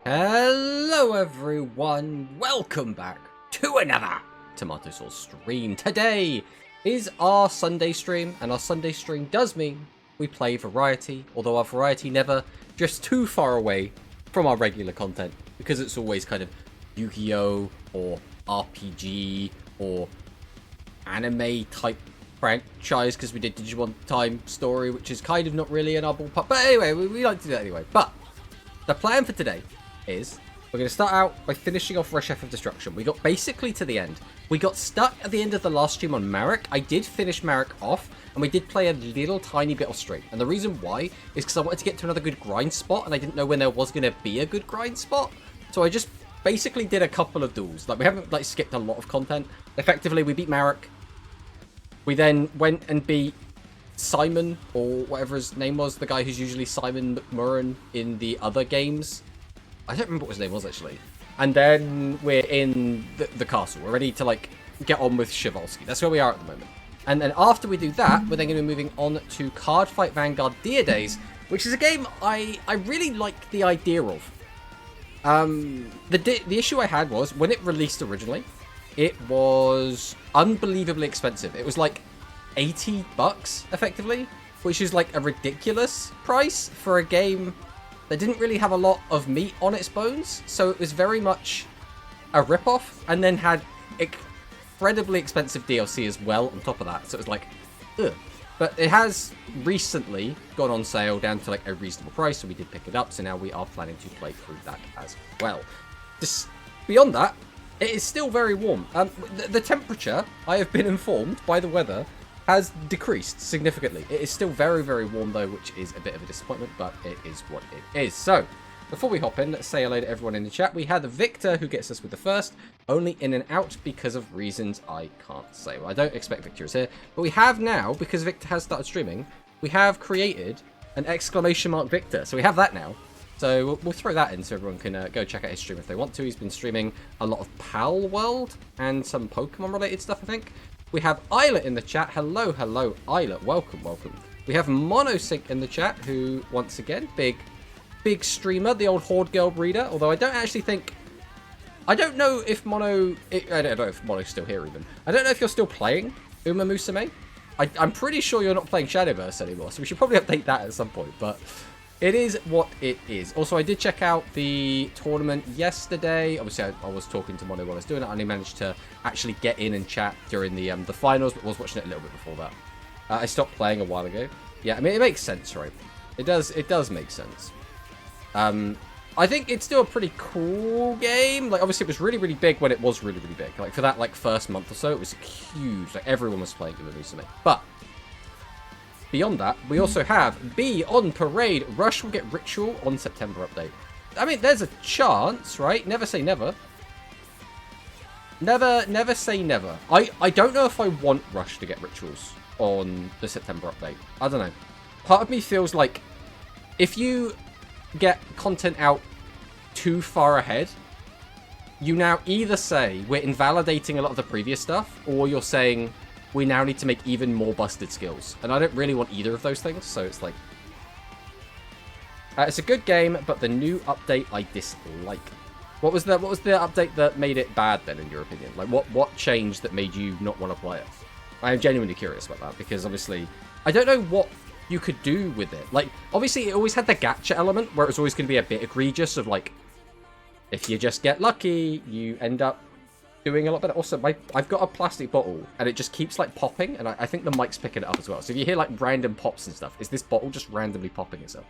Hello everyone, welcome back to another Tomato Sauce stream. Today is our Sunday stream, and our Sunday stream does mean we play variety, although our variety never drifts too far away from our regular content, because it's always kind of Yu-Gi-Oh! Or RPG, or anime type franchise, because we did Digimon Time Story, which is kind of not really in our ballpark, but anyway, we like to do that anyway. But the plan for today is we're going to start out by finishing off Reshef of Destruction. We got basically to the end. We got stuck at the end of the last stream on Marek. I did finish Marek off, and we did play a little tiny bit of straight. And the reason why is because I wanted to get to another good grind spot, and I didn't know when there was going to be a good grind spot. So I just basically did a couple of duels. Like, we haven't skipped a lot of content. Effectively, we beat Marek. We then went and beat Simon, or whatever his name was, the guy who's usually Simon McMurran in the other games. I don't remember what his name was, actually. And then we're in the castle. We're ready to, get on with Shivalsky. That's where we are at the moment. And then after we do that, we're then going to be moving on to Card Fight Vanguard Dia Days, which is a game I really like the idea of. The issue I had was, when it released originally, it was unbelievably expensive. It was like $80, effectively, which is like a ridiculous price for a game that didn't really have a lot of meat on its bones, so it was very much a rip-off, and then had incredibly expensive DLC as well on top of that, so it was like, ugh. But it has recently gone on sale down to a reasonable price, so we did pick it up, so now we are planning to play through that as well. Just beyond that, it is still very warm. The temperature, I have been informed by the weather, has decreased significantly. It is still very, very warm though, which is a bit of a disappointment, but it is what it is. So, before we hop in, let's say hello to everyone in the chat. We had Victor, who gets us with the first, only in and out because of reasons I can't say. Well, I don't expect Victor is here, but we have now, because Victor has started streaming, we have created an exclamation mark Victor. So we have that now. So we'll throw that in so everyone can go check out his stream if they want to. He's been streaming a lot of Pal World and some Pokemon related stuff, I think. We have Isla in the chat. Hello, hello, Isla. Welcome, welcome. We have Monosync in the chat, who, once again, big streamer, the old Horde Girl breeder. Although I don't actually think... I don't know if Mono... I don't know if Mono's still here, even. I don't know if you're still playing Uma Musume. I'm pretty sure you're not playing Shadowverse anymore, so we should probably update that at some point, but... it is what it is. Also, I did check out the tournament yesterday. Obviously, I was talking to Mono while I was doing it. I only managed to actually get in and chat during the finals, but was watching it a little bit before that. I stopped playing a while ago. Yeah, I mean, it makes sense, right? It does make sense. I think it's still a pretty cool game. Obviously, it was really, really big when it was really, really big. For that, first month or so, it was huge. Everyone was playing Uma Musume. But beyond that, we also have B on Parade. Rush will get Ritual on September update. I mean, there's a chance, right? Never say never. Never say never. I don't know if I want Rush to get Rituals on the September update. I don't know. Part of me feels like if you get content out too far ahead, you now either say we're invalidating a lot of the previous stuff, or you're saying we now need to make even more busted skills. And I don't really want either of those things, so it's like... it's a good game, but the new update I dislike. What was the update that made it bad, then, in your opinion? What changed that made you not want to play it? I am genuinely curious about that, because obviously, I don't know what you could do with it. Obviously, it always had the gacha element, where it was always going to be a bit egregious of, if you just get lucky, you end up doing a lot better. Also, I've got a plastic bottle, and it just keeps, popping, and I think the mic's picking it up as well. So if you hear, random pops and stuff, is this bottle just randomly popping itself?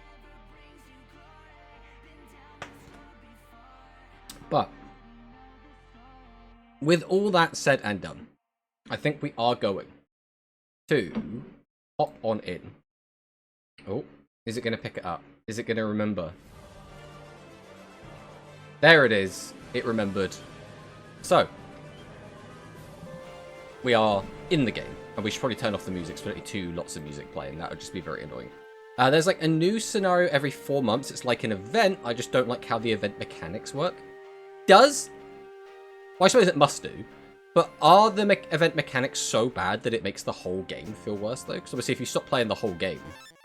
But with all that said and done, I think we are going to hop on in. Oh, is it going to pick it up? Is it going to remember? There it is. It remembered. So, we are in the game, and we should probably turn off the music, especially lots of music playing. That would just be very annoying. There's a new scenario every 4 months. It's like an event. I just don't like how the event mechanics work. Well, I suppose it must do, but are the event mechanics so bad that it makes the whole game feel worse, though? Because obviously, if you stop playing the whole game,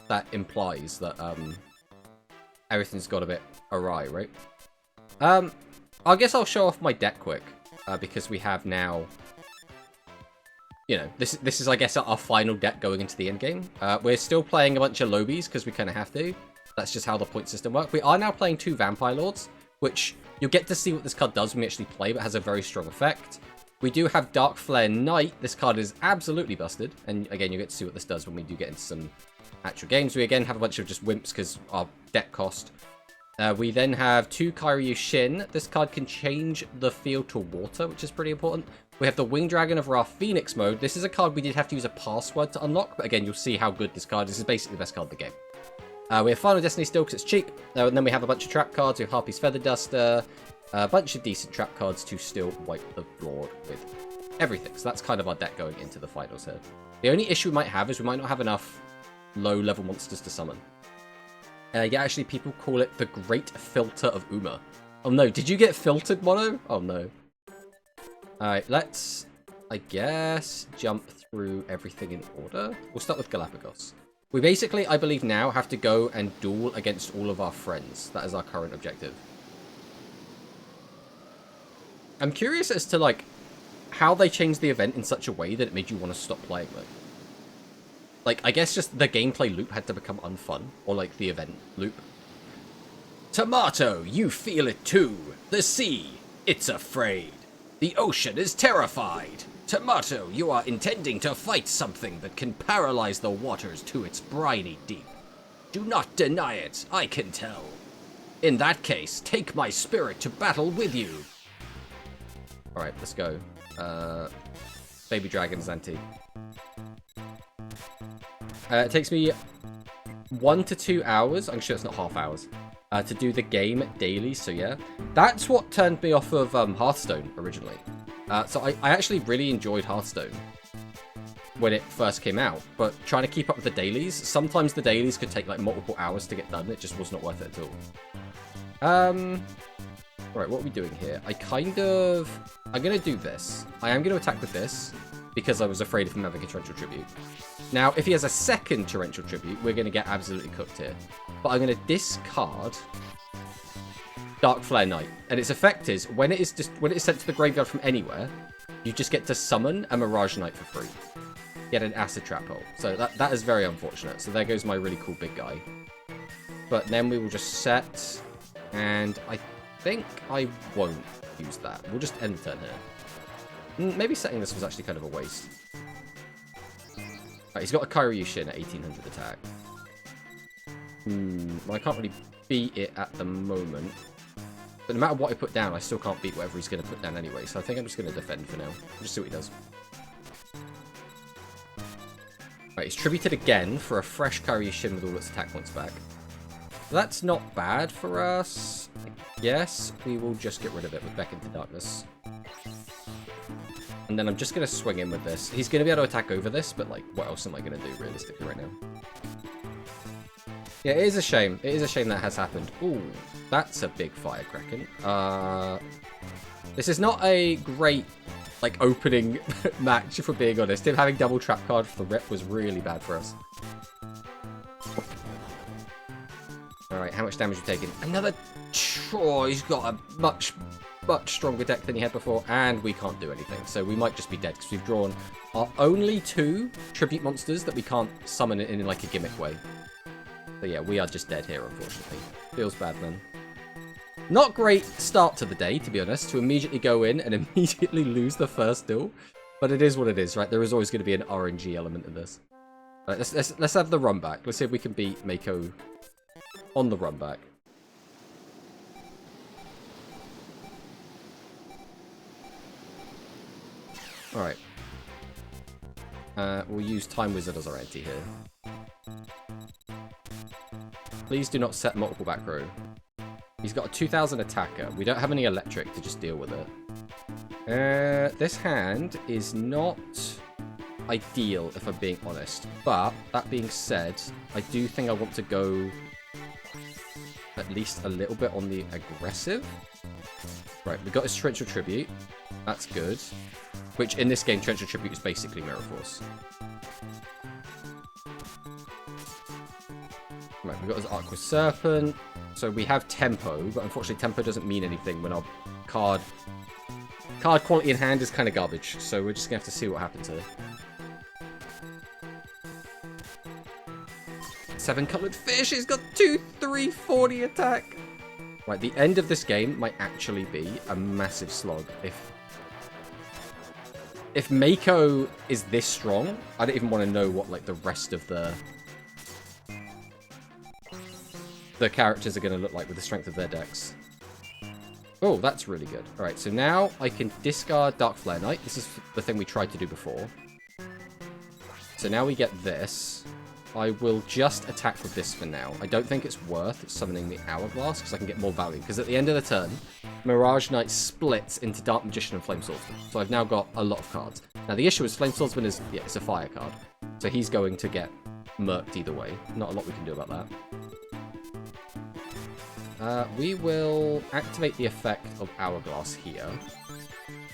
that implies that everything's got a bit awry, right? I guess I'll show off my deck quick, because we have now, you know, this is, I guess, our final deck going into the end game. We're still playing a bunch of Lobies, because we kind of have to. That's just how the point system works. We are now playing 2 Vampire Lords, which you'll get to see what this card does when we actually play, but has a very strong effect. We do have Dark Flare Knight. This card is absolutely busted, and again, you get to see what this does when we do get into some actual games. We again have a bunch of just wimps, because our deck cost. We then have 2 Kyryu Shin. This card can change the field to water, which is pretty important. We have the Wing Dragon of Ra Phoenix mode. This is a card we did have to use a password to unlock, but again, you'll see how good this card is. This is basically the best card in the game. We have Final Destiny still, because it's cheap. And then we have a bunch of trap cards. We have Harpy's Feather Duster, a bunch of decent trap cards to still wipe the board with everything. So that's kind of our deck going into the finals here. The only issue we might have is we might not have enough low-level monsters to summon. Yeah, actually, people call it the Great Filter of Uma. Oh no, did you get filtered, Mono? Oh no. Alright, let's, I guess, jump through everything in order. We'll start with Galapagos. We basically, I believe now, have to go and duel against all of our friends. That is our current objective. I'm curious as to, like, how they changed the event in such a way that it made you want to stop playing, though. Like, I guess just the gameplay loop had to become unfun. Or, like, the event loop. Tomato, you feel it too. The sea, it's afraid. The ocean is terrified. Tomato, you are intending to fight something that can paralyze the waters to its briny deep. Do not deny it, I can tell. In that case, take my spirit to battle with you. Alright, let's go. Baby Dragon Zanti. It takes me 1 to 2 hours. I'm sure it's not half hours. To do the game daily, so yeah. That's what turned me off of Hearthstone originally. So I actually really enjoyed Hearthstone when it first came out, but trying to keep up with the dailies, sometimes the dailies could take like multiple hours to get done. It just was not worth it at all. Alright, what are we doing here? I'm going to do this. I am going to attack with this, because I was afraid of him having a Torrential Tribute. Now, if he has a second Torrential Tribute, we're going to get absolutely cooked here. But I'm going to discard Dark Flare Knight. And its effect is, when it is sent to the graveyard from anywhere, you just get to summon a Mirage Knight for free. Get an Acid Trap Hole. So that is very unfortunate. So there goes my really cool big guy. But then we will just set, and I think I won't use that. We'll just end the turn here. Maybe setting this was actually kind of a waste. Right, he's got a Kyryu Shin at 1800 attack. Well, I can't really beat it at the moment. But no matter what I put down, I still can't beat whatever he's going to put down anyway. So I think I'm just going to defend for now. We'll just see what he does. Right, he's tributed again for a fresh Kyryu Shin with all its attack points back. That's not bad for us. I guess we will just get rid of it with Beck into Darkness. And then I'm just going to swing in with this. He's going to be able to attack over this, but like, what else am I going to do realistically right now? Yeah, it is a shame. It is a shame that has happened. Ooh, that's a big Firecracken. This is not a great, like, opening match, if we're being honest. Him having double trap card for the rep was really bad for us. Alright, how much damage are you taking? Another... Oh, he's got a much stronger deck than he had before, and we can't do anything. So we might just be dead, because we've drawn our only 2 tribute monsters that we can't summon in like a gimmick way. So yeah, we are just dead here, unfortunately. Feels bad, man. Not great start to the day, to be honest, to immediately go in and immediately lose the first duel. But it is what it is, right? There is always going to be an RNG element in this. Right, let's have the run back. Let's see if we can beat Mako on the run back. Alright. We'll use Time Wizard as our anti here. Please do not set multiple back row. He's got a 2000 attacker. We don't have any electric to just deal with it. This hand is not ideal, if I'm being honest. But, that being said, I do think I want to go at least a little bit on the aggressive. Right, we got his Torrential Tribute. That's good. Which, in this game, Torrential Tribute is basically Mirror Force. Right, we got his Aqua Serpent. So we have tempo, but unfortunately tempo doesn't mean anything when our card quality in hand is kind of garbage. So we're just going to have to see what happens here. 7-colored fish. He's got 2, 3, 40 attack. Right, the end of this game might actually be a massive slog. If Mako is this strong, I don't even want to know what like the rest of the characters are going to look like with the strength of their decks. Oh, that's really good. All right, so now I can discard Dark Flare Knight. This is the thing we tried to do before. So now we get this. I will just attack with this for now. I don't think it's worth summoning the Hourglass because I can get more value. Because at the end of the turn, Mirage Knight splits into Dark Magician and Flame Swordsman. So I've now got a lot of cards. Now the issue is Flame Swordsman is, yeah, it's a fire card. So he's going to get murked either way. Not a lot we can do about that. We will activate the effect of Hourglass here.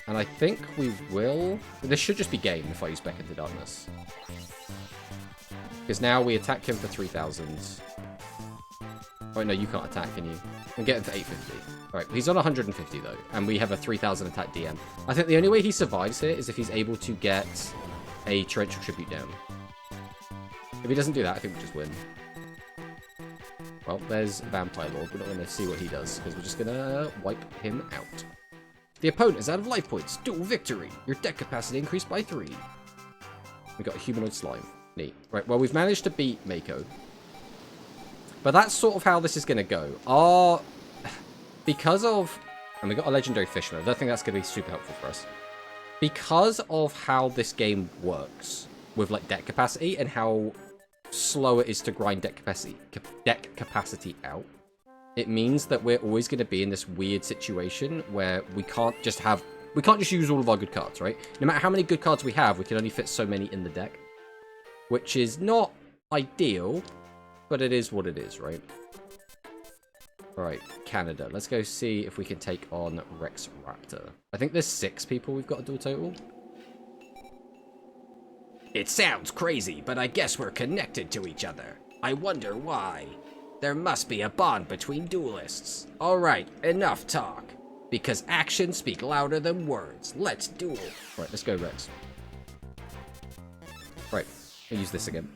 And I think we will... This should just be game if I use Beck into Darkness. Because now we attack him for 3,000. Oh, no, you can't attack, can you? And get him for 850. Alright, he's on 150, though. And we have a 3,000 attack DM. I think the only way he survives here is if he's able to get a Torrential Tribute down. If he doesn't do that, I think we just win. Well, there's Vampire Lord. We're not going to see what he does, because we're just going to wipe him out. The opponent is out of life points. Dual victory. Your deck capacity increased by 3. We got a Humanoid Slime. Neat. Right, well, we've managed to beat Mako. But that's sort of how this is going to go. Because of... And we got a Legendary Fisherman. I don't think that's going to be super helpful for us. Because of how this game works with, like, deck capacity and how slow it is to grind deck capacity out, it means that we're always going to be in this weird situation where we can't just use all of our good cards, right? No matter how many good cards we have, we can only fit so many in the deck, which is not ideal, but it is what it is, right? Alright, Canada. Let's go see if we can take on Rex Raptor. I think there's 6 people we've got to do total. It sounds crazy, but I guess we're connected to each other. I wonder why. There must be a bond between duelists. Alright, enough talk. Because actions speak louder than words. Let's duel. Right, let's go, Rex. Right, I'll use this again.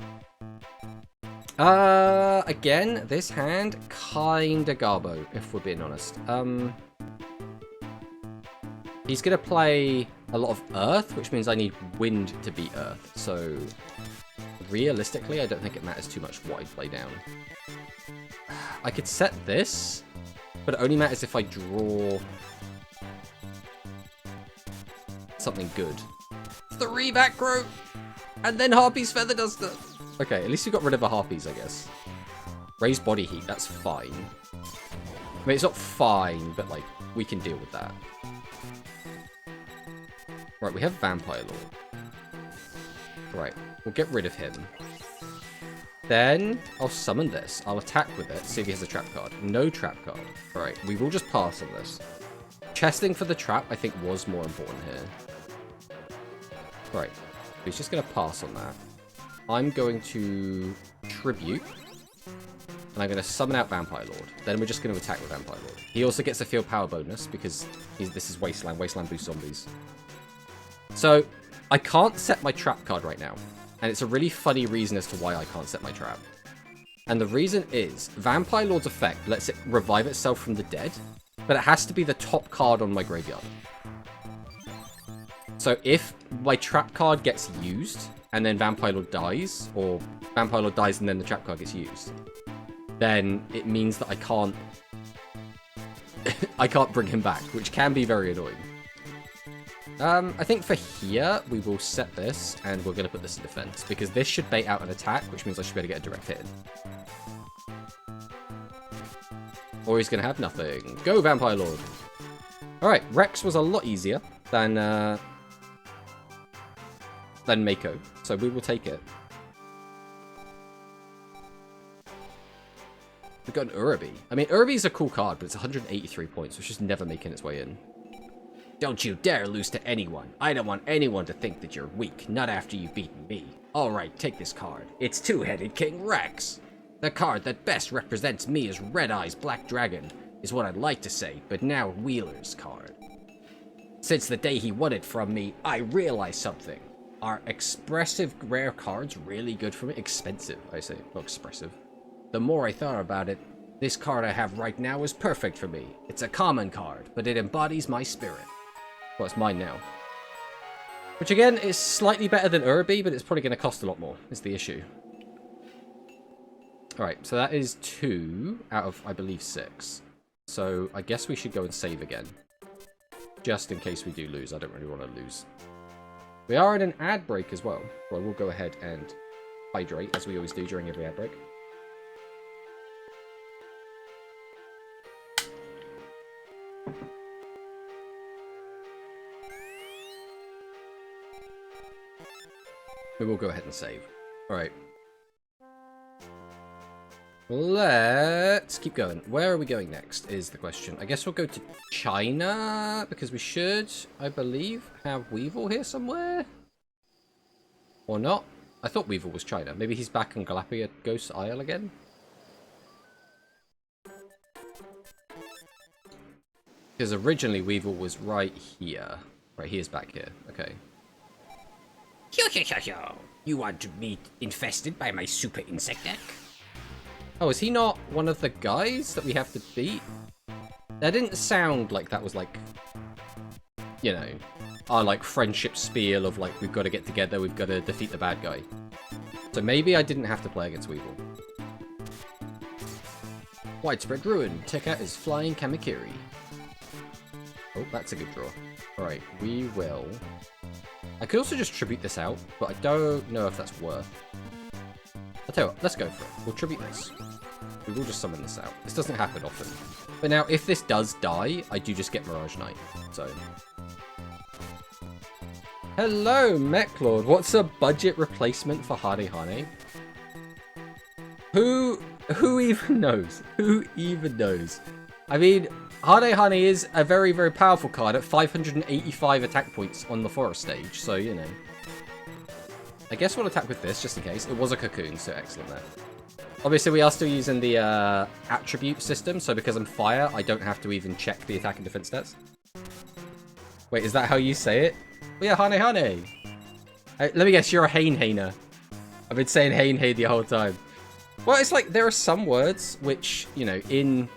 Again, this hand, kinda garbo, if we're being honest. He's gonna play a lot of Earth, which means I need Wind to beat Earth. So, realistically, I don't think it matters too much what I play down. I could set this, but it only matters if I draw something good. 3 Vacro, and then Harpy's Feather Duster. Okay, at least we got rid of the Harpies, I guess. Raise Body Heat, that's fine. I mean, it's not fine, but, like, we can deal with that. Right, we have Vampire Lord. Right, we'll get rid of him. Then, I'll summon this. I'll attack with it, see if he has a trap card. No trap card. Alright, we will just pass on this. Chesting for the trap, I think, was more important here. Right, he's just going to pass on that. I'm going to Tribute. And I'm going to summon out Vampire Lord. Then we're just going to attack with Vampire Lord. He also gets a field power bonus because this is Wasteland. Wasteland boosts zombies. So, I can't set my trap card right now. And it's a really funny reason as to why I can't set my trap. And the reason is, Vampire Lord's effect lets it revive itself from the dead, but it has to be the top card on my graveyard. So if my trap card gets used, and then Vampire Lord dies, or Vampire Lord dies and then the trap card gets used, then it means that I can't... I can't bring him back, which can be very annoying. I think for here, we will set this, and we're going to put this in defense, because this should bait out an attack, which means I should be able to get a direct hit in. Or he's going to have nothing. Go, Vampire Lord! Alright, Rex was a lot easier than Mako, so we will take it. We've got an Urubi. I mean, Urubi's a cool card, but it's 183 points, which is never making its way in. Don't you dare lose to anyone. I don't want anyone to think that you're weak, not after you've beaten me. Alright, take this card. It's Two-Headed King Rex. The card that best represents me as Red Eye's Black Dragon is what I'd like to say, but now Wheeler's card. Since the day he won it from me, I realized something. Are expressive rare cards really good for me? Expensive, I say, not expressive. The more I thought about it, this card I have right now is perfect for me. It's a common card, but it embodies my spirit. Well, it's mine now. Which again is slightly better than Urbi, but it's probably going to cost a lot more, is the issue. Alright, so that is 2 out of, I believe, 6. So I guess we should go and save again. Just in case we do lose. I don't really want to lose. We are in an ad break as well. Well, we'll go ahead and hydrate, as we always do during every ad break. We will go ahead and save. Alright. Let's keep going. Where are we going next is the question. I guess we'll go to China, because we should, I believe, have Weevil here somewhere. Or not. I thought Weevil was China. Maybe he's back in Galapagos Isle again? Because originally Weevil was right here. Right, he is back here. Okay. You want to be infested by my super insect deck? Oh, is he not one of the guys that we have to beat? That didn't sound like that was like, you know, our like friendship spiel of like, we've got to get together, we've got to defeat the bad guy. So maybe I didn't have to play against Weevil. Widespread Ruin. Tekka is flying Kamakiri. Oh, that's a good draw. Alright, we will... I could also just tribute this out, but I don't know if that's worth. I'll tell you what, let's go for it. We'll tribute this. We will just summon this out. This doesn't happen often. But now, if this does die, I do just get Mirage Knight. So... Hello, Mechlord. What's a budget replacement for Hane Hane? Who even knows? Who even knows? I mean, Hane Hane is a very, very powerful card at 585 attack points on the forest stage, so, you know. I guess we'll attack with this, just in case. It was a cocoon, so excellent there. Obviously, we are still using the attribute system, so because I'm fire, I don't have to even check the attack and defense stats. Wait, is that how you say it? Oh yeah, Hane Hane. Let me guess, you're a Hane Haner. I've been saying Hane Hane the whole time. Well, it's like, there are some words which, you know, in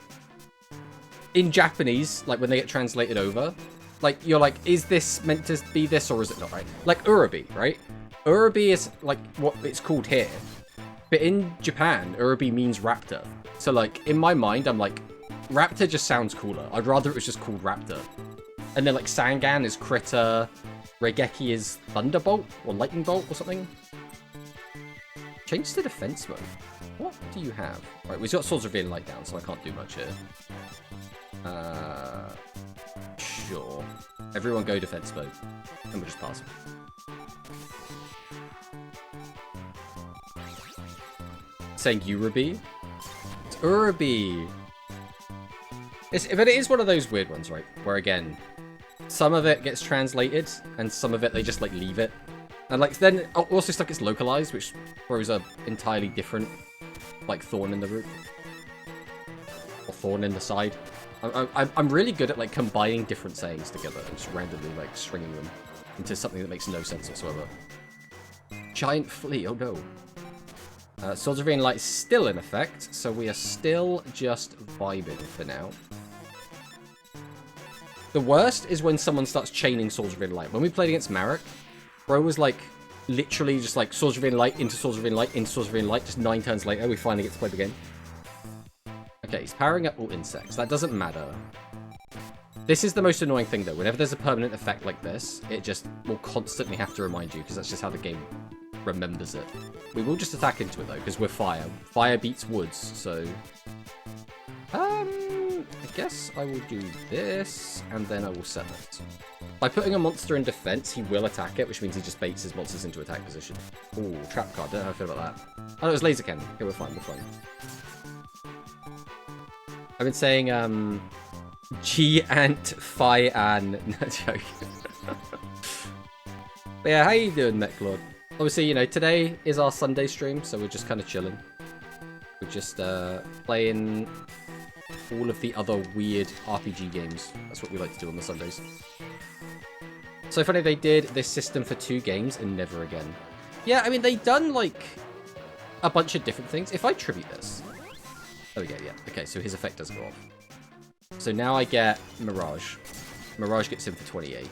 Japanese, like when they get translated over, like you're like, is this meant to be this or is it not, right? Like Urubi, right? Urubi is like what it's called here, but in Japan, Urubi means raptor. So like in my mind, I'm like, raptor just sounds cooler. I'd rather it was just called raptor. And then like Sangan is critter, Regeki is thunderbolt or lightning bolt or something. Change to defense mode. What do you have? Right, we've got Swords of Revealing Light down, so I can't do much here. Sure. Everyone go defense mode. And we'll just pass them. Saying Urubi? It's Urubi! But it is one of those weird ones, right? Where again, some of it gets translated, and some of it they just like leave it. And like then also stuff gets localized, which throws a entirely different like thorn in the root. Or thorn in the side. I'm really good at like combining different sayings together and just randomly like stringing them into something that makes no sense whatsoever. Giant flea, oh no. Swords of Revealing Light is still in effect, so we are still just vibing for now. The worst is when someone starts chaining Swords of Revealing Light. When we played against Marek, bro was like literally just like Swords of Revealing Light into Swords of Revealing Light into Swords of Revealing Light. Just 9 turns later, we finally get to play the game. Okay, he's powering up all insects. That doesn't matter. This is the most annoying thing, though. Whenever there's a permanent effect like this, it just will constantly have to remind you, because that's just how the game remembers it. We will just attack into it, though, because we're fire. Fire beats woods, so... I guess I will do this, and then I will set it. By putting a monster in defense, he will attack it, which means he just baits his monsters into attack position. Ooh, trap card. Don't know how I feel about that. Oh, it was laser cannon. Okay, we're fine, we're fine. I've been saying, G-Ant, Fi-An. No joke. But yeah, how you doing, Mechlord? Obviously, you know, today is our Sunday stream, so we're just kind of chilling. We're just playing all of the other weird RPG games. That's what we like to do on the Sundays. So funny they did this system for 2 games and never again. Yeah, I mean, they done, like, a bunch of different things. If I tribute this... Oh, yeah. Okay, so his effect doesn't go off. So now I get Mirage. Mirage gets him for 28.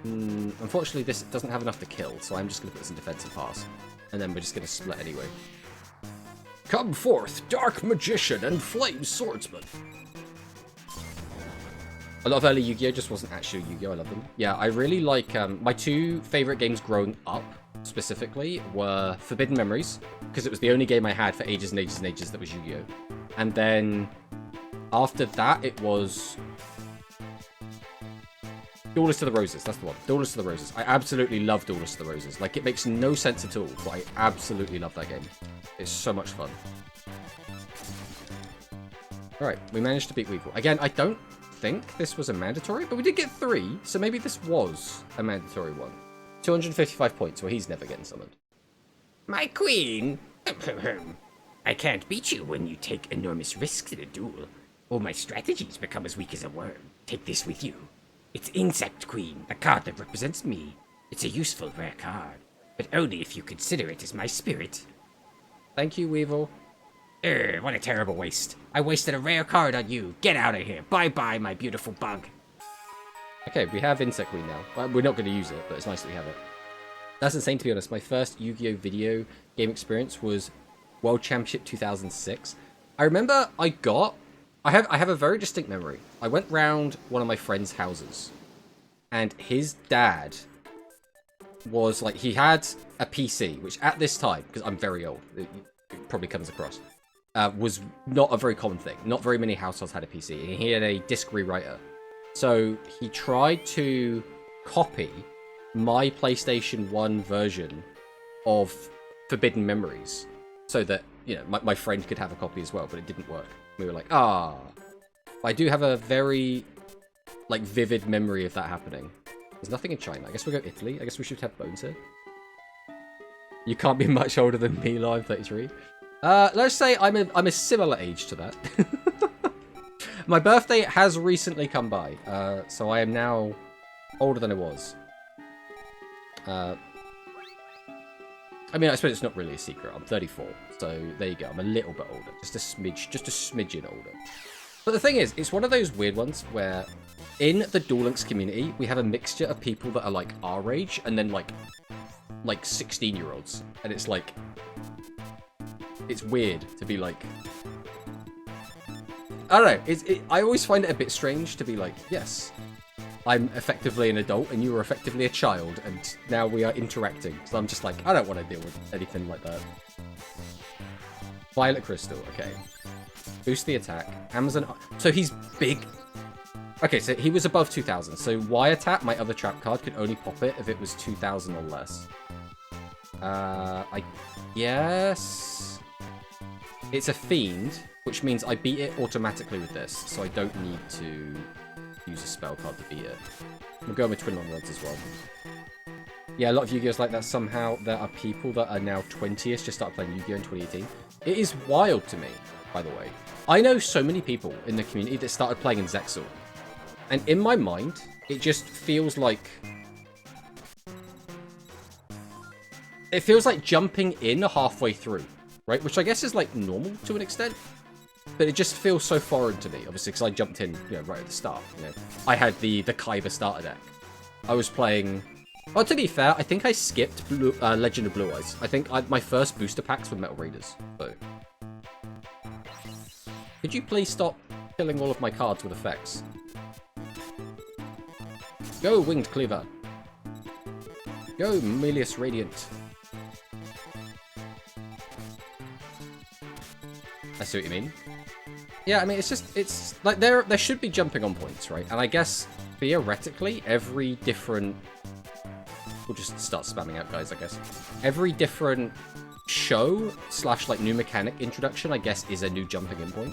Unfortunately, this doesn't have enough to kill, so I'm just going to put this in defensive pass. And then we're just going to split anyway. Come forth, dark magician and flame swordsman. A lot of early Yu-Gi-Oh! Just wasn't actually Yu-Gi-Oh! I love them. Yeah, I really like... my 2 favorite games growing up, specifically, were Forbidden Memories, because it was the only game I had for ages and ages and ages that was Yu-Gi-Oh! And then, after that, it was... Duelist of the Roses, that's the one. Duelist of the Roses. I absolutely love Duelist of the Roses. Like, it makes no sense at all, but I absolutely love that game. It's so much fun. Alright, we managed to beat Weevil. Again, I don't think this was a mandatory, but we did get 3, so maybe this was a mandatory one. 255 points, well, he's never getting summoned. My queen! I can't beat you when you take enormous risks in a duel. All my strategies become as weak as a worm. Take this with you. It's Insect Queen, a card that represents me. It's a useful rare card, but only if you consider it as my spirit. Thank you, Weevil. What a terrible waste. I wasted a rare card on you. Get out of here. Bye-bye, my beautiful bug. Okay, we have Insect Queen now. Well, we're not going to use it, but it's nice that we have it. That's insane, to be honest. My first Yu-Gi-Oh! Video game experience was World Championship 2006. I remember I have a very distinct memory. I went round one of my friend's houses, and his dad was like, he had a PC, which at this time, because I'm very old, it probably comes across, was not a very common thing. Not very many households had a PC, and he had a disk rewriter. So he tried to copy my PlayStation 1 version of Forbidden Memories so that, you know, my friend could have a copy as well, but it didn't work. We were like, ah. But I do have a very, like, vivid memory of that happening. There's nothing in China. I guess we'll go Italy. I guess we should have bones here. You can't be much older than me, Lyle. I'm 33. Let's say I'm a similar age to that. My birthday has recently come by, so I am now older than I was. I mean, I suppose it's not really a secret. I'm 34, so there you go. I'm a little bit older, just a smidgen older. But the thing is, it's one of those weird ones where in the Duel Links community, we have a mixture of people that are like our age and then like 16-year-olds, and it's like, it's weird to be like, I don't know. I always find it a bit strange to be like, yes, I'm effectively an adult and you are effectively a child, and now we are interacting. So I'm just like, I don't want to deal with anything like that. Violet Crystal, okay. Boost the attack. Amazon. So he's big. Okay, so he was above 2,000. So Y-Attack, my other trap card, could only pop it if it was 2,000 or less. I guess it's a fiend, which means I beat it automatically with this, so I don't need to use a spell card to beat it. We'll go with Twin Long Rods as well. Yeah, a lot of Yu-Gi-Oh's like that somehow. There are people that are now 20ish, just started playing Yu-Gi-Oh in 2018. It is wild to me, by the way. I know so many people in the community that started playing in Zexal. And in my mind, it just feels like... It feels like jumping in halfway through, right? Which I guess is like normal to an extent. But it just feels so foreign to me, obviously, because I jumped in, you know, right at the start. You know, I had the Kaiba starter deck. I was playing... Well, to be fair, I think I skipped Legend of Blue Eyes. I think my first booster packs were Metal Raiders. So, could you please stop killing all of my cards with effects? Go, Winged Cleaver. Go, Melius Radiant. I see what you mean. Yeah, I mean, it's like there should be jumping on points, right? And I guess theoretically, every different... We'll just start spamming out, guys, I guess. Every different show / like new mechanic introduction, I guess, is a new jumping in point.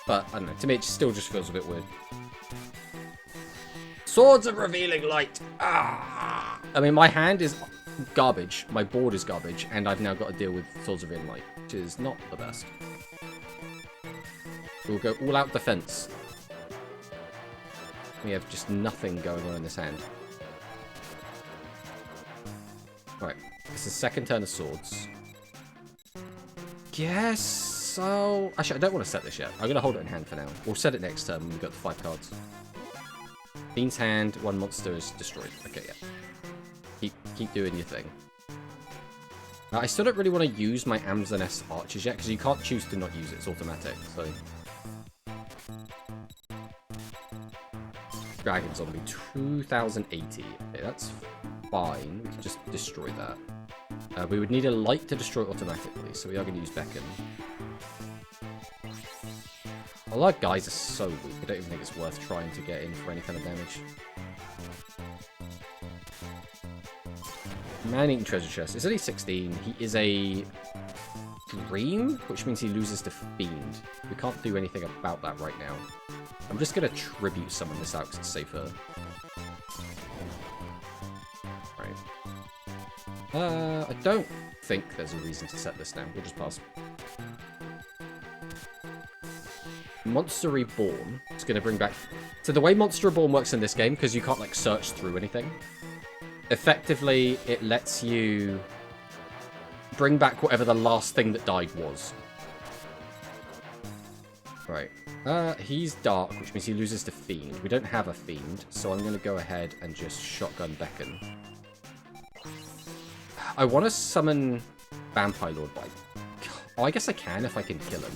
But, I don't know, to me it still just feels a bit weird. Swords of Revealing Light! Ah! I mean, my hand is garbage. My board is garbage, and I've now got to deal with Swords of Inlight, which is not the best. We'll go all-out defense. We have just nothing going on in this hand. Alright, this is second turn of swords. Yes, so... Actually, I don't want to set this yet. I'm going to hold it in hand for now. We'll set it next turn when we've got the 5 cards. Fiend's hand, 1 monster is destroyed. Okay, yeah. Keep doing your thing. Now, I still don't really want to use my Amazoness archers yet, because you can't choose to not use it. It's automatic, so... Dragon Zombie, 2080. Okay, that's fine. We can just destroy that. We would need a light to destroy automatically, so we are going to use Beacon. All our guys are so weak, I don't even think it's worth trying to get in for any kind of damage. Man-eating treasure chest. It's only 16. He is a Dream, which means he loses to Fiend. We can't do anything about that right now. I'm just going to tribute summon this out because it's safer. I don't think there's a reason to set this now. We'll just pass. Monster Reborn is going to bring back... So the way Monster Reborn works in this game, because you can't, like, search through anything, effectively, it lets you bring back whatever the last thing that died was. Right. He's Dark, which means he loses to Fiend. We don't have a Fiend, so I'm going to go ahead and just Shotgun Beacon. I want to summon Vampire Lord, but oh, I guess I can if I can kill him.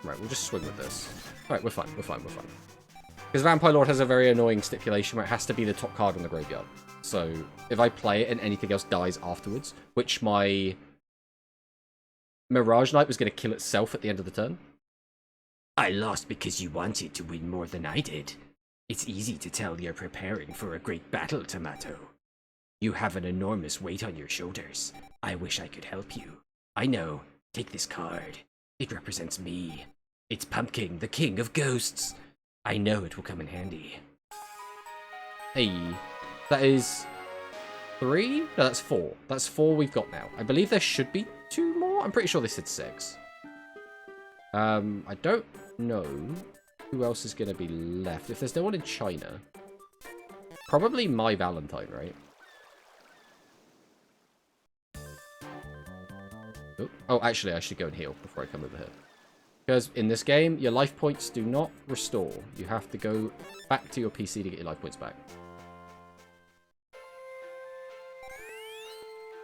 Right, we'll just swing with this. Alright, we're fine. Because Vampire Lord has a very annoying stipulation where it has to be the top card in the graveyard. So, if I play it and anything else dies afterwards, which my Mirage Knight was going to kill itself at the end of the turn. I lost because you wanted to win more than I did. It's easy to tell you're preparing for a great battle, Tomato. You have an enormous weight on your shoulders. I wish I could help you. I know. Take this card. It represents me. It's Pumpkin, the king of ghosts. I know it will come in handy. Hey, that is 3? No, that's 4. That's 4 we've got now. I believe there should be 2 more. I'm pretty sure they said 6. I don't know who else is going to be left. If there's no one in China, probably My Valentine, right? Oh, actually, I should go and heal before I come over here. Because in this game, your life points do not restore. You have to go back to your PC to get your life points back.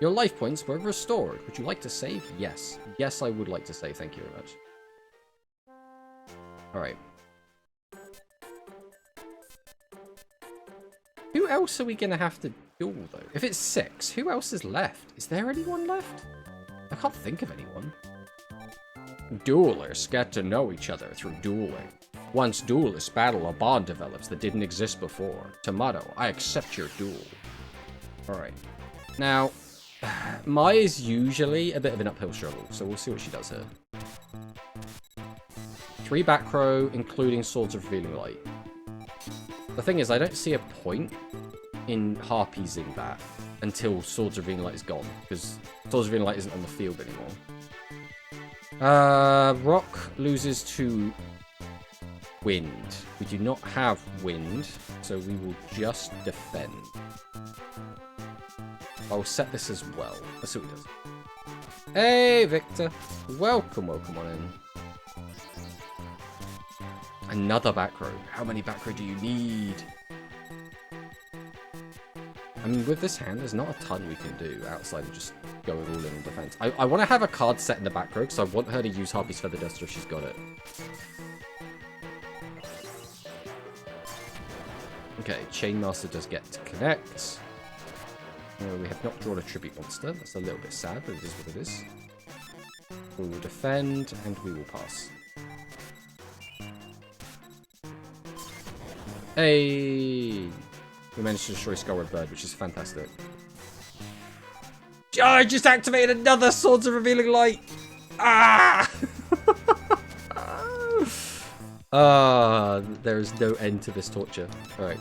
Your life points were restored. Would you like to save? Yes. Yes, I would like to save. Thank you very much. Alright. Who else are we going to have to duel, though? If it's 6, who else is left? Is there anyone left? I can't think of anyone. Duelists get to know each other through dueling. Once duelists battle, a bond develops that didn't exist before. Tomato, I accept your duel. Alright. Now, Mai is usually a bit of an uphill struggle, so we'll see what she does here. 3 back row, including Swords of Revealing Light. The thing is, I don't see a point in harpiesing that until Swords of Revealing Light is gone, because Swords of Revealing Light isn't on the field anymore. Rock loses to Wind. We do not have Wind, so we will just defend. I'll set this as well. Let's see what he does. Hey, Victor. Welcome on in. Another back row. How many back row do you need? I mean, with this hand, there's not a ton we can do outside of just going all in on defense. I want to have a card set in the back row, because I want her to use Harpy's Feather Duster if she's got it. Okay, Chainmaster does get to connect. We have not drawn a Tribute Monster. That's a little bit sad, but it is what it is. We will defend, and we will pass. Hey! We managed to destroy Skyward Bird, which is fantastic. Oh, I just activated another Swords of Revealing Light! Ah! There is no end to this torture. Alright.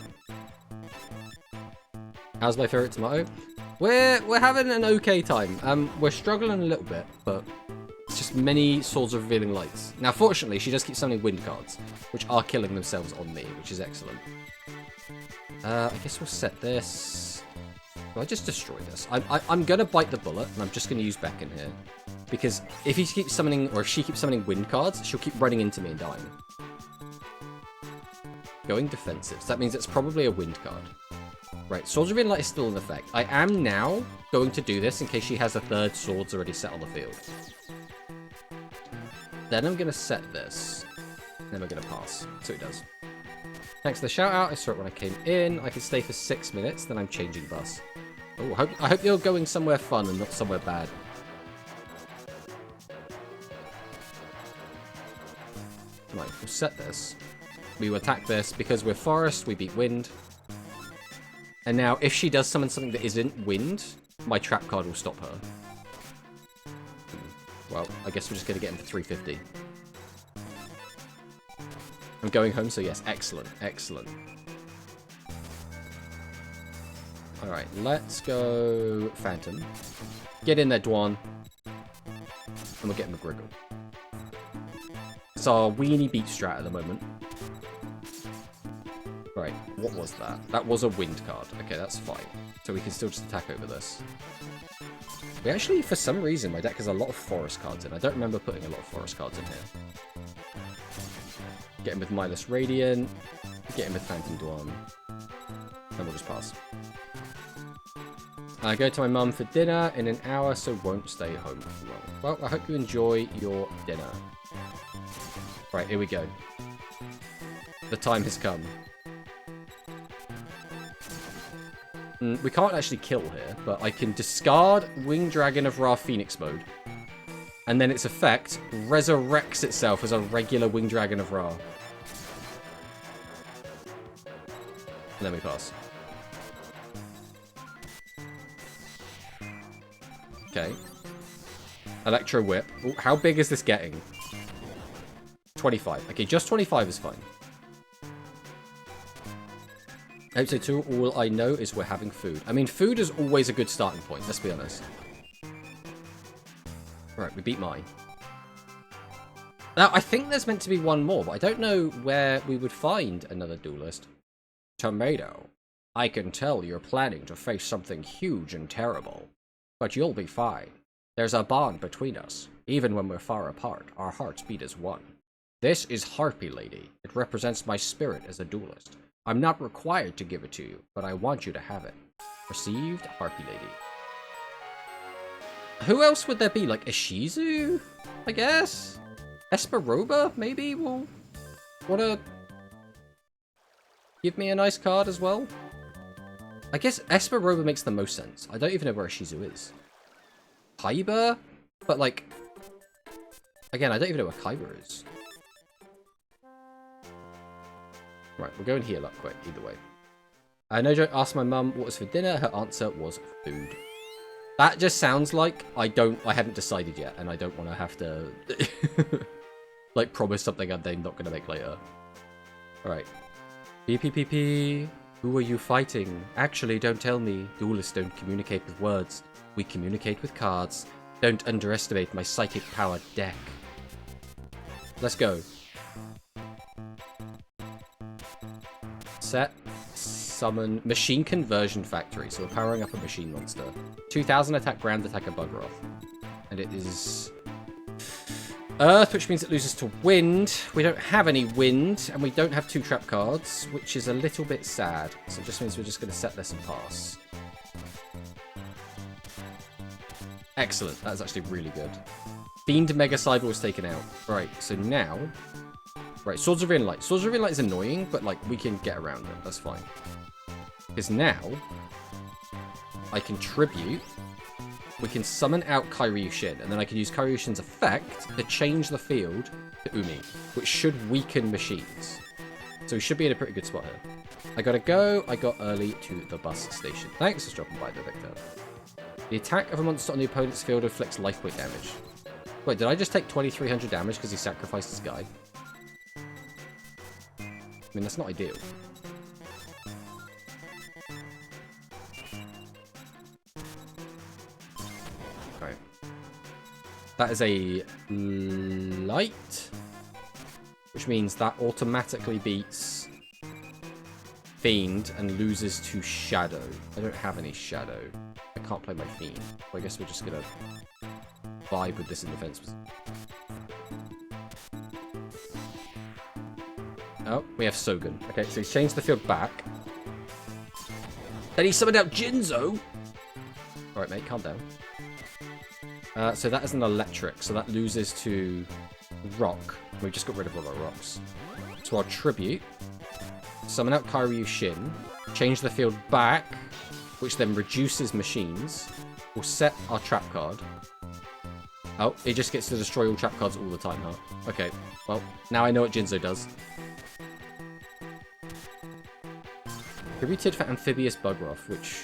How's my favorite tomato? We're having an okay time. We're struggling a little bit, but it's just many Swords of Revealing Lights. Now, fortunately, she does keep summoning wind cards, which are killing themselves on me, which is excellent. I guess we'll set this. Well, I just destroy this. I'm gonna bite the bullet, and I'm just gonna use Beck in here. Because if he keeps summoning, or if she keeps summoning wind cards, she'll keep running into me and dying. Going defensive. So that means it's probably a wind card. Right, Swords of Revealing Light is still in effect. I am now going to do this in case she has a third swords already set on the field. Then I'm going to set this. Then we're going to pass. So it does. Thanks for the shout out. I saw it when I came in. I can stay for 6 minutes, then I'm changing bus. Oh, I hope you're going somewhere fun and not somewhere bad. Right, we'll set this. We will attack this. Because we're forest, we beat wind. And now, if she does summon something that isn't wind, my trap card will stop her. Well, I guess we're just going to get him for 350. I'm going home, so yes, excellent, excellent. Alright, let's go Phantom. Get in there, Dwan. And we'll get McGriggle. It's our weenie beat strat at the moment. Right, what was that? That was a wind card. Okay, that's fine. So we can still just attack over this. We actually, for some reason, my deck has a lot of forest cards in. I don't remember putting a lot of forest cards in here. Get him with Mindless Radiant. Get him with Phantom Dwan. And we'll just pass. I go to my mum for dinner in an hour, so won't stay home for long. Well, I hope you enjoy your dinner. Right, here we go. The time has come. We can't actually kill here, but I can discard Winged Dragon of Ra Phoenix mode. And then its effect resurrects itself as a regular Winged Dragon of Ra. And then we pass. Okay. Electro Whip. Ooh, how big is this getting? 25. Okay, just 25 is fine. Episode 2, all I know is we're having food. I mean, food is always a good starting point, let's be honest. Right, we beat Mai. Now, I think there's meant to be one more, but I don't know where we would find another duelist. Tomato, I can tell you're planning to face something huge and terrible. But you'll be fine. There's a bond between us. Even when we're far apart, our hearts beat as one. This is Harpy Lady. It represents my spirit as a duelist. I'm not required to give it to you, but I want you to have it. Received, Harpy Lady. Who else would there be? Like Ishizu? I guess? Esperoba, maybe, will wanna give me a nice card as well? I guess Esperoba makes the most sense. I don't even know where Ishizu is. Kaiba? But like... Again, I don't even know where Kaiba is. Right, we'll go and heal up quick, either way. No joke, asked my mum what was for dinner. Her answer was food. That just sounds like I haven't decided yet, and I don't want to have to, like, promise something I'm not going to make later. Alright. PPPP. Who are you fighting? Actually, don't tell me. Duelists don't communicate with words. We communicate with cards. Don't underestimate my psychic power deck. Let's go. Set, summon, machine conversion factory. So we're powering up a machine monster. 2000 attack, ground attack, a Bugroth. And it is Earth, which means it loses to wind. We don't have any wind, and we don't have 2 trap cards, which is a little bit sad. So it just means we're just going to set this and pass. Excellent. That's actually really good. Fiend Mega Cyber was taken out. Right, so now... Right, Swords of Revealing Light. Swords of Revealing Light is annoying, but, like, we can get around it. That's fine. Because now, I can tribute. We can summon out Kairyushin, and then I can use Kairyushin's effect to change the field to Umi, which should weaken machines. So we should be in a pretty good spot here. I gotta go. I got early to the bus station. Thanks for dropping by there, Victor. The attack of a monster on the opponent's field inflicts life point damage. Wait, did I just take 2300 damage because he sacrificed his guy? I mean, that's not ideal. That is a light, which means that automatically beats Fiend and loses to Shadow. I don't have any Shadow. I can't play my Fiend. So I guess we're just gonna vibe with this in defense. Oh, we have Sogun. Okay, so he's changed the field back. Then he summoned out Jinzo. Alright, mate, calm down. So that is an electric, so that loses to rock. We just got rid of all our rocks. So our tribute. Summon out Kyryu Shin. Change the field back, which then reduces machines. We'll set our trap card. Oh, it just gets to destroy all trap cards all the time, huh? Okay, well, now I know what Jinzo does. Tributed for Amphibious Bugroth, which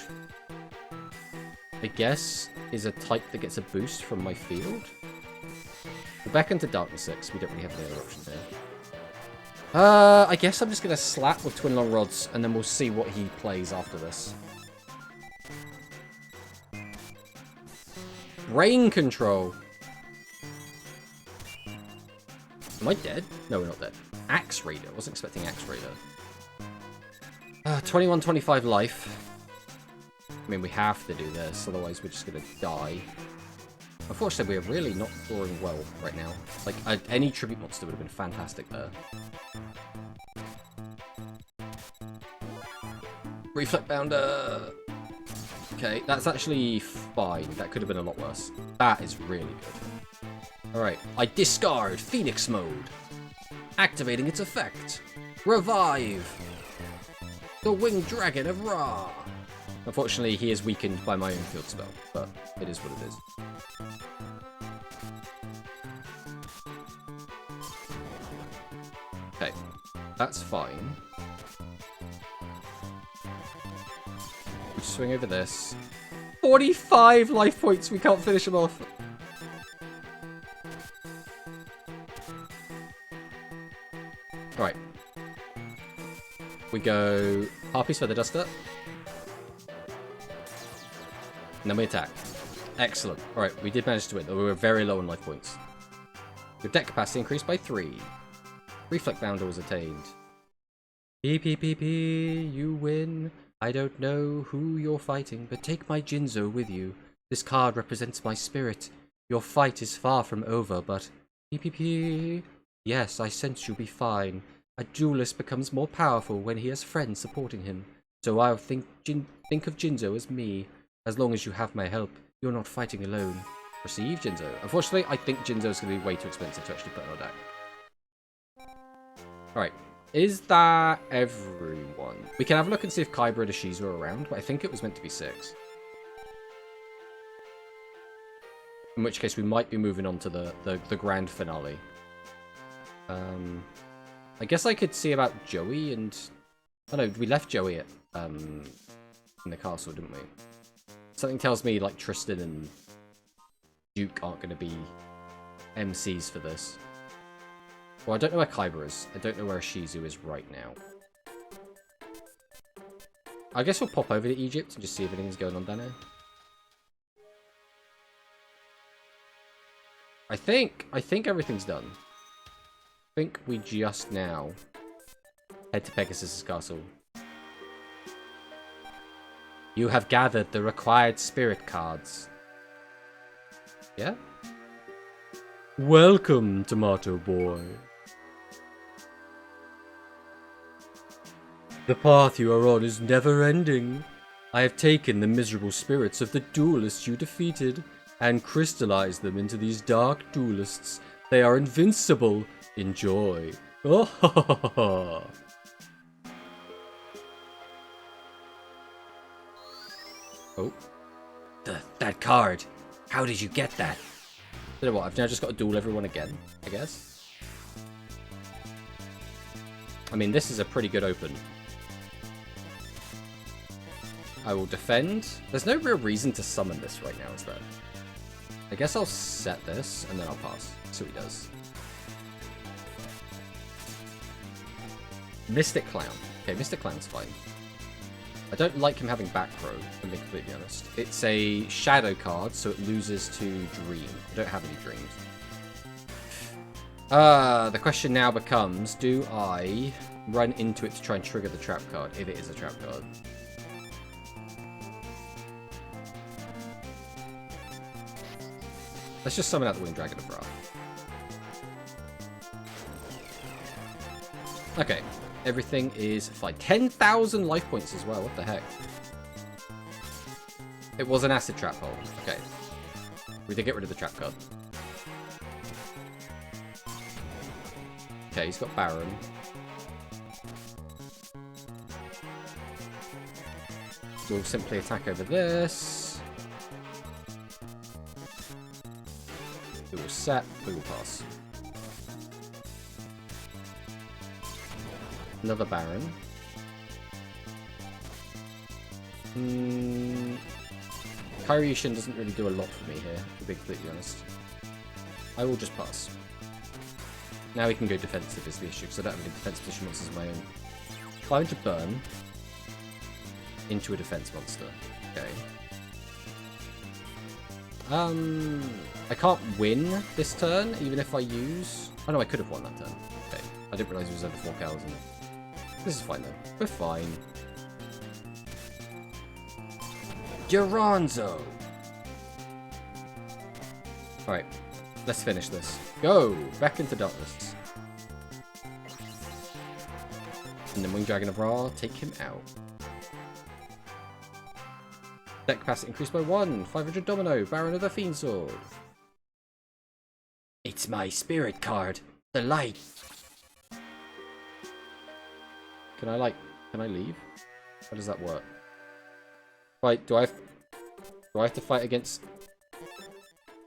I guess is a type that gets a boost from my field. We're back into Darkness 6. We don't really have any other options here. I guess I'm just going to slap with Twin Long Rods, and then we'll see what he plays after this. Brain Control. Am I dead? No, we're not dead. Axe Raider. I wasn't expecting Axe Raider. 21-25 life. I mean, we have to do this, otherwise we're just going to die. Unfortunately, we're really not drawing well right now. Like, any tribute monster would have been fantastic there. Reflect Bounder. Okay, that's actually fine. That could have been a lot worse. That is really good. Alright, I discard Phoenix Mode. Activating its effect. Revive. The Winged Dragon of Ra. Unfortunately, he is weakened by my own field spell, but it is what it is. Okay, that's fine. We swing over this. 45 life points, we can't finish him off. Alright. We go Harpy's Feather Duster. And then we attack. Excellent. Alright, we did manage to win, though we were very low on life points. Your deck capacity increased by 3. Reflect Bounder was attained. PPPP, you win. I don't know who you're fighting, but take my Jinzo with you. This card represents my spirit. Your fight is far from over, but... PPP. Yes, I sense you'll be fine. A duelist becomes more powerful when he has friends supporting him. So I'll think of Jinzo as me. As long as you have my help, you're not fighting alone. Receive Jinzo. Unfortunately, I think Jinzo is going to be way too expensive to actually put in our deck. Alright. Is that everyone? We can have a look and see if Kaiba and Ishizu are around, but I think it was meant to be 6. In which case, we might be moving on to the grand finale. I guess I could see about Joey and... Oh no, we left Joey at, in the castle, didn't we? Something tells me, like, Tristan and Duke aren't going to be MCs for this. Well, I don't know where Kaiba is. I don't know where Ishizu is right now. I guess we'll pop over to Egypt and just see if anything's going on down there. I think everything's done. I think we just now head to Pegasus' castle. You have gathered the required spirit cards. Yeah? Welcome, Tomato Boy. The path you are on is never-ending. I have taken the miserable spirits of the duelists you defeated and crystallized them into these dark duelists. They are invincible. Enjoy. Oh, oh. That card. How did you get that? You know what? I've now just got to duel everyone again, I guess. I mean, this is a pretty good open. I will defend. There's no real reason to summon this right now, is there? I guess I'll set this, and then I'll pass. See what he does. Mystic Clown. Okay, Mystic Clown's fine. I don't like him having back row, to be completely honest. It's a shadow card, so it loses to dream. I don't have any dreams. The question now becomes, do I run into it to try and trigger the trap card, if it is a trap card? Let's just summon out the Winged Dragon of Ra. Okay, everything is fine. 10,000 life points as well, what the heck? It was an acid trap hole. Okay. We did get rid of the trap card. Okay, he's got Baron. We'll simply attack over this. We will set, we will pass. Another Baron. Kairyu-Shin doesn't really do a lot for me here, to be completely honest. I will just pass. Now we can go defensive is the issue, because I don't have any defensive issue monsters of my own. 500 burn into a defense monster. Okay. I can't win this turn, even if I use... Oh no, I could have won that turn. Okay. I didn't realise it was over 4 cows. This is fine though. We're fine. Geronzo! Alright. Let's finish this. Go! Back into darkness. And then Winged Dragon of Ra, take him out. Deck capacity increased by 1. 500 Domino. Baron of the Fiend Sword. It's my spirit card. The light. Can I leave? How does that work? Right, do I have to fight against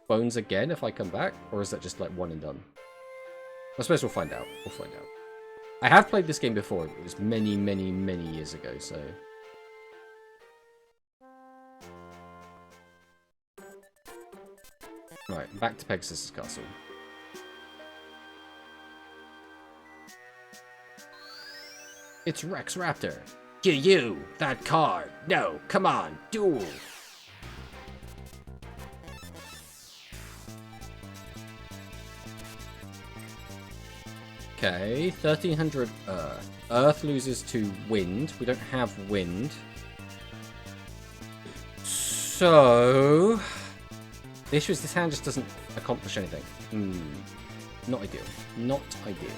Bones again if I come back? Or is that just like one and done? I suppose we'll find out. We'll find out. I have played this game before. It was many, many, many years ago, so... Right, back to Pegasus' Castle. It's Rex Raptor. You, that card. No, come on, duel. Okay, 1300 Earth. Earth loses to Wind. We don't have Wind. So... The issue is this hand just doesn't accomplish anything. Not ideal. Not ideal.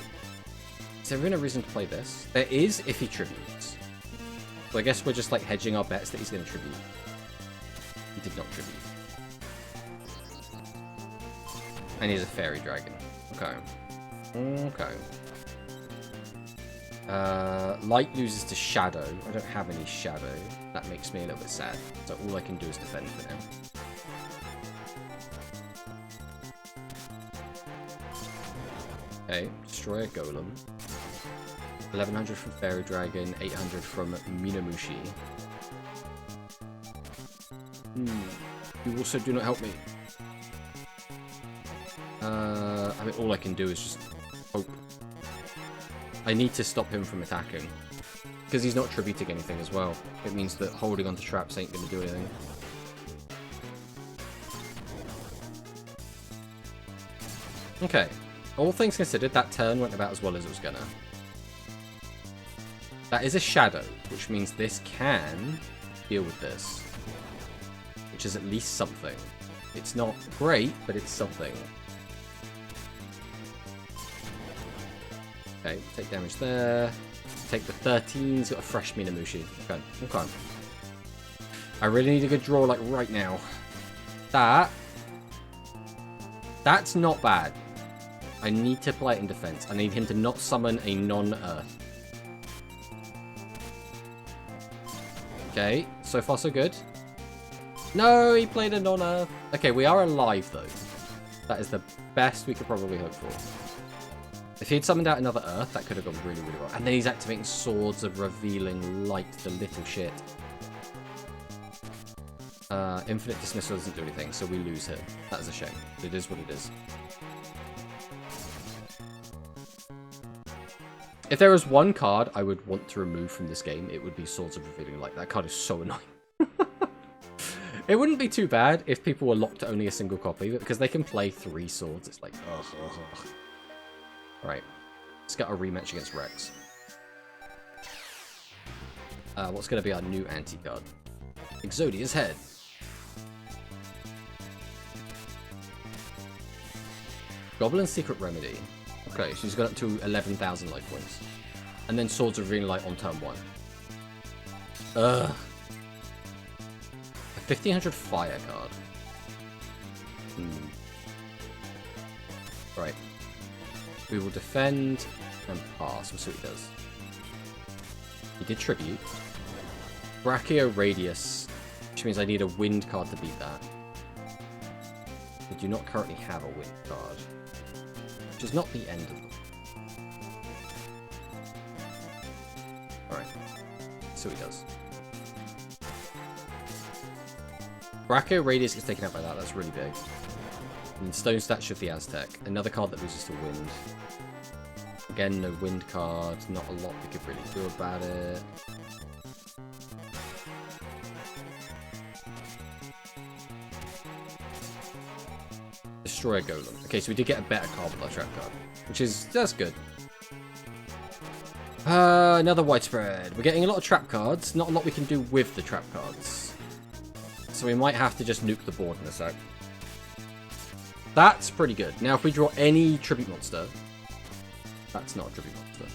Is there even a reason to play this? There is if he tributes. So I guess we're just like hedging our bets that he's going to tribute. He did not tribute. And he's a fairy dragon. Okay. Okay. Light loses to shadow. I don't have any shadow. That makes me a little bit sad. So all I can do is defend for now. Okay, destroy a golem. 1100 from Fairy Dragon, 800 from Minamushi. You also do not help me. I mean, all I can do is just hope. I need to stop him from attacking. Because he's not tributing anything as well. It means that holding onto traps ain't going to do anything. Okay. All things considered, that turn went about as well as it was gonna. That is a shadow, which means this can deal with this. Which is at least something. It's not great, but it's something. Okay, take damage there. Take the 13. He's got a fresh Minamushi. Okay, okay. I really need a good draw, like, right now. That's not bad. I need to play it in defense. I need him to not summon a non-earth. Okay, so far so good. No, he played a non-earth. Okay, we are alive though. That is the best we could probably hope for. If he'd summoned out another earth, that could have gone really, really well. And then he's activating Swords of Revealing Light, the little shit. Infinite Dismissal doesn't do anything, so we lose here. That is a shame. But it is what it is. If there was one card I would want to remove from this game, it would be Swords of Revealing Light. That card is so annoying. It wouldn't be too bad if people were locked to only a single copy, but because they can play 3 swords, it's like, oh. Right. Let's get a rematch against Rex. What's going to be our new anti-card? Exodia's Head. Goblin's Secret Remedy. Okay, so he's got up to 11,000 life points. And then Swords of Revealing Light on turn 1. Ugh. A 1500 fire card. Right. We will defend and pass. We'll see what he does. He did Tribute. Brachio Radius, which means I need a wind card to beat that. We do not currently have a wind card. Which is not the end of them. Alright. So he does. Brachio Radius gets taken out by that, that's really big. And Stone Statue of the Aztec. Another card that loses to wind. Again, no wind card. Not a lot we could really do about it. Destroy a Golem. Okay, so we did get a better card with our trap card. That's good. Another widespread. We're getting a lot of trap cards. Not a lot we can do with the trap cards. So we might have to just nuke the board in a sec. That's pretty good. Now, if we draw any tribute monster... That's not a tribute monster.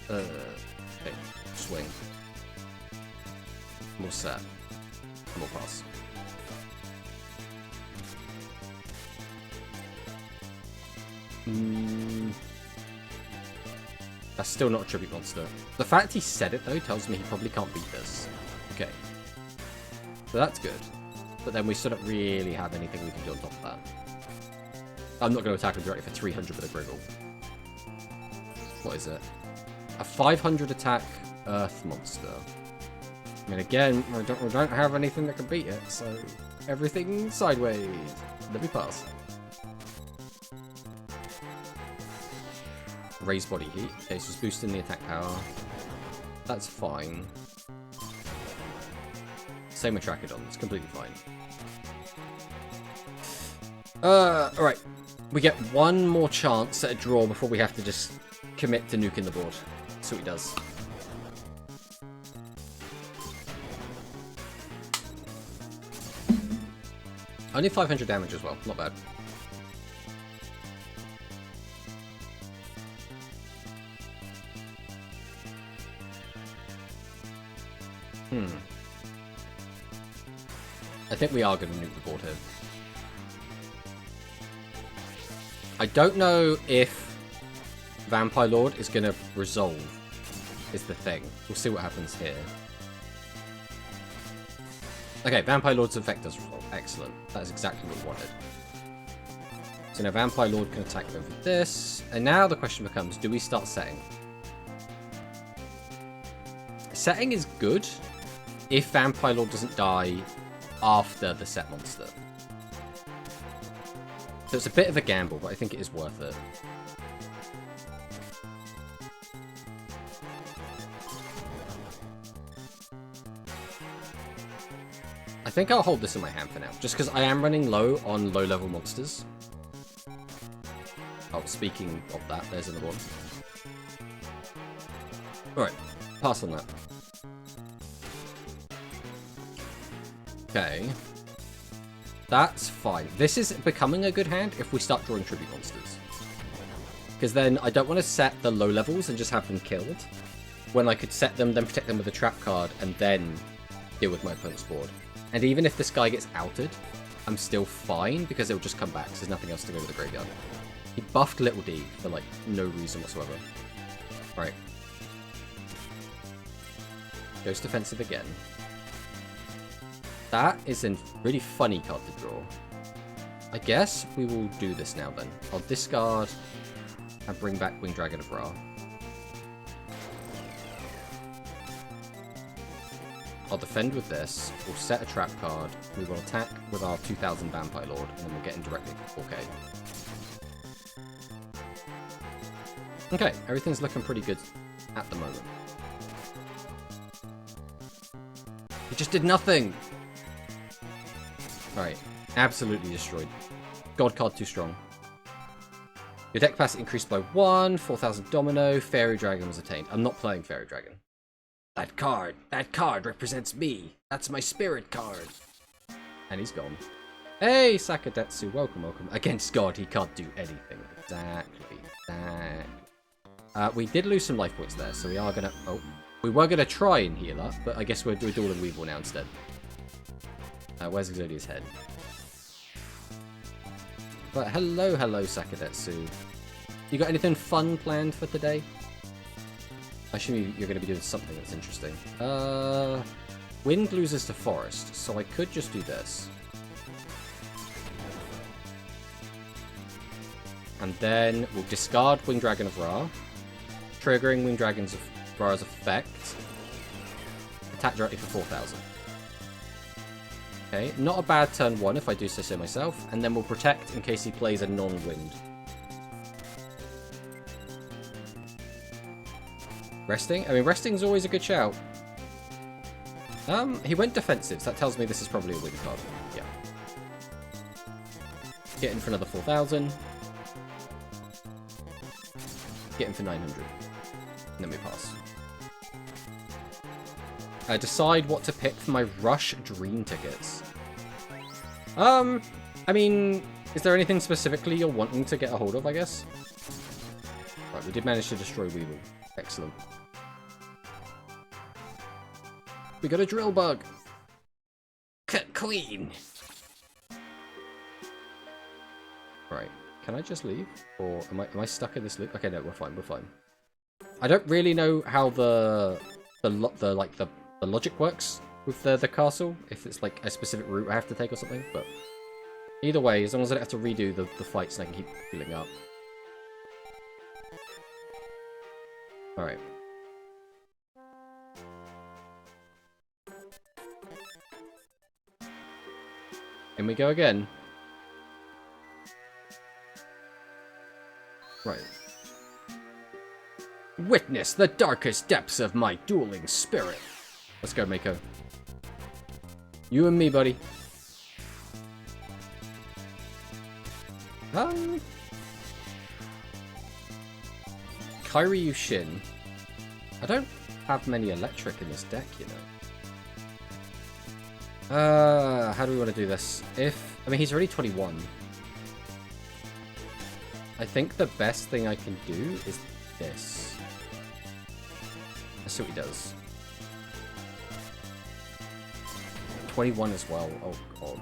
Okay, swing. We'll set. And we'll pass. That's still not a tribute monster. The fact he said it, though, tells me he probably can't beat this. Okay. So that's good. But then we still don't really have anything we can do on top of that. I'm not going to attack him directly for 300 with a Griggle. What is it? A 500 attack Earth monster. I mean, again, we don't have anything that can beat it, so everything sideways. Let me pass. Raise body heat. Okay, so it's boosting the attack power. That's fine. Same with Trachodon. It's completely fine. Alright. We get one more chance at a draw before we have to just commit to nuking the board. That's what he does. Only 500 damage as well. Not bad. I think we are going to nuke the board here. I don't know if Vampire Lord is going to resolve, is the thing. We'll see what happens here. Okay, Vampire Lord's effect does resolve. Excellent. That is exactly what we wanted. So now Vampire Lord can attack over this. And now the question becomes, do we start setting? Setting is good if Vampire Lord doesn't die after the set monster. So it's a bit of a gamble, but I think it is worth it. I think I'll hold this in my hand for now, just because I am running low on low-level monsters. Oh, speaking of that, there's another one. Alright, pass on that. Okay. That's fine. This is becoming a good hand if we start drawing tribute monsters. Because then I don't want to set the low levels and just have them killed. When I could set them, then protect them with a trap card, and then deal with my opponent's board. And even if this guy gets outed, I'm still fine because it'll just come back, so there's nothing else to go to the graveyard. He buffed Little D for, like, no reason whatsoever. Right. Goes defensive again. That is a really funny card to draw. I guess we will do this now then. I'll discard and bring back Winged Dragon of Ra. I'll defend with this. We'll set a trap card. We will attack with our 2000 Vampire Lord, and then we'll get in directly for 4k. Okay, everything's looking pretty good at the moment. He just did nothing! Alright, absolutely destroyed. God card too strong. Your deck capacity increased by 1, 4,000 domino, Fairy Dragon was attained. I'm not playing Fairy Dragon. That card represents me. That's my spirit card. And he's gone. Hey, Sakadetsu, welcome, welcome. Against God, he can't do anything. Exactly, exactly. We did lose some life points there, so we are gonna... Oh, we were gonna try and heal up, but I guess we're doing Duel and Weevil now instead. Where's Exodia's head? But hello, hello, Sakadetsu. You got anything fun planned for today? I assume you're going to be doing something that's interesting. Wind loses to forest, so I could just do this. And then we'll discard Winged Dragon of Ra, triggering Winged Dragon's of Ra's effect. Attack directly for 4,000. Okay, not a bad turn 1 if I do so myself, and then we'll protect in case he plays a non-wind. Resting? I mean, resting's always a good shout. He went defensive, so that tells me this is probably a wind card. Yeah. Get in for another 4,000. Get in for 900. And then we pass. I decide what to pick for my Rush Dream tickets. I mean, is there anything specifically you're wanting to get a hold of, I guess? Right, we did manage to destroy Weevil. Excellent. We got a drill bug. Queen. Right, can I just leave? Or am I stuck in this loop? Okay, no, we're fine, we're fine. I don't really know how the logic works with the castle, if it's like a specific route I have to take or something, but either way, as long as I don't have to redo the fights and I can keep healing up. Alright. In we go again. Right. Witness the darkest depths of my dueling spirit. Let's go, Mako. You and me, buddy. Kairyu Shin. I don't have many electric in this deck, you know. How do we want to do this? I mean, he's already 21. I think the best thing I can do is this. Let's see what he does. 21 as well. Oh, God.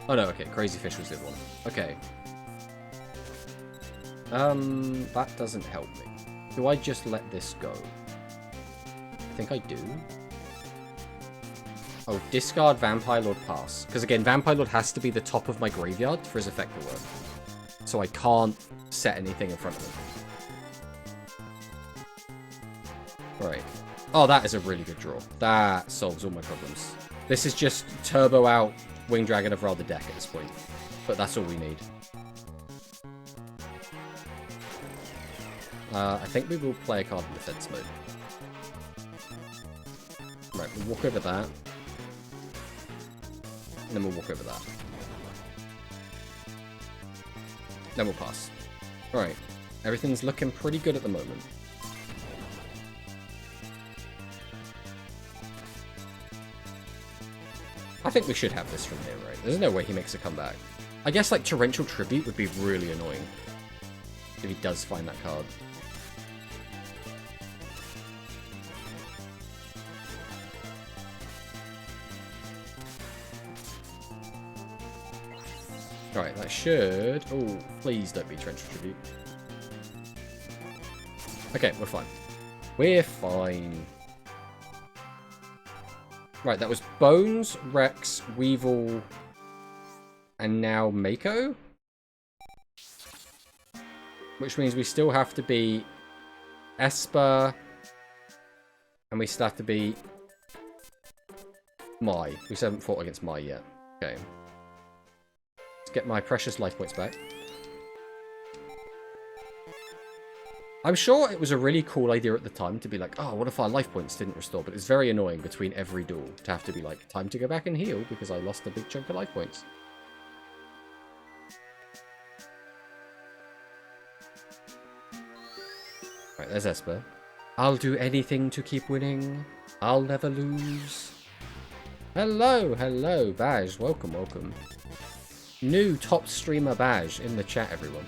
Oh, no, okay. Crazy Fish was the other one. Okay. That doesn't help me. Do I just let this go? I think I do. Oh, discard Vampire Lord pass. Because again, Vampire Lord has to be the top of my graveyard for his effect to work. So I can't set anything in front of him. Right. Oh, that is a really good draw. That solves all my problems. This is just turbo out Winged Dragon of Ra the deck at this point. But that's all we need. I think we will play a card in defense mode. Right, we'll walk over that. And then we'll walk over that. Then we'll pass. Alright. Everything's looking pretty good at the moment. I think we should have this from here, right? There's no way he makes a comeback. I guess, like, Torrential Tribute would be really annoying. If he does find that card. Alright, that should... Oh, please don't be Torrential Tribute. Okay, we're fine. We're fine. Right, that was Bones, Rex, Weevil, and now Mako? Which means we still have to be Esper, and we still have to be Mai. We still haven't fought against Mai yet. Okay. Let's get my precious life points back. I'm sure it was a really cool idea at the time to be like, oh, what if our life points didn't restore? But it's very annoying between every duel to have to be like, time to go back and heal because I lost a big chunk of life points. Right, there's Esper. I'll do anything to keep winning. I'll never lose. Hello, hello, Baj. Welcome, welcome. New top streamer Baj in the chat, everyone.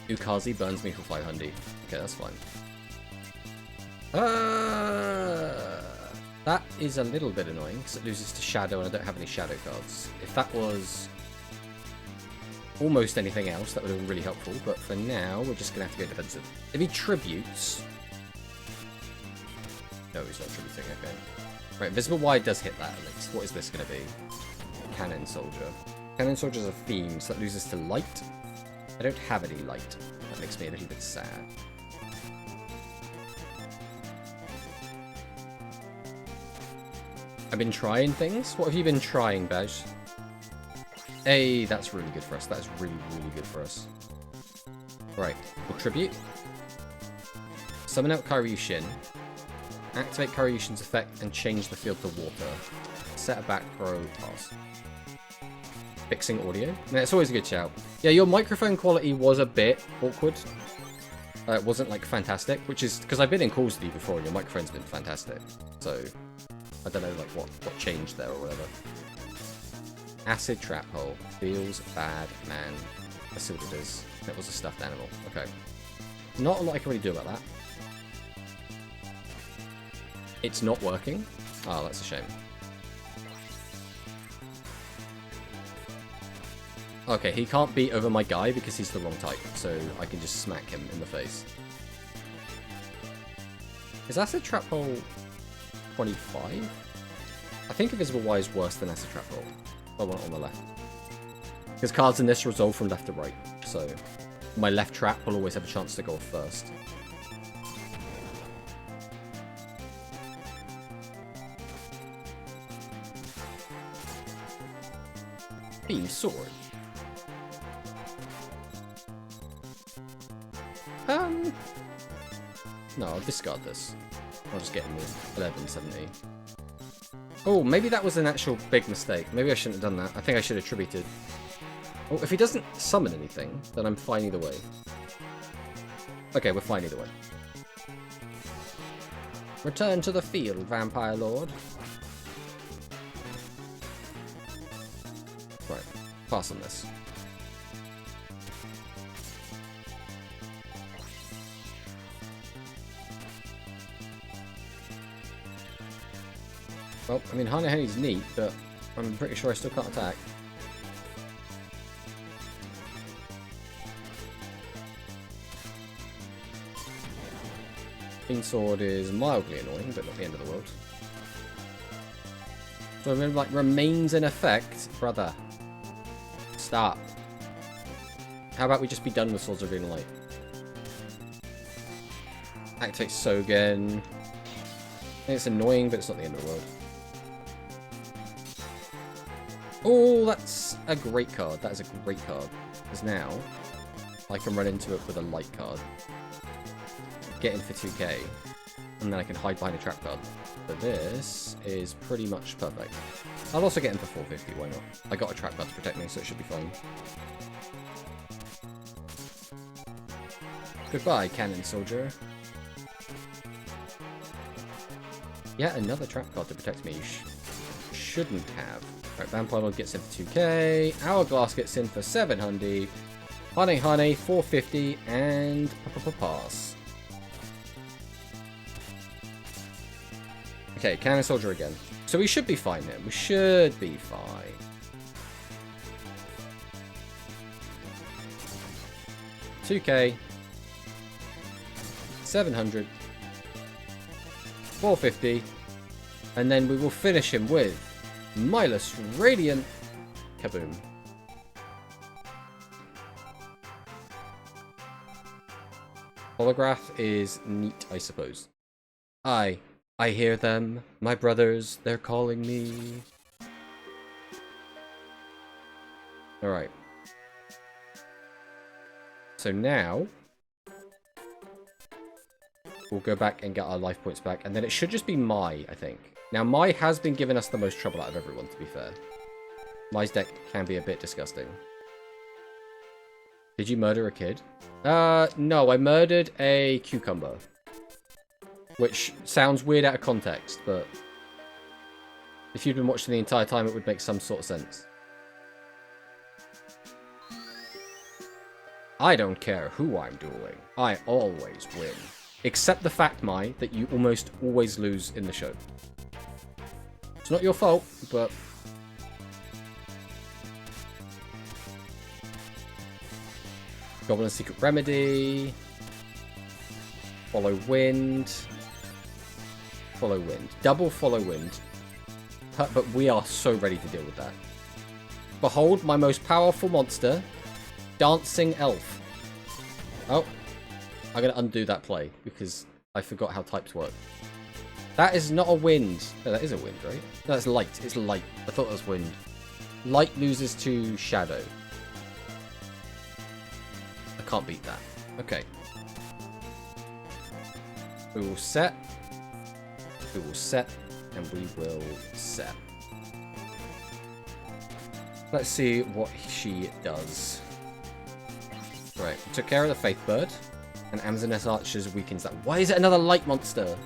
Ukazi burns me for 500. Okay, that's fine. That is a little bit annoying because it loses to Shadow and I don't have any Shadow cards. If that was almost anything else, that would have been really helpful. But for now, we're just going to have to go defensive. If he tributes... No, he's not tributing, okay. Right, Invisible Wide does hit that at least. What is this going to be? Cannon Soldier. Cannon Soldier's a theme, so that loses to Light. I don't have any light. That makes me a little bit sad. I've been trying things. What have you been trying, Baj? Hey, that's really good for us. That is really, really good for us. Right, we'll tribute. Summon out Karyushin. Activate Karyushin's effect and change the field to water. Set a back row pass. Fixing audio. Yeah, it's always a good shout. Yeah, your microphone quality was a bit awkward. It wasn't like fantastic, which is because I've been in calls with you before and your microphone's been fantastic. So I don't know like what changed there or whatever. Acid trap hole. Feels bad, man. I see what it is. It was a stuffed animal. Okay. Not a lot I can really do about that. It's not working. Oh, that's a shame. Okay, he can't beat over my guy because he's the wrong type, so I can just smack him in the face. Is Acid Trap Hole 25? I think Invisible Y is worse than Acid Trap Hole. I want it on the left. Because cards in this resolve from left to right, so my left trap will always have a chance to go off first. Beam Sword. No, I'll discard this. I'll just get him with 1170. Oh, maybe that was an actual big mistake. Maybe I shouldn't have done that. I think I should have tributed. Oh, if he doesn't summon anything, then I'm fine either way. Okay, we're fine either way. Return to the field, Vampire Lord. Right, pass on this. Well, I mean, Hana Henny's neat, but I'm pretty sure I still can't attack. Fiend Sword is mildly annoying, but not the end of the world. So I mean, like, remains in effect. Brother. Stop. How about we just be done with Swords of Green Light? Activate Sogen. It's annoying, but it's not the end of the world. Oh, that's a great card. That is a great card. Because now, I can run into it with a light card. Get in for 2k. And then I can hide behind a trap card. But this is pretty much perfect. I'll also get in for 450, why not? I got a trap card to protect me, so it should be fine. Goodbye, Cannon Soldier. Yet another trap card to protect me. You shouldn't have. Right, Vampire Lord gets in for 2k. Hourglass gets in for 700. Honey Honey, 450. And pass. Okay, Cannon Soldier again. So we should be fine then. We should be fine. $2k. 700. 450. And then we will finish him with Milus Radiant. Kaboom. Holograph is neat, I suppose. I hear them. My brothers, they're calling me. Alright. so now we'll go back and get our life points back. And then it should just be Mai, I think. Now, Mai has been giving us the most trouble out of everyone, to be fair. Mai's deck can be a bit disgusting. Did you murder a kid? No, I murdered a cucumber. Which sounds weird out of context, but if you'd been watching the entire time, it would make some sort of sense. I don't care who I'm dueling. I always win. Except the fact, Mai, that you almost always lose in the show. It's not your fault, but... Goblin Secret Remedy. Follow Wind. Follow Wind. Double Follow Wind. But we are so ready to deal with that. Behold my most powerful monster. Dancing Elf. Oh. I'm going to undo that play because I forgot how types work. That is not a wind. No, that is a wind, right? No, that's light. It's light. I thought it was wind. Light loses to shadow. I can't beat that. Okay. We will set. We will set. And we will set. Let's see what she does. Right. Took care of the Faith Bird. And Amazoness Archers weakens that. Why is it another light monster?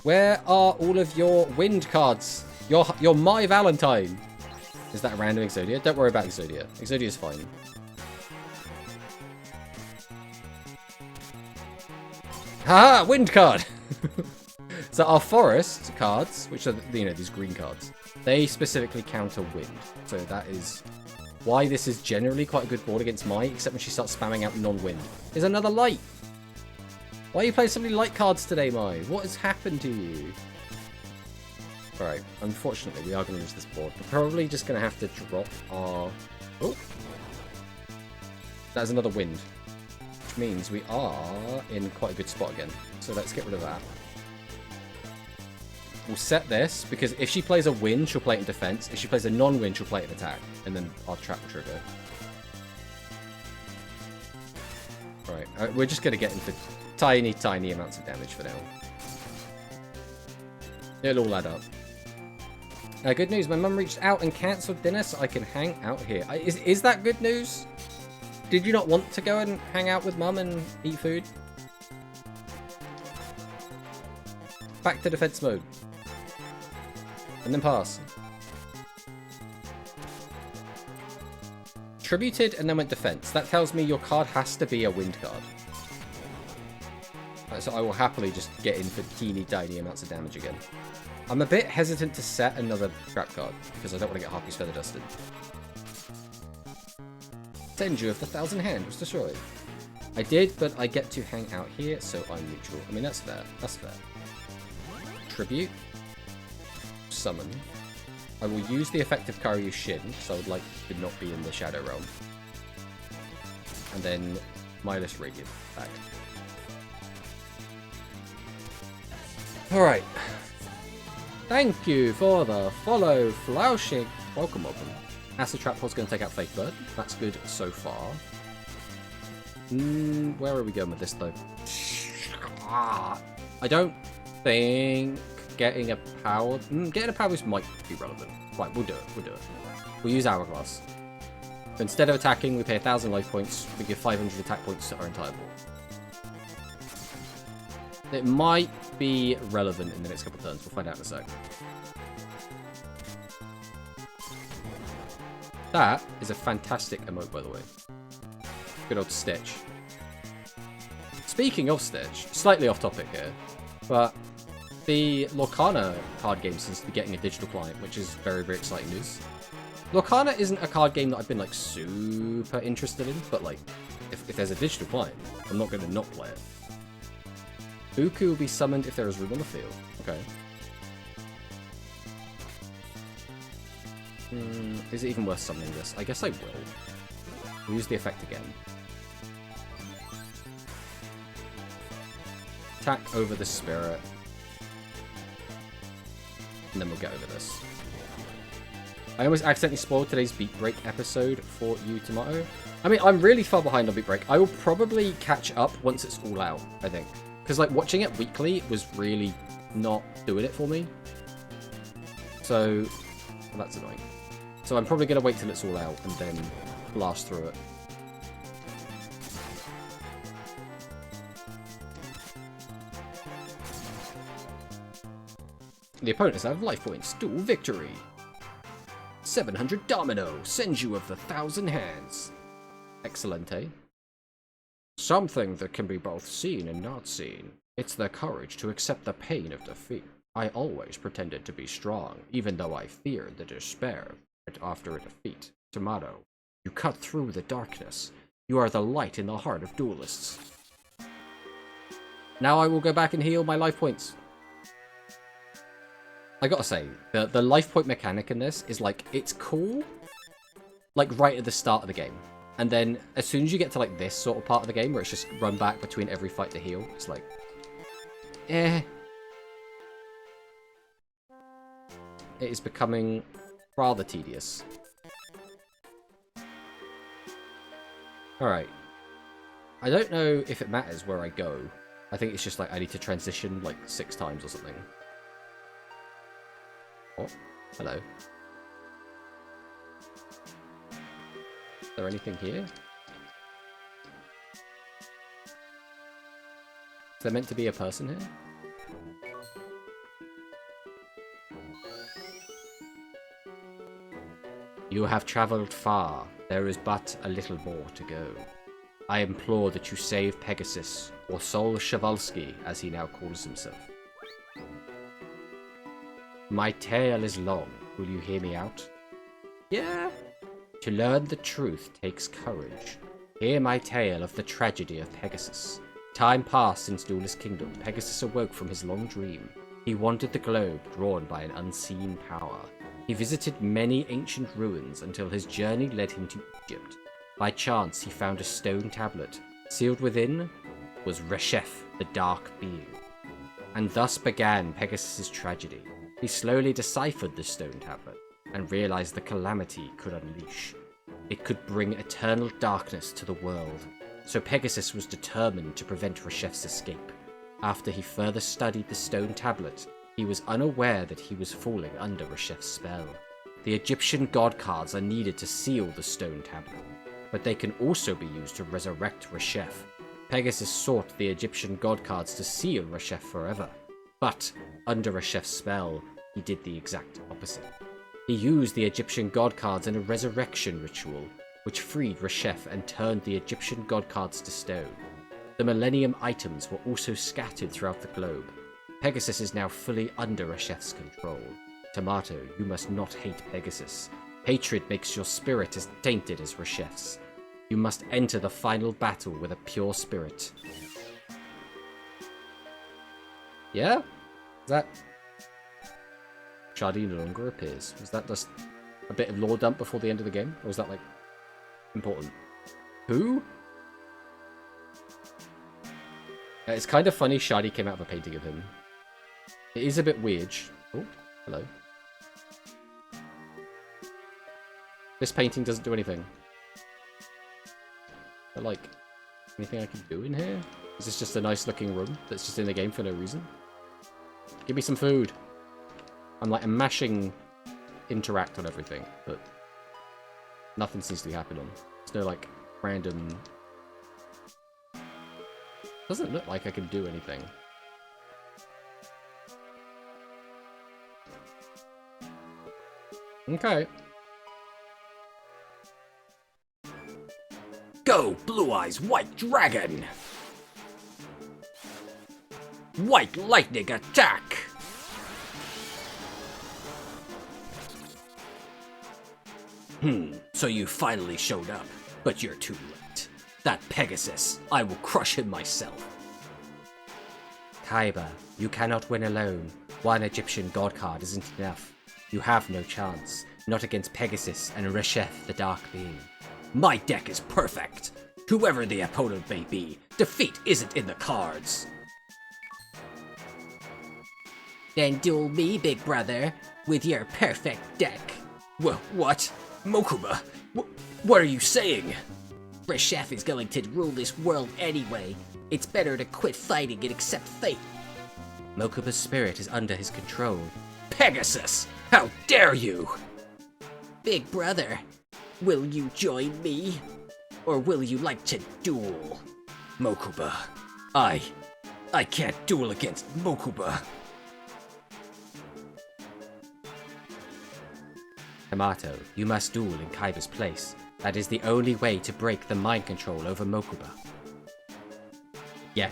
Where are all of your wind cards? Your My Valentine. Is that a random Exodia? Don't worry about Exodia. Exodia's fine. Haha! Wind card! So our forest cards, which are, you know, these green cards, they specifically counter wind. So that is why this is generally quite a good board against Mai, except when she starts spamming out non-wind. There's another light! Why are you playing so many light cards today, Mai? What has happened to you? Alright, unfortunately, we are going to lose this board. We're probably just going to have to drop our... Oh! That's another wind. Which means we are in quite a good spot again. So let's get rid of that. We'll set this, because if she plays a wind, she'll play it in defense. If she plays a non-wind, she'll play it in attack. And then our trap will trigger. Alright, we're just going to get into tiny, tiny amounts of damage for now. It'll all add up. Good news, my mum reached out and cancelled dinner so I can hang out here. Is that good news? Did you not want to go and hang out with mum and eat food? Back to defense mode. And then pass. Tributed and then went defense. That tells me your card has to be a wind card. Right, so I will happily just get in for teeny tiny amounts of damage again. I'm a bit hesitant to set another trap card because I don't want to get Harpy's Feather Dusted. Tenju of the Thousand Hand was destroyed. I did, but I get to hang out here, so I'm neutral. I mean, that's fair. That's fair. Tribute. Summon. I will use the effect of Karyu Shin, so I would like to not be in the Shadow Realm. And then Midas Radiant back. Alright. Thank you for the follow, Flauschig. Welcome. Acid Trap was going to take out Fake Bird. That's good so far. Where are we going with this, though? I don't think getting a power... getting a power boost might be relevant. Right, we'll do it. We'll do it. We'll use Hourglass. So instead of attacking, we pay 1,000 life points. We give 500 attack points to our entire board. It might be relevant in the next couple of turns. We'll find out in a sec. That is a fantastic emote, by the way. Good old Stitch. Speaking of Stitch, slightly off topic here, but the Lorcana card game seems to be getting a digital client, which is very, very exciting news. Lorcana isn't a card game that I've been, like, super interested in, but, like, if there's a digital client, I'm not going to not play it. Buku will be summoned if there is room on the field. Okay. Is it even worth summoning this? I guess I will. We'll use the effect again. Attack over the spirit. And then we'll get over this. I almost accidentally spoiled today's Beat Break episode for you, Tomato. I mean, I'm really far behind on Beat Break. I will probably catch up once it's all out, I think. Because, like, watching it weekly was really not doing it for me. So, well, that's annoying. So I'm probably going to wait till it's all out and then blast through it. The opponents have life points. Dual victory. 700 domino. Sends you of the 1,000 hands. Excelente. Something that can be both seen and not seen. It's the courage to accept the pain of defeat. I always pretended to be strong, even though I feared the despair after a defeat. Tomato, you cut through the darkness. You are the light in the heart of duelists. Now I will go back and heal my life points. I gotta say, the life point mechanic in this is like, it's cool, like right at the start of the game. And then as soon as you get to like this sort of part of the game where it's just run back between every fight to heal, it's like, eh. It is becoming rather tedious. Alright. I don't know if it matters where I go. I think it's just like I need to transition like 6 times or something. Oh, hello. Is there anything here? Is there meant to be a person here? You have travelled far. There is but a little more to go. I implore that you save Pegasus, or Sol Shavalsky, as he now calls himself. My tale is long. Will you hear me out? Yeah. To learn the truth takes courage. Hear my tale of the tragedy of Pegasus. Time passed since Duelist Kingdom. Pegasus awoke from his long dream. He wandered the globe, drawn by an unseen power. He visited many ancient ruins until his journey led him to Egypt. By chance, he found a stone tablet. Sealed within was Reshef, the Dark Being. And thus began Pegasus's tragedy. He slowly deciphered the stone tablet and realized the calamity it could unleash. It could bring eternal darkness to the world. So Pegasus was determined to prevent Reshef's escape. After he further studied the stone tablet, he was unaware that he was falling under Reshef's spell. The Egyptian god cards are needed to seal the stone tablet, but they can also be used to resurrect Reshef. Pegasus sought the Egyptian god cards to seal Reshef forever, but under Reshef's spell, he did the exact opposite. He used the Egyptian god cards in a resurrection ritual, which freed Reshef and turned the Egyptian god cards to stone. The Millennium items were also scattered throughout the globe. Pegasus is now fully under Reshef's control. Tomato, you must not hate Pegasus. Hatred makes your spirit as tainted as Reshef's. You must enter the final battle with a pure spirit. Yeah? Is that... Shardy no longer appears. Was that just a bit of lore dump before the end of the game? Or was that, like, important? Who? Yeah, it's kind of funny Shardy came out of a painting of him. It is a bit weird. Oh, hello. This painting doesn't do anything. But, like, anything I can do in here? Is this just a nice looking room that's just in the game for no reason? Give me some food. I'm like, I'm mashing interact on everything, but nothing seems to be happening. There's no, like, random... Doesn't look like I can do anything. Okay. Go, Blue Eyes White Dragon! White Lightning attack! So you finally showed up, but you're too late. That Pegasus, I will crush him myself. Kaiba, you cannot win alone. One Egyptian god card isn't enough. You have no chance. Not against Pegasus and Reshef, the Dark Being. My deck is perfect. Whoever the opponent may be, defeat isn't in the cards. Then duel me, big brother, with your perfect deck. What? Mokuma? What are you saying? Reshef is going to rule this world anyway. It's better to quit fighting and accept fate. Mokuba's spirit is under his control. Pegasus! How dare you! Big brother, will you join me? Or will you like to duel? Mokuba, I can't duel against Mokuba. Yamato, you must duel in Kaiba's place. That is the only way to break the mind control over Mokuba. Yeah.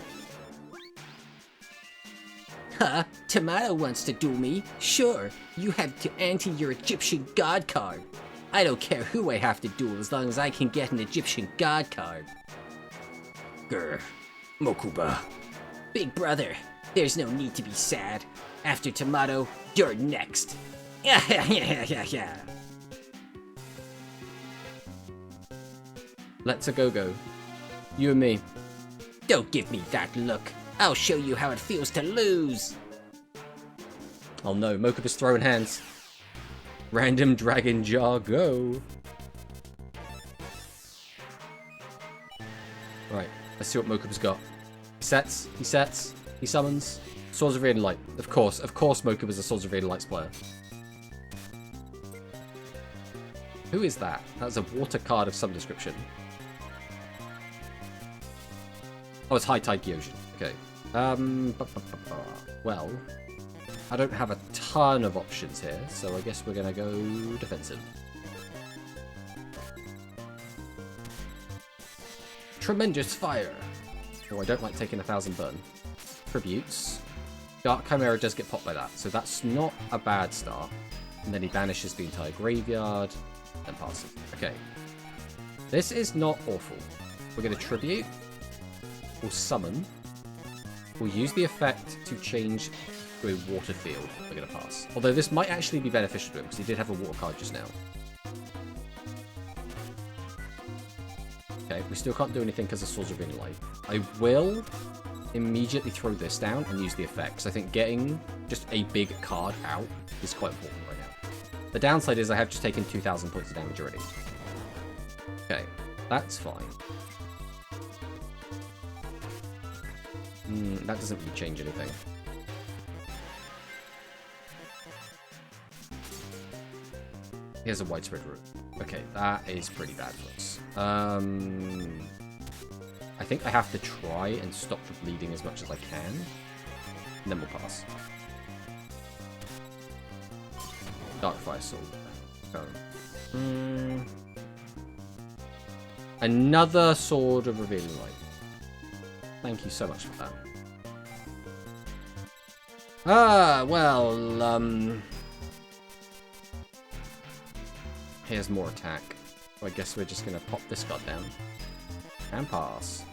Huh? Tomato wants to duel me? Sure, you have to ante your Egyptian god card. I don't care who I have to duel as long as I can get an Egyptian god card. Grr. Mokuba. Big brother, there's no need to be sad. After Tomato, you're next. Yeah. Let's a go-go. You and me. Don't give me that look. I'll show you how it feels to lose. Oh no, Mokuba's throwing hands. Random dragon jar, go. Right, let's see what Mokuba's got. He sets, he summons. Swords of Radiant Light. Of course Mokuba's a Swords of Radiant Lights player. Who is that? That's a water card of some description. Oh, it's High Tide Gyojin. Okay. Well, I don't have a ton of options here, so I guess we're gonna go defensive. Tremendous Fire. Oh, I don't like taking 1,000 burn. Tributes. Dark Chimera does get popped by that, so that's not a bad start. And then he banishes the entire graveyard, and passes. Okay. This is not awful. We're gonna tribute. We'll summon. We'll use the effect to change to a water field. We're going to pass. Although this might actually be beneficial to him, because he did have a water card just now. Okay, we still can't do anything because of Swords of Radiant Light. I will immediately throw this down and use the effects. I think getting just a big card out is quite important right now. The downside is I have just taken 2,000 points of damage already. Okay, that's fine. That doesn't really change anything. Here's a widespread route. Okay, that is pretty bad for us. I think I have to try and stop the bleeding as much as I can. And then we'll pass. Darkfire Sword. Oh. Another Sword of Revealing Light. Thank you so much for that. Here's more attack. So I guess we're just gonna pop this card down. And pass.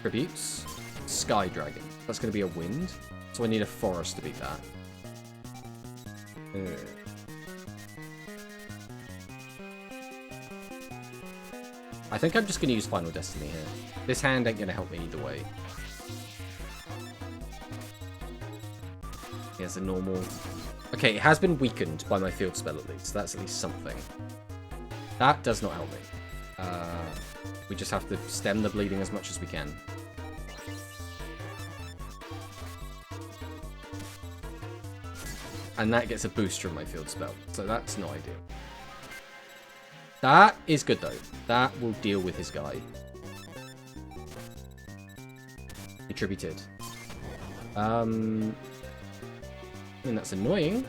Tributes. Sky Dragon. That's gonna be a wind. So I need a forest to beat that. I think I'm just gonna use Final Destiny here. This hand ain't gonna help me either way. Here's a normal... Okay, it has been weakened by my field spell at least. That's at least something. That does not help me. We just have to stem the bleeding as much as we can. And that gets a boost from my field spell. So that's not ideal. That is good though. That will deal with his guy. Attributed. I mean, that's annoying.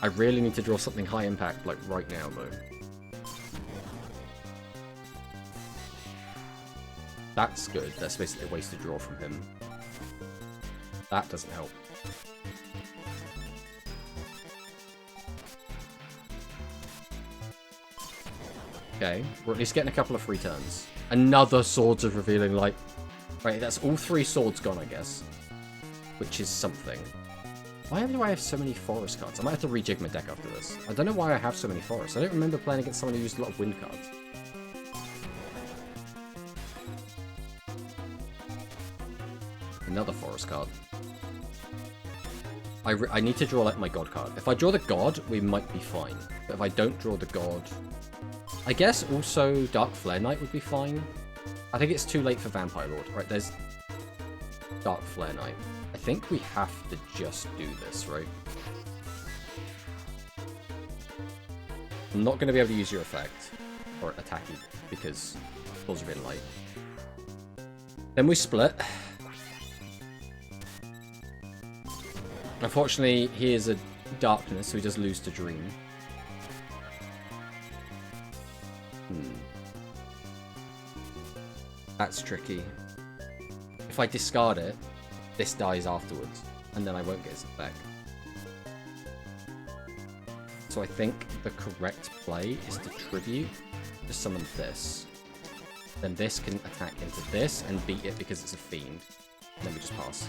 I really need to draw something high impact, like right now, though. That's good. That's basically a wasted draw from him. That doesn't help. Okay, we're at least getting a couple of free turns. Another Swords of Revealing Light. Right, that's all 3 swords gone, I guess. Which is something. Why do I have so many forest cards? I might have to rejig my deck after this. I don't know why I have so many forests. I don't remember playing against someone who used a lot of wind cards. Another forest card. I need to draw like my god card. If I draw the god, we might be fine. But if I don't draw the god, I guess also Dark Flare Knight would be fine. I think it's too late for Vampire Lord. Right, there's Dark Flare Knight. I think we have to just do this, right? I'm not going to be able to use your effect or attack you because it pulls you in light. Then we split. Unfortunately, he is a darkness, so he does lose to Dream. That's tricky. If I discard it, this dies afterwards, and then I won't get his effect. So I think the correct play is to tribute to summon this. Then this can attack into this and beat it because it's a fiend. And then we just pass.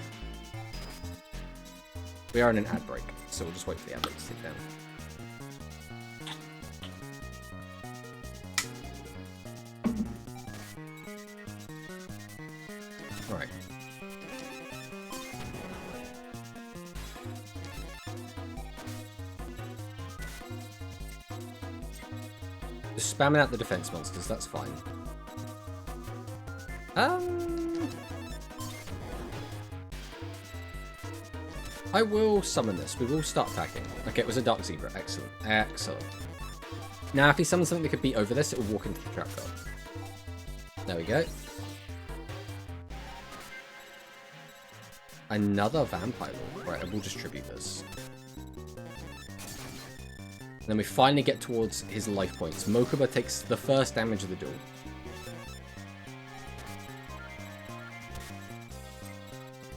We are in an ad break, so we'll just wait for the ad break to take down. Alright. Just spamming out the defense monsters, that's fine. I will summon this. We will start attacking. Okay, it was a Dark Zebra. Excellent. Excellent. Now, if he summons something that could beat over this, it will walk into the trap card. There we go. Another Vampire Lord. Right, I will just tribute this. And then we finally get towards his life points. Mokuba takes the first damage of the duel.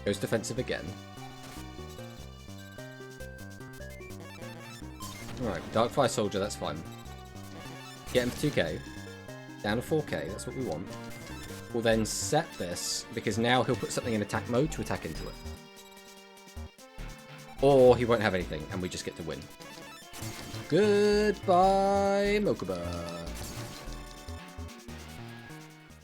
Goes defensive again. Alright, Darkfire Soldier, that's fine. Get him for 2k. Down to 4k, that's what we want. We'll then set this, because now he'll put something in attack mode to attack into it. Or he won't have anything, and we just get to win. Goodbye, Mokuba.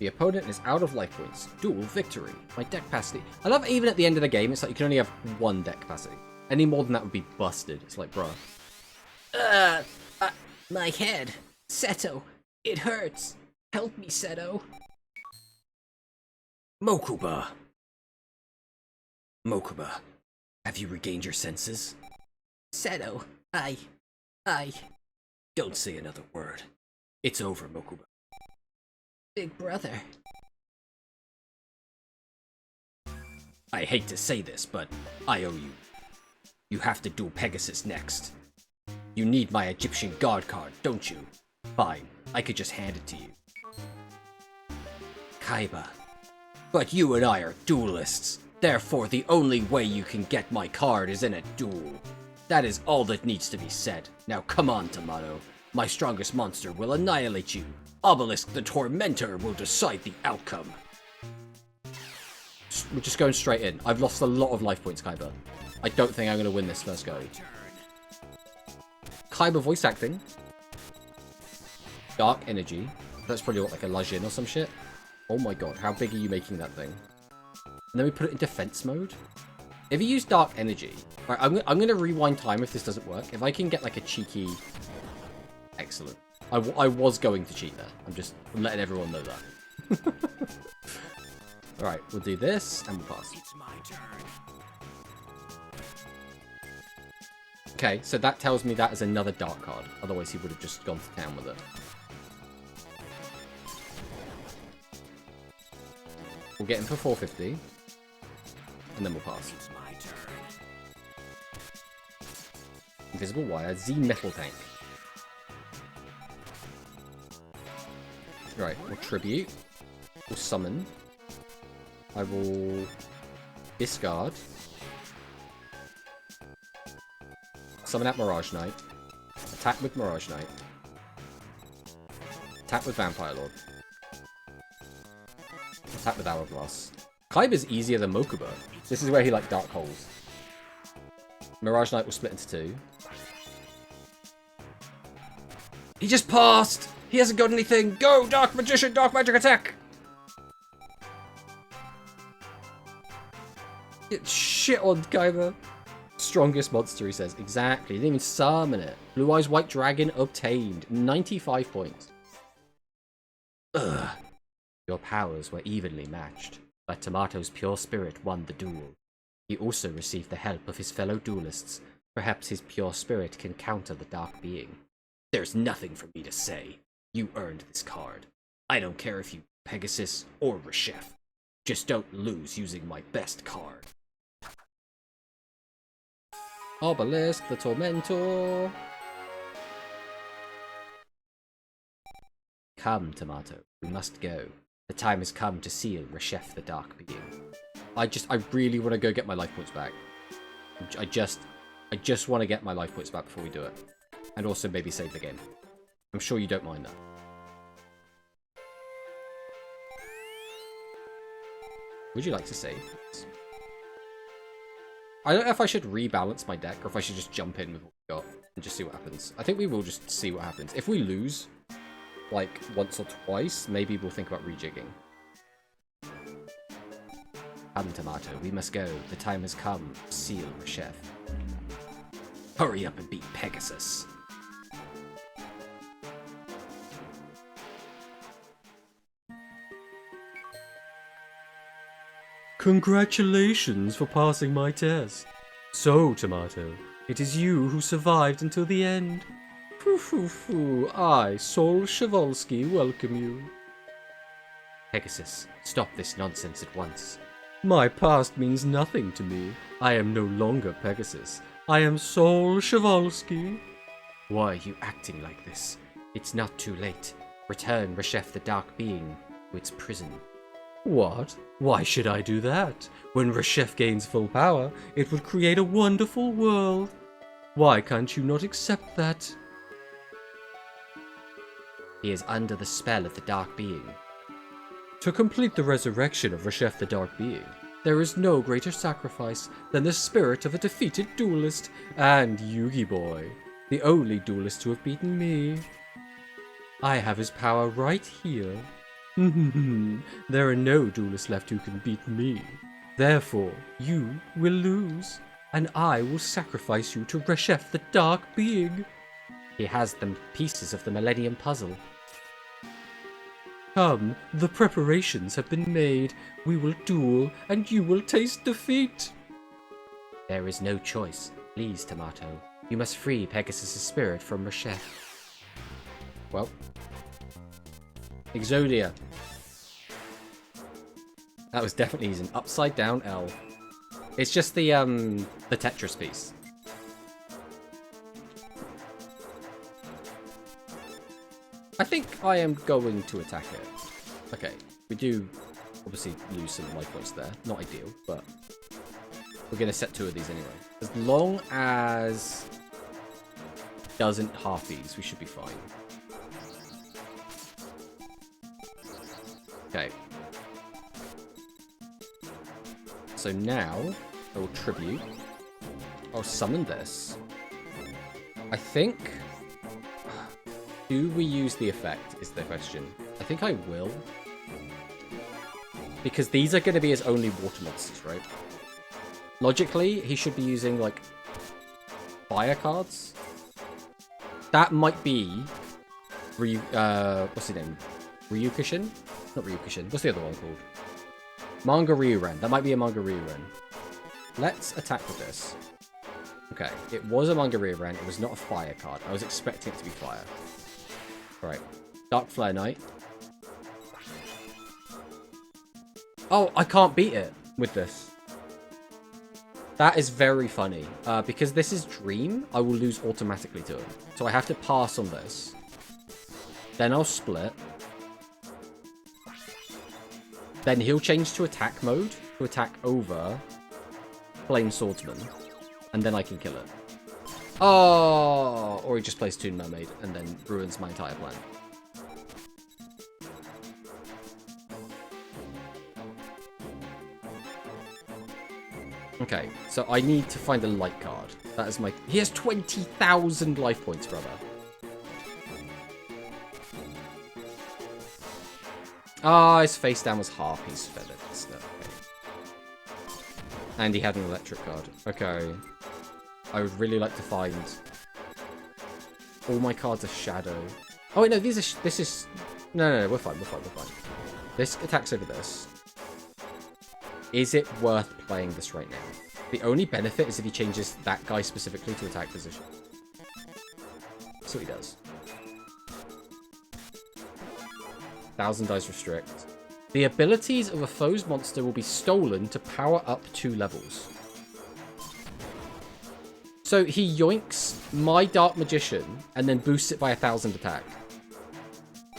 The opponent is out of life points. Duel victory. My deck capacity. I love even at the end of the game, it's like you can only have one deck capacity. Any more than that would be busted. It's like, bruh. My head. Seto, it hurts. Help me, Seto. Mokuba. Mokuba, have you regained your senses? Seto, I... Don't say another word. It's over, Mokuba. Big brother. I hate to say this, but I owe you. You have to duel Pegasus next. You need my Egyptian God card, don't you? Fine, I could just hand it to you. Kaiba. But you and I are duelists. Therefore, the only way you can get my card is in a duel. That is all that needs to be said. Now come on, Tomato. My strongest monster will annihilate you. Obelisk the Tormentor will decide the outcome. We're just going straight in. I've lost a lot of life points, Kaiba. I don't think I'm going to win this first go. Kaiba voice acting. Dark Energy. That's probably what, like a Lajin or some shit. Oh my god, how big are you making that thing? And then we put it in defense mode. If you use Dark Energy... Right, I'm going to rewind time if this doesn't work. If I can get like a cheeky... Excellent. I was going to cheat there. I'm letting everyone know that. Alright, we'll do this and we'll pass. It's my turn. Okay, so that tells me that is another dark card. Otherwise he would have just gone to town with it. We'll get him for 450. And then we'll pass. It's my turn. Invisible Wire, Z Metal Tank. Right, we'll tribute. We'll summon. I will discard. Summon out Mirage Knight. Attack with Mirage Knight. Attack with Vampire Lord. Attack with Hourglass. Kaiba's easier than Mokuba. This is where he like dark holes. Mirage Knight will split into two. He just passed! He hasn't got anything! Go! Dark Magician! Dark Magic Attack! Get shit on, Kaiba. strongest monster, he says. Exactly. He didn't even summon it. Blue Eyes White Dragon obtained. 95 points. Ugh. Your powers were evenly matched, but Tomato's pure spirit won the duel. He also received the help of his fellow duelists. Perhaps his pure spirit can counter the dark being. There's nothing for me to say. You earned this card. I don't care if you Pegasus or Reshef. Just don't lose using my best card. Obelisk the Tormentor. Come, Tomato. We must go. The time has come to seal Reshef the Dark Being. I really want to go get my life points back. I just want to get my life points back before we do it. And also maybe save the game. I'm sure you don't mind that. Would you like to save? I don't know if I should rebalance my deck or if I should just jump in with what we got and just see what happens. I think we will just see what happens. If we lose, like, once or twice, maybe we'll think about rejigging. Come, Tomato, we must go. The time has come. Seal Reshef. Hurry up and beat Pegasus. Congratulations for passing my test. So, Tomato, it is you who survived until the end. Foo. I, Sol Shavolsky, welcome you. Pegasus, stop this nonsense at once. My past means nothing to me. I am no longer Pegasus. I am Sol Shavolsky. Why are you acting like this? It's not too late. Return Reshef the Dark Being to its prison. What? Why should I do that? When Reshef gains full power, it would create a wonderful world. Why can't you not accept that? He is under the spell of the Dark Being. To complete the resurrection of Reshef the Dark Being, there is no greater sacrifice than the spirit of a defeated duelist and Yugi Boy, the only duelist to have beaten me. I have his power right here. There are no duelists left who can beat me. Therefore, you will lose, and I will sacrifice you to Reshef the Dark Being. He has the pieces of the Millennium Puzzle. Come, the preparations have been made. We will duel, and you will taste defeat. There is no choice. Please, Tomato. You must free Pegasus' spirit from Reshef. Well. Exodia. That was definitely an upside down L. It's just the Tetris piece. I think I am going to attack it. Okay, we do obviously lose some life points there. Not ideal, but we're going to set 2 of these anyway. As long as it doesn't half these, we should be fine. Okay. So now, I will tribute. I'll summon this. I think... Do we use the effect, is the question. I think I will. Because these are going to be his only water monsters, right? Logically, he should be using, like, fire cards. That might be... what's his name? Ryukushin? Not Ryukushin. What's the other one called? Manga Ryuren. That might be a Manga Ryuren. Let's attack with this. Okay. It was a Manga Ryuren. It was not a fire card. I was expecting it to be fire. Right. Dark Flare Knight. Oh, I can't beat it with this. That is very funny. Because this is Dream, I will lose automatically to it. So I have to pass on this. Then I'll split. Then he'll change to attack mode to attack over Flame Swordsman. And then I can kill it. Oh! Or he just plays Toon Mermaid and then ruins my entire plan. Okay, so I need to find a light card. That is my... He has 20,000 life points, brother. Ah, his face down was Harpy's Feathers. Okay. And he had an electric card. Okay. I would really like to find... All my cards are shadow. Oh, wait, no, these are... this is... No, we're fine. This attacks over this. Is it worth playing this right now? The only benefit is if he changes that guy specifically to attack position. So he does. 1,000 dice restrict. The abilities of a foe's monster will be stolen to power up 2 levels. So he yoinks my Dark Magician and then boosts it by 1,000 attack.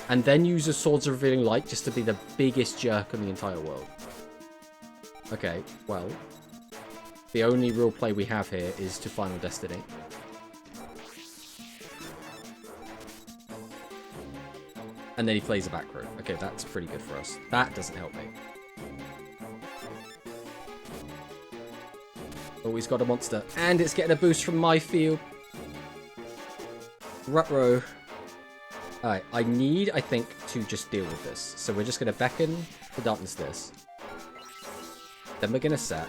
And then uses Swords of Revealing Light just to be the biggest jerk in the entire world. Okay, well. The only real play we have here is to Final Destiny. And then he plays a back row. Okay, that's pretty good for us. That doesn't help me. Oh, he's got a monster. And it's getting a boost from my field. Ruh-roh. Alright, I think, to just deal with this. So we're just going to beckon the darkness this. Then we're going to set.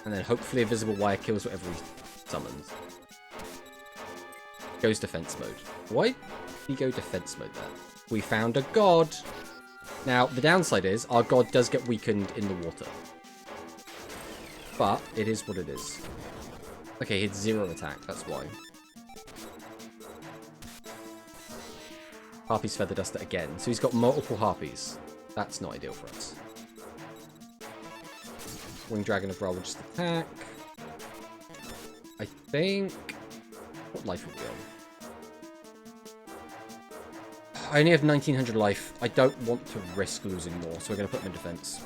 And then hopefully a visible wire kills whatever he summons. Goes defense mode. Why did he go defense mode there? We found a god. Now, the downside is our god does get weakened in the water. But it is what it is. Okay, he had 0 attack. That's why. Harpy's Feather Duster again. So he's got multiple Harpies. That's not ideal for us. Winged Dragon of Ra will just attack. I think... What life have we on? I only have 1900 life. I don't want to risk losing more, so we're going to put him in defense.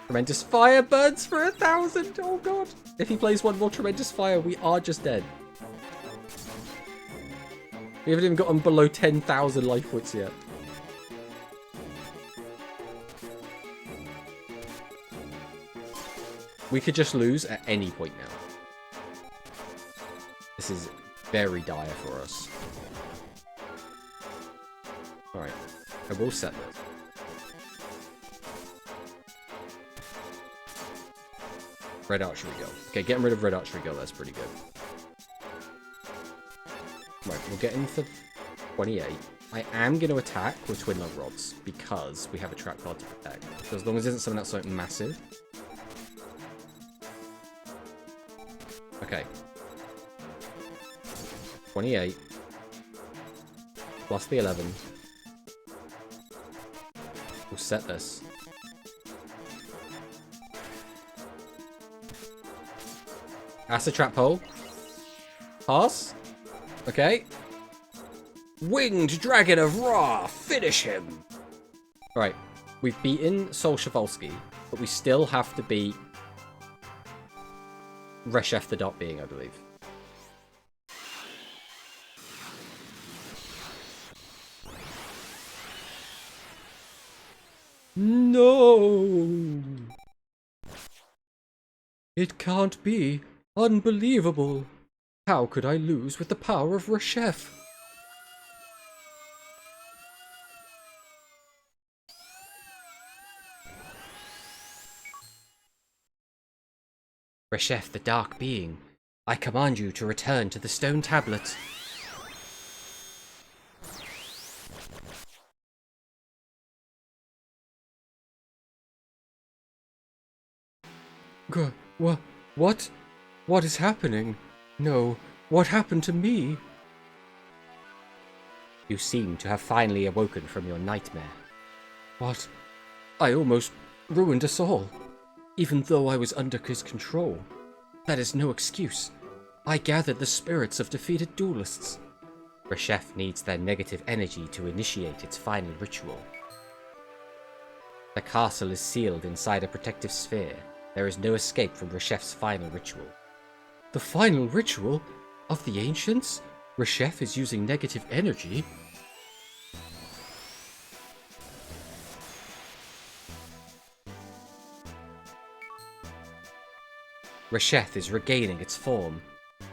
Tremendous Fire burns for 1,000! Oh god! If he plays one more Tremendous Fire, we are just dead. We haven't even gotten below 10,000 life points yet. We could just lose at any point now. This is very dire for us. Alright. I will set this. Red Archery Girl. Okay, getting rid of Red Archery Girl, that's pretty good. Right, we'll get in for 28. I am going to attack with Twin Lung Rods because we have a trap card to protect. So as long as it isn't something that's like massive. Okay. 28. Plus the 11. We'll set this. Acid Trap Hole. Pass. Okay. Winged Dragon of Ra! Finish him! Alright. We've beaten Sol Shavalsky, but we still have to beat Reshef the Dark Being, I believe. No! It can't be. Unbelievable. How could I lose with the power of Reshef? Reshef the Dark Being, I command you to return to the stone tablet. What? What is happening? No, what happened to me? You seem to have finally awoken from your nightmare. What? I almost ruined us all, even though I was under his control. That is no excuse. I gathered the spirits of defeated duelists. Reshef needs their negative energy to initiate its final ritual. The castle is sealed inside a protective sphere. There is no escape from Reshef's final ritual. The final ritual? Of the ancients? Reshef is using negative energy? Reshef is regaining its form.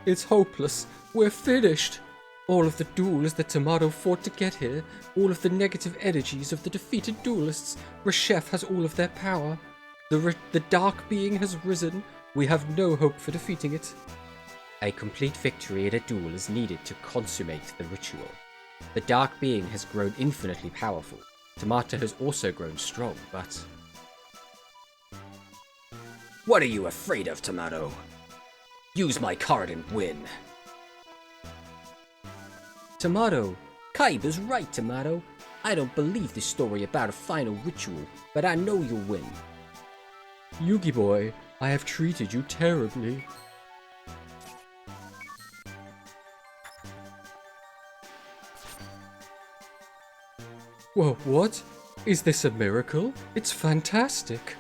It's hopeless. We're finished. All of the duels that Tomato fought to get here, all of the negative energies of the defeated duelists, Reshef has all of their power. The Dark Being has risen. We have no hope for defeating it. A complete victory in a duel is needed to consummate the ritual. The dark being has grown infinitely powerful. Tomato has also grown strong, but... What are you afraid of, Tomato? Use my card and win. Tomato! Kaib is right, Tomato. I don't believe this story about a final ritual, but I know you'll win. Yugi boy, I have treated you terribly. Whoa, what? Is this a miracle? It's fantastic.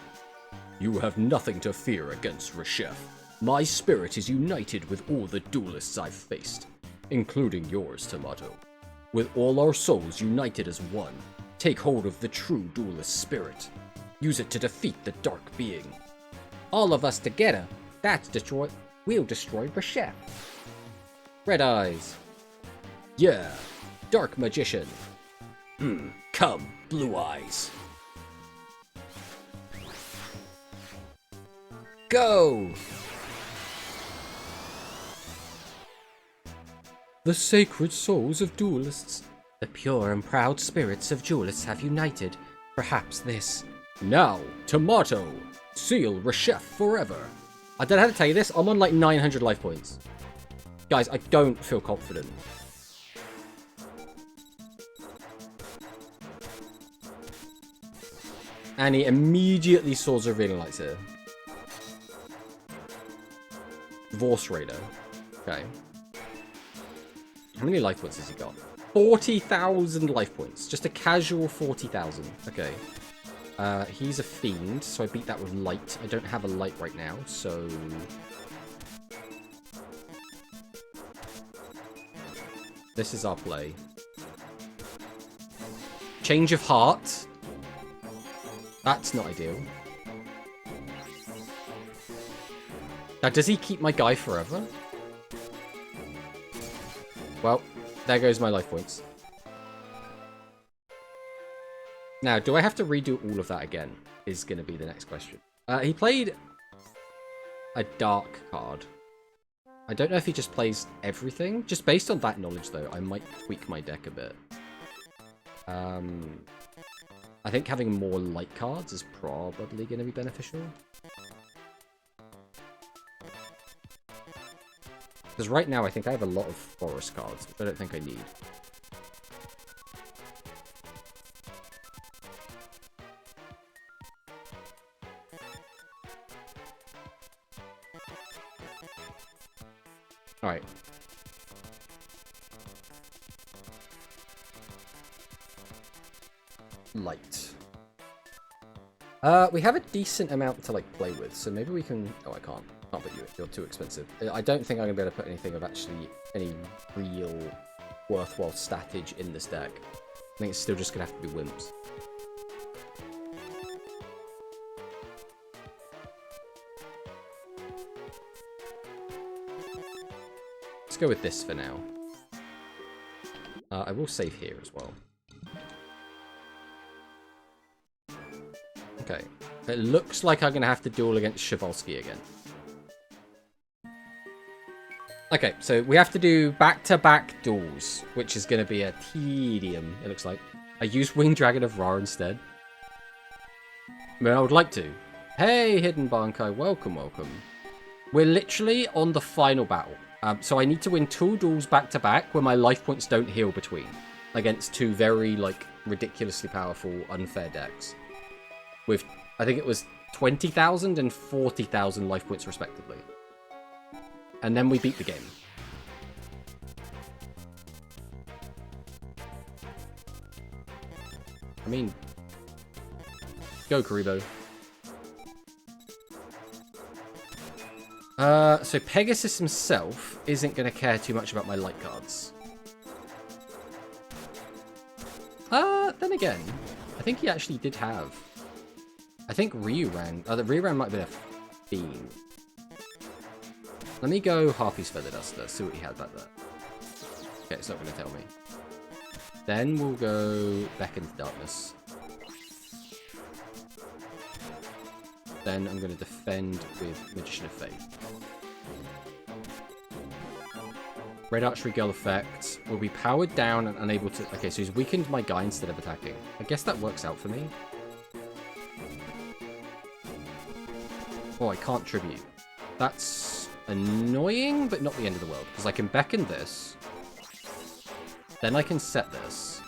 You have nothing to fear against Reshef. My spirit is united with all the duelists I've faced, including yours, Tomato. With all our souls united as one, take hold of the true duelist spirit. Use it to defeat the dark being. All of us together, we'll destroy Reshef. Red eyes. Yeah, dark magician. Come, blue eyes. Go! The sacred souls of duelists. The pure and proud spirits of duelists have united. Perhaps this. Now, Tomato, seal Reshef forever. I don't know how to tell you this. I'm on like 900 life points. Guys, I don't feel confident. And he immediately swords revealing lights here. Divorce Raider. Okay. How many life points has he got? 40,000 life points. Just a casual 40,000. Okay. He's a fiend, so I beat that with light. I don't have a light right now, so... This is our play. Change of heart. That's not ideal. Now, does he keep my guy forever? Well, there goes my life points. Now, do I have to redo all of that again? Is going to be the next question. He played a dark card. I don't know if he just plays everything. Just based on that knowledge, though, I might tweak my deck a bit. I think having more light cards is probably going to be beneficial. Because right now I think I have a lot of forest cards, which I don't think I need. Alright. Light. We have a decent amount to like play with, so maybe we can... Oh, I can't. Can't put you in. You're too expensive. I don't think I'm going to be able to put anything of actually any real worthwhile statage in this deck. I think it's still just going to have to be wimps. Let's go with this for now. I will save here as well. Okay. It looks like I'm going to have to duel against Chevalsky again. Okay, so we have to do back-to-back duels, which is going to be a tedium, it looks like. I used Winged Dragon of Ra instead. I mean, I would like to. Hey, Hidden Bankai, welcome, welcome. We're literally on the final battle. So I need to win 2 duels back-to-back where my life points don't heal between. Against 2 very, like, ridiculously powerful, unfair decks. With, I think it was 20,000 and 40,000 life points respectively. And then we beat the game. I mean... Go, Karibo. So Pegasus himself isn't going to care too much about my light cards. Then again, I think he actually did have... I think Ryuran... the Ryuran might be a fiend. Let me go Harpy's Feather Duster, see what he had back there. Okay, it's not going to tell me. Then we'll go back into Darkness. Then I'm going to defend with Magician of Faith. Red Archery Girl effect will be powered down and unable to... Okay, so he's weakened my guy instead of attacking. I guess that works out for me. Oh, I can't tribute. That's annoying, but not the end of the world. Because I can beckon this. Then I can set this.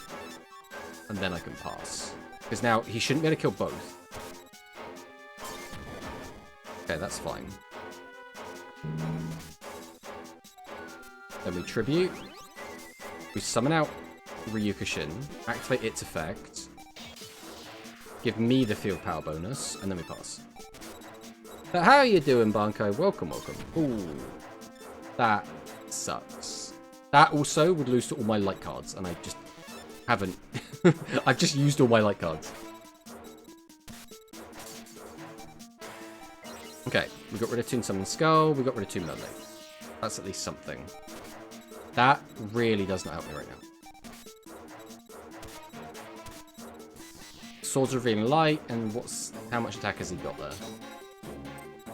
And then I can pass. Because now he shouldn't be able to kill both. Okay, that's fine. Then we tribute. We summon out Ryukushin. Activate its effect. Give me the field power bonus. And then we pass. But how are you doing, Banco? Welcome, welcome. Ooh. That sucks. That also would lose to all my light cards. And I just haven't. I've just used all my light cards. Okay. We got rid of Toon Summon Skull. We got rid of Toon Melee. That's at least something. That really does not help me right now. Swords Revealing Light, and how much attack has he got there?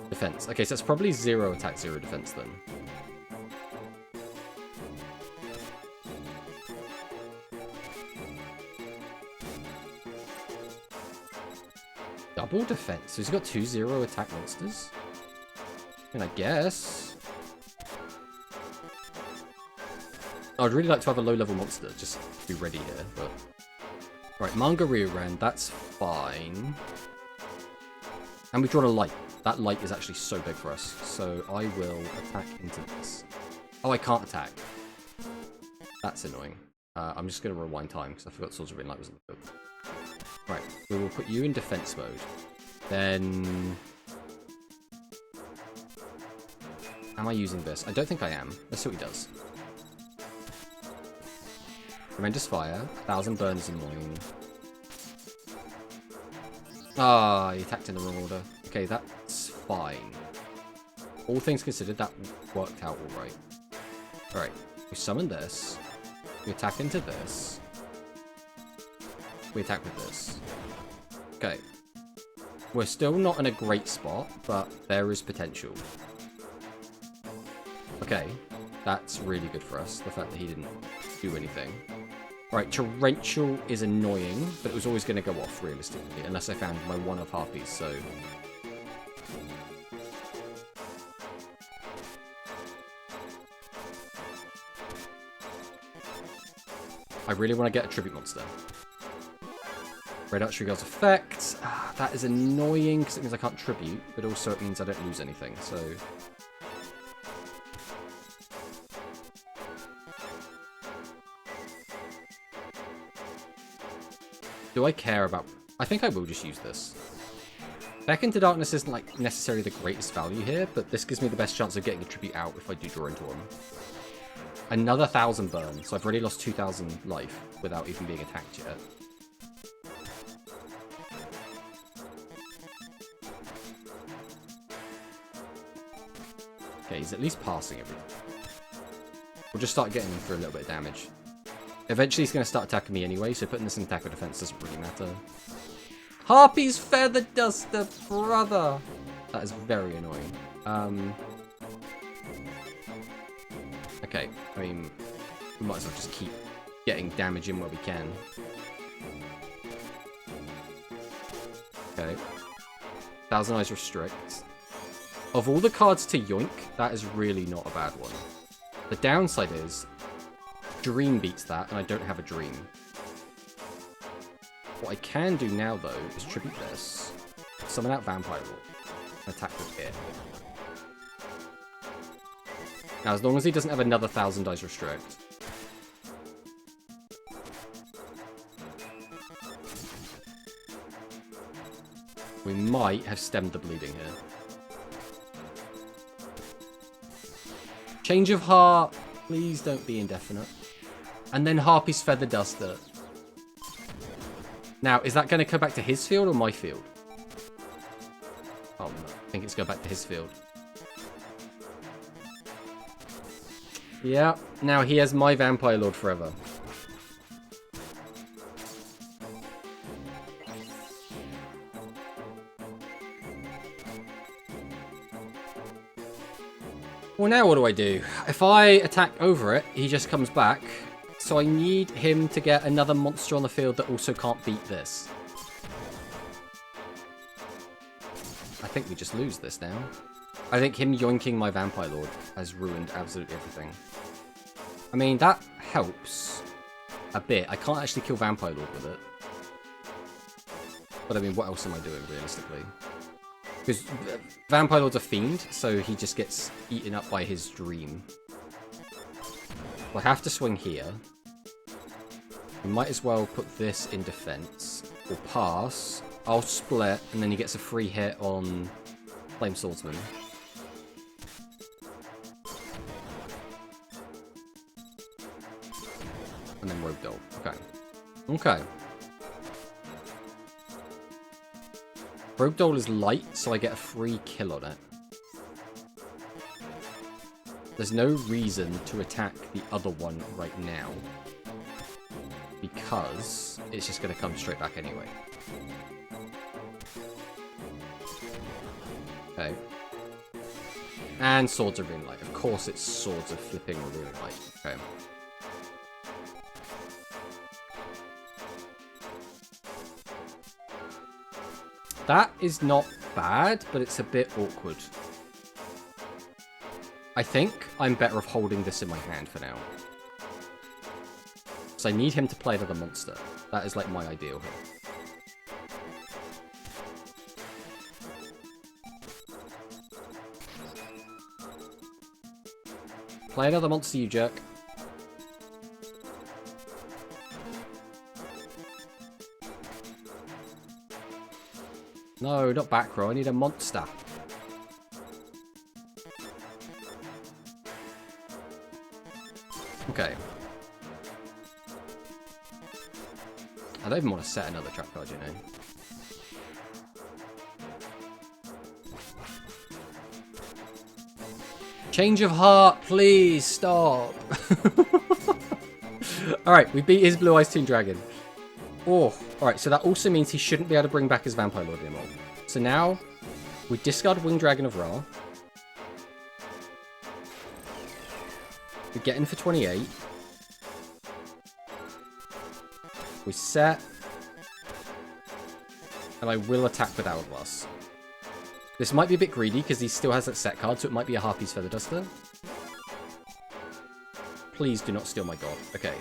Defense. Okay, so it's probably 0 attack, 0 defense then. Double defense. So he's got 2 0 attack monsters? I mean, I guess. I'd really like to have a low-level monster, just be ready here, but... Right, Mangaryu Ren, that's fine. And we've drawn a light. That light is actually so big for us, so I will attack into this. Oh, I can't attack. That's annoying. I'm just going to rewind time, because I forgot Swords of Ring Light was in the book. Right, we will put you in defense mode. Then... Am I using this? I don't think I am. Let's see what he does. Tremendous Fire. 1,000 burn is annoying. Ah, he attacked in the wrong order. Okay, that's fine. All things considered, that worked out alright. Alright, we summon this. We attack into this. We attack with this. Okay. We're still not in a great spot, but there is potential. Okay, that's really good for us, the fact that he didn't do anything. Right, Torrential is annoying, but it was always going to go off, realistically, unless I found my one-of Harpies, so... I really want to get a Tribute Monster. Red Archery Girl's effect. That is annoying, because it means I can't Tribute, but also it means I don't lose anything, so... Do I care about... I think I will just use this. Back into Darkness isn't like necessarily the greatest value here, but this gives me the best chance of getting a tribute out if I do draw into one. Another 1,000 burn, so I've already lost 2,000 life without even being attacked yet. Okay, he's at least passing everything. We'll just start getting him for a little bit of damage. Eventually he's going to start attacking me anyway, so putting this in attack or defense doesn't really matter. Harpy's Feather Duster, brother! That is very annoying. Okay, I mean, we might as well just keep getting damage in where we can. Okay. Thousand Eyes Restrict. Of all the cards to yoink, that is really not a bad one. The downside is... Dream beats that, and I don't have a Dream. What I can do now, though, is tribute this, summon out Vampire Lord, and attack with it. Now, as long as he doesn't have another 1,000 dice restrict. We might have stemmed the bleeding here. Change of heart. Please don't be indefinite. And then Harpy's Feather Duster. Now, is that going to come back to his field or my field? Oh, no. I think it's going back to his field. Yeah, now he has my Vampire Lord forever. Well, now what do I do? If I attack over it, he just comes back. So I need him to get another monster on the field that also can't beat this. I think we just lose this now. I think him yoinking my Vampire Lord has ruined absolutely everything. I mean, that helps a bit. I can't actually kill Vampire Lord with it. But I mean, what else am I doing, realistically? Because Vampire Lord's a fiend, so he just gets eaten up by his dream. I have to swing here. We might as well put this in defense. We'll pass. I'll split, and then he gets a free hit on Flame Swordsman. And then Rogue Doll. Okay. Okay. Rogue Doll is light, so I get a free kill on it. There's no reason to attack the other one right now, because it's just going to come straight back anyway. Okay. And swords are really light. Of course it's swords are flipping really light. Okay. That is not bad, but it's a bit awkward. I think I'm better off holding this in my hand for now. So I need him to play another monster. That is like my ideal here. Play another monster, you jerk. No, not back row. I need a monster. Okay. I don't even want to set another trap card, you know. Change of heart, please stop. Alright, we beat his Blue Eyes Toon Dragon. Oh, alright, so that also means he shouldn't be able to bring back his Vampire Lord anymore. So now, we discard Winged Dragon of Ra. We get in for 28. We set. And I will attack with Hourglass. This might be a bit greedy because he still has that set card, so it might be a Harpy's Feather Duster. Please do not steal my god. Okay.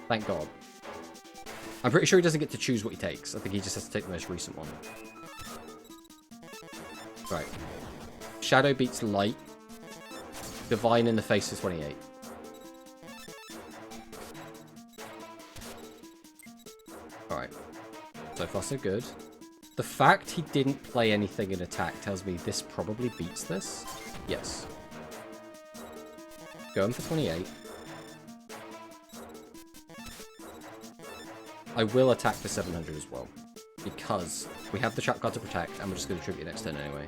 Thank god. I'm pretty sure he doesn't get to choose what he takes. I think he just has to take the most recent one. Right. Shadow beats Light. Divine in the face is 28. Alright. So far so good. The fact he didn't play anything in attack tells me this probably beats this. Yes. Going for 28. I will attack for 700 as well. Because we have the trap card to protect, and we're just going to tribute next turn anyway.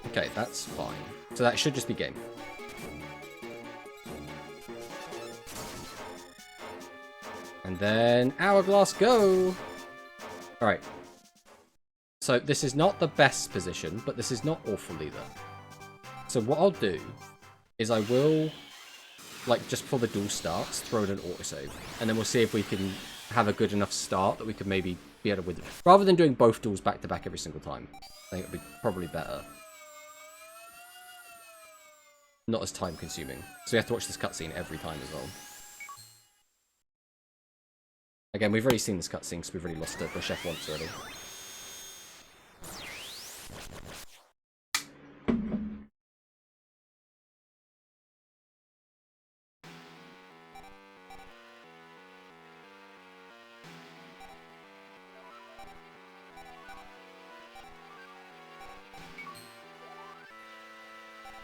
Okay, that's fine. So that should just be game. And then Hourglass, go! Alright. So this is not the best position, but this is not awful either. So what I'll do is I will, like, just before the duel starts, throw in an autosave. And then we'll see if we can have a good enough start that we can maybe be able to win it. Rather than doing both duels back to back every single time. I think it would be probably better. Not as time consuming. So we have to watch this cutscene every time as well. Again, we've already seen this cutscene because we've already lost to Reshef once already.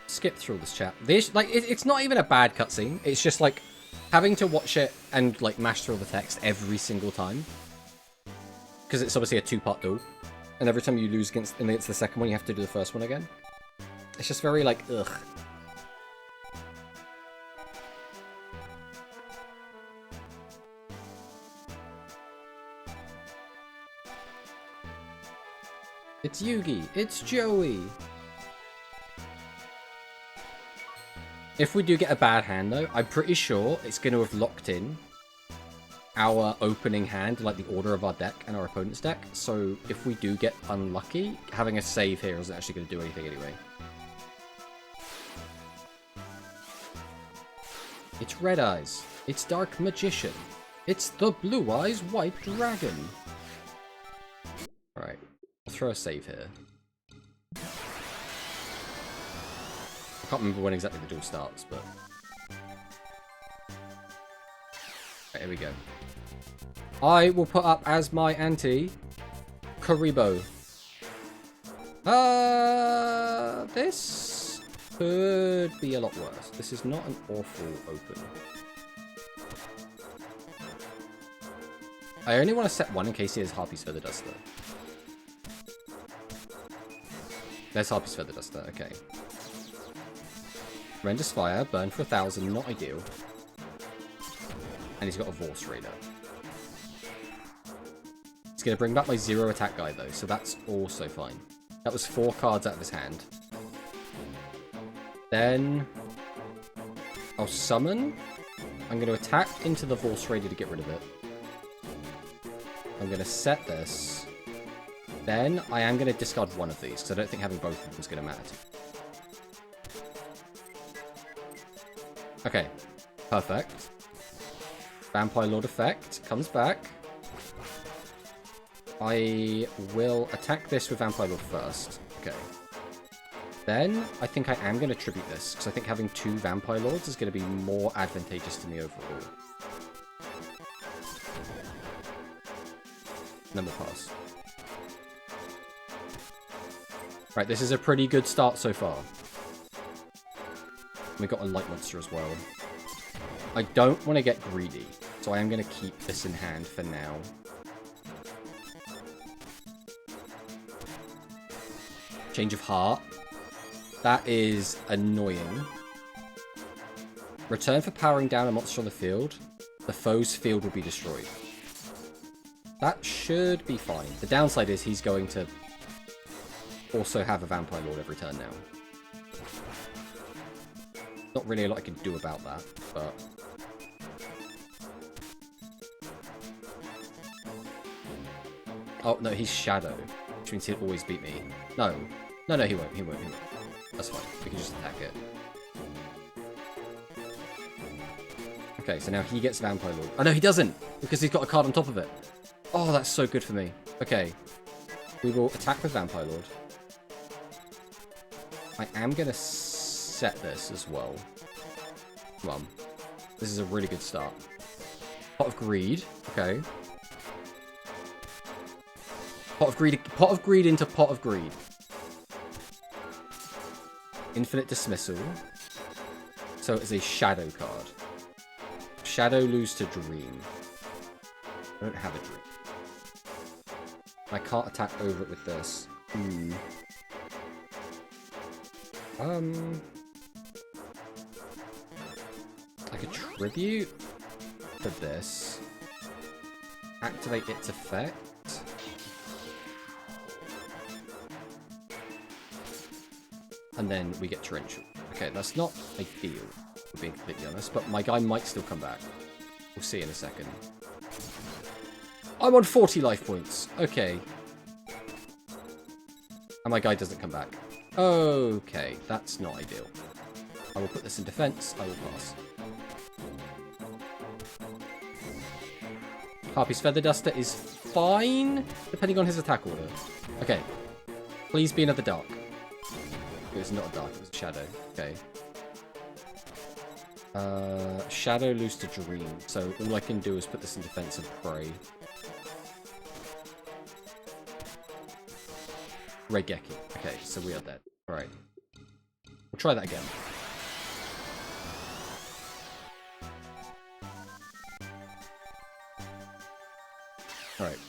Skip through this chat. This, like, it's not even a bad cutscene. It's just like having to watch it and like mash through the text every single time, because it's obviously a two-part duel, and every time you lose against the second one, you have to do the first one again. It's just very like ugh. It's Yugi. It's Joey. If we do get a bad hand, though, I'm pretty sure it's going to have locked in our opening hand, like the order of our deck and our opponent's deck. So if we do get unlucky, having a save here isn't actually going to do anything anyway. It's Red Eyes. It's Dark Magician. It's the Blue Eyes White Dragon. Alright, I'll throw a save here. I can't remember when exactly the duel starts, but... Right, here we go. I will put up as my ante, Karibo. This could be a lot worse. This is not an awful open. I only want to set one in case he has Harpy's Feather Duster. There's Harpy's Feather Duster, okay. Render's Fire, burn for 1,000, not ideal. And he's got a Vorse Raider. It's going to bring back my 0 attack guy though, so that's also fine. That was 4 cards out of his hand. Then I'll summon. I'm going to attack into the Vorse Raider to get rid of it. I'm going to set this. Then I am going to discard one of these, because I don't think having both of them is going to matter. Okay, perfect. Vampire Lord effect comes back. I will attack this with Vampire Lord first. Okay. Then I think I am going to tribute this, because I think having 2 Vampire Lords is going to be more advantageous to me overall. Then we'll pass. Right, this is a pretty good start so far. We got a light monster as well. I don't want to get greedy, so I am going to keep this in hand for now. Change of Heart. That is annoying. Return for powering down a monster on the field. The foe's field will be destroyed. That should be fine. The downside is he's going to also have a Vampire Lord every turn now. Not really a lot I can do about that, but... Oh, no, he's Shadow, which means he'll always beat me. No. No, he won't. That's fine. We can just attack it. Okay, so now he gets Vampire Lord. Oh, no, he doesn't, because he's got a card on top of it. Oh, that's so good for me. Okay. We will attack with Vampire Lord. I am going to set this as well. Come on. This is a really good start. Pot of Greed. Okay. Pot of Greed into Pot of Greed. Infinite Dismissal. So it's a Shadow card. Shadow lose to Dream. I don't have a Dream. I can't attack over it with this. Like a tribute for this. Activate its effect. And then we get Torrential. Okay, that's not ideal, for being completely honest, but my guy might still come back. We'll see in a second. I'm on 40 life points. Okay. And my guy doesn't come back. Okay, that's not ideal. I will put this in defense. I will pass. Harpy's Feather Duster is fine, depending on his attack order. Okay. Please be another dark. It was not a dark, it was a shadow. Okay. Shadow lose to Dream. So all I can do is put this in defense and pray. Regeki. Okay, so we are dead. Alright. We'll try that again. Alright.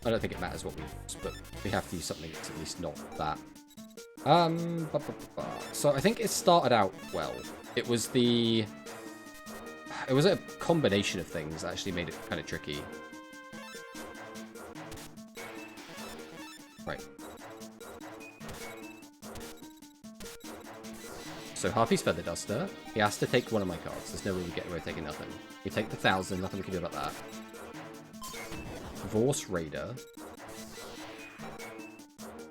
I don't think it matters what we use, but we have to use something that's at least not that. So I think it started out well. It was a combination of things that actually made it kind of tricky. Right. So Harpy's Feather Duster. He has to take one of my cards. There's no way we get away with taking nothing. We take the 1,000. Nothing we can do about that. Vorse Raider.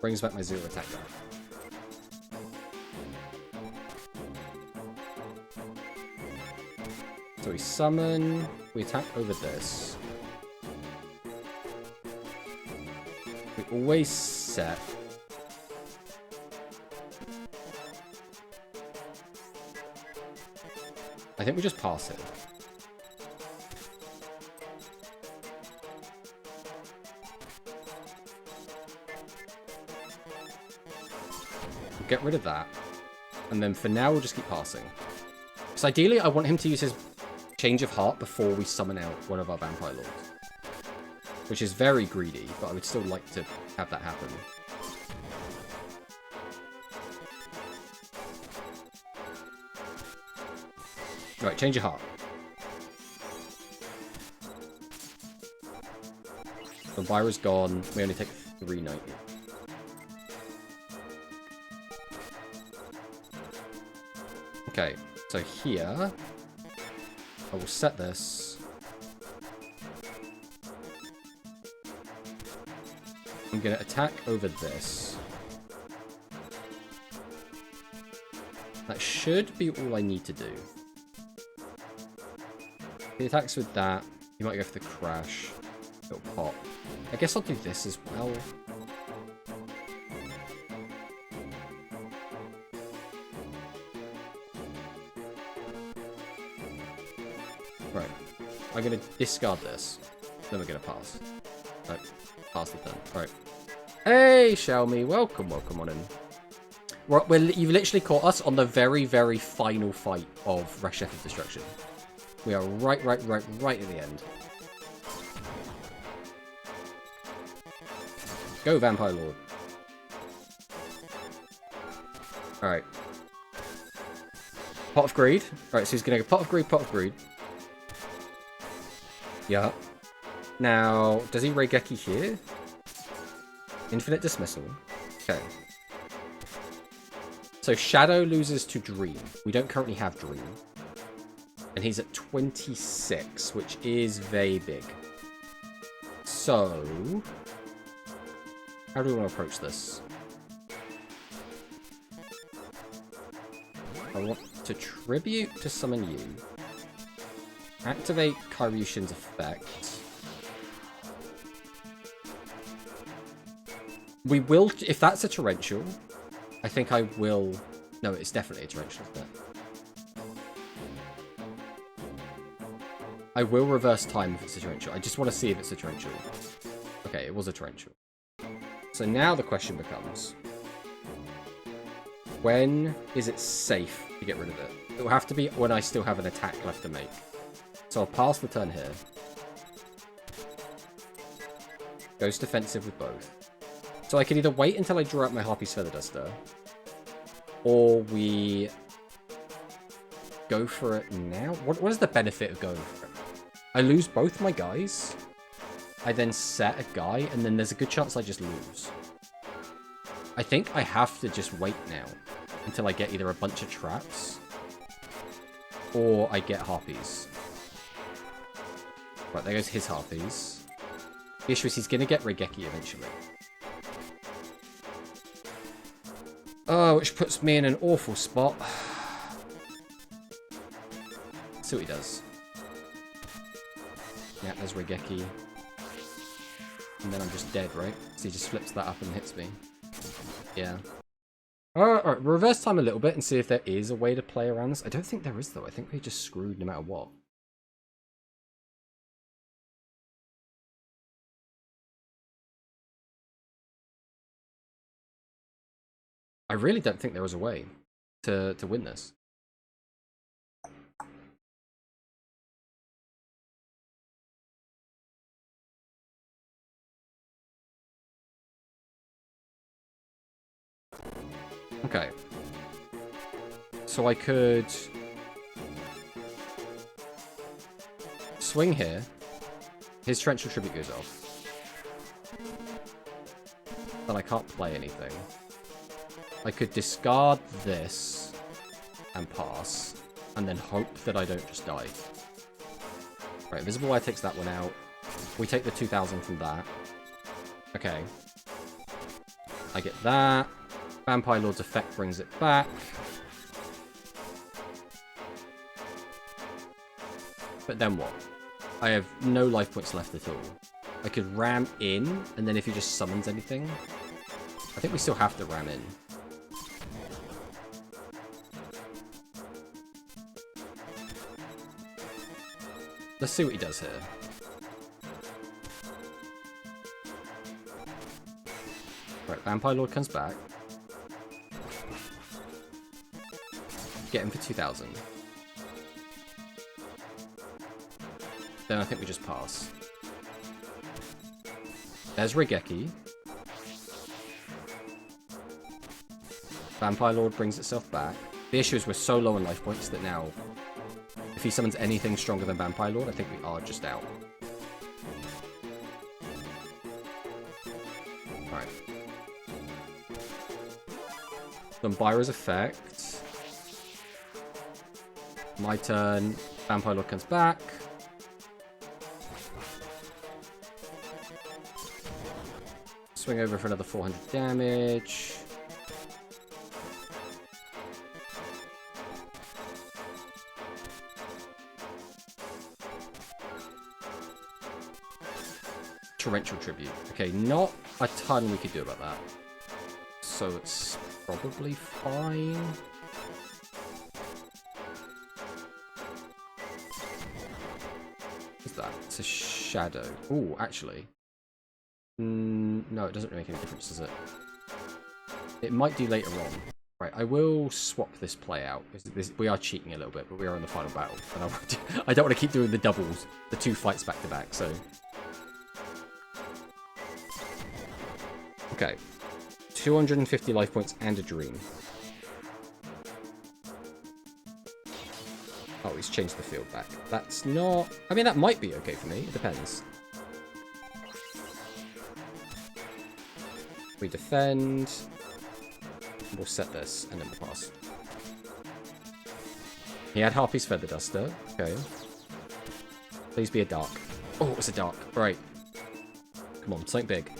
Brings back my 0 attack die. So we summon. We attack over this. We always set. I think we just pass it. We'll get rid of that. And then for now, we'll just keep passing. Because ideally, I want him to use his Change of Heart before we summon out one of our Vampire Lords. Which is very greedy, but I would still like to have that happen. Right, Change of Heart. Vampira's gone. We only take 390. Okay, so here, I will set this. I'm going to attack over this. That should be all I need to do. He attacks with that. He might go for the crash. It'll pop. I guess I'll do this as well. Right. I'm going to discard this. Then we're going to pass. Right. Pass the turn. Right. Hey, Xiaomi. Welcome, welcome on in. You've literally caught us on the very, very final fight of Reshef of Destruction. We are right at the end. Go, Vampire Lord. Alright. Pot of Greed. Alright, so he's going to go Pot of Greed, Pot of Greed. Yeah. Now, does he Reigeki here? Infinite Dismissal. Okay. So Shadow loses to Dream. We don't currently have Dream. And he's at 26, which is very big. So, how do we want to approach this? I want to tribute to summon you. Activate Kairyu-Shin's effect. We will, if that's a torrential, I think I will. No, it's definitely a torrential, isn't it? I will reverse time if it's a torrential. I just want to see if it's a torrential. Okay, it was a torrential. So now the question becomes, when is it safe to get rid of it? It will have to be when I still have an attack left to make. So I'll pass the turn here. Goes defensive with both. So I can either wait until I draw out my Harpy's Feather Duster, or we go for it now. What is the benefit of going for it? I lose both my guys. I then set a guy, and then there's a good chance I just lose. I think I have to just wait now until I get either a bunch of traps or I get Harpies. Right, there goes his Harpies. The issue is he's going to get Reigeki eventually. Oh, which puts me in an awful spot. Let's see what he does. Yeah, there's Reigeki. And then I'm just dead, right? So he just flips that up and hits me. Yeah. Alright, reverse time a little bit and see if there is a way to play around this. I don't think there is, though. I think we're just screwed no matter what. I really don't think there was a way to win this. Okay. So I could swing here. His torrential tribute goes off. But I can't play anything. I could discard this and pass, and then hope that I don't just die. Right, Invisible Eye takes that one out. We take the 2000 from that. Okay. I get that. Vampire Lord's effect brings it back. But then what? I have no life points left at all. I could ram in, and then if he just summons anything... I think we still have to ram in. Let's see what he does here. Right, Vampire Lord comes back. Get him for 2000. Then I think we just pass. There's Regeki. Vampire Lord brings itself back. The issue is we're so low on life points that now, if he summons anything stronger than Vampire Lord, I think we are just out. Alright. Vampira's effect. My turn. Vampire Lord comes back. Swing over for another 400 damage. Torrential Tribute. Okay, not a ton we could do about that. So it's probably fine. What's that? It's a shadow. Oh, actually. No, it doesn't really make any difference, does it? It might do later on. Right, I will swap this play out. We are cheating a little bit, but we are in the final battle. And I don't want to keep doing the doubles, the 2 fights back to back, so... Okay. 250 life points and a dream. Oh, he's changed the field back. That's not... I mean, that might be okay for me. It depends. We defend. We'll set this, and then we'll pass. He had Harpy's Feather Duster. Okay. Please be a dark. Oh, it's a dark. Right. Come on, something big.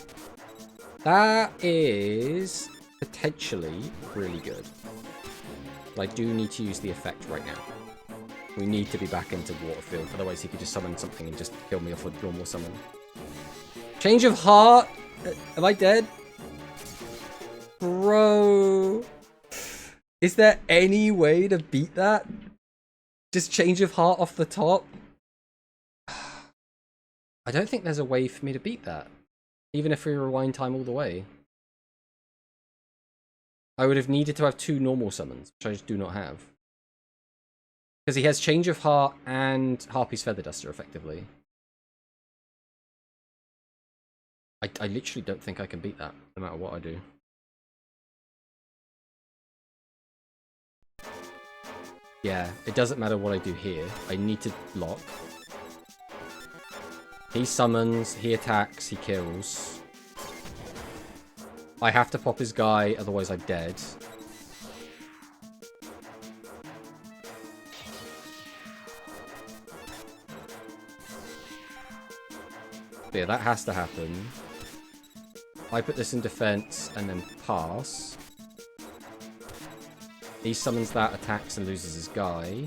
That is potentially really good. But I do need to use the effect right now. We need to be back into Waterfield, otherwise he could just summon something and just kill me off with normal summon. Change of heart? Am I dead? Bro. Is there any way to beat that? Just change of heart off the top? I don't think there's a way for me to beat that. Even if we rewind time all the way. I would have needed to have 2 normal summons, which I just do not have. Because he has Change of Heart and Harpy's Feather Duster, effectively. I literally don't think I can beat that, no matter what I do. Yeah, it doesn't matter what I do here. I need to block. He summons, he attacks, he kills. I have to pop his guy, otherwise I'm dead. But yeah, that has to happen. I put this in defense and then pass. He summons that, attacks, and loses his guy.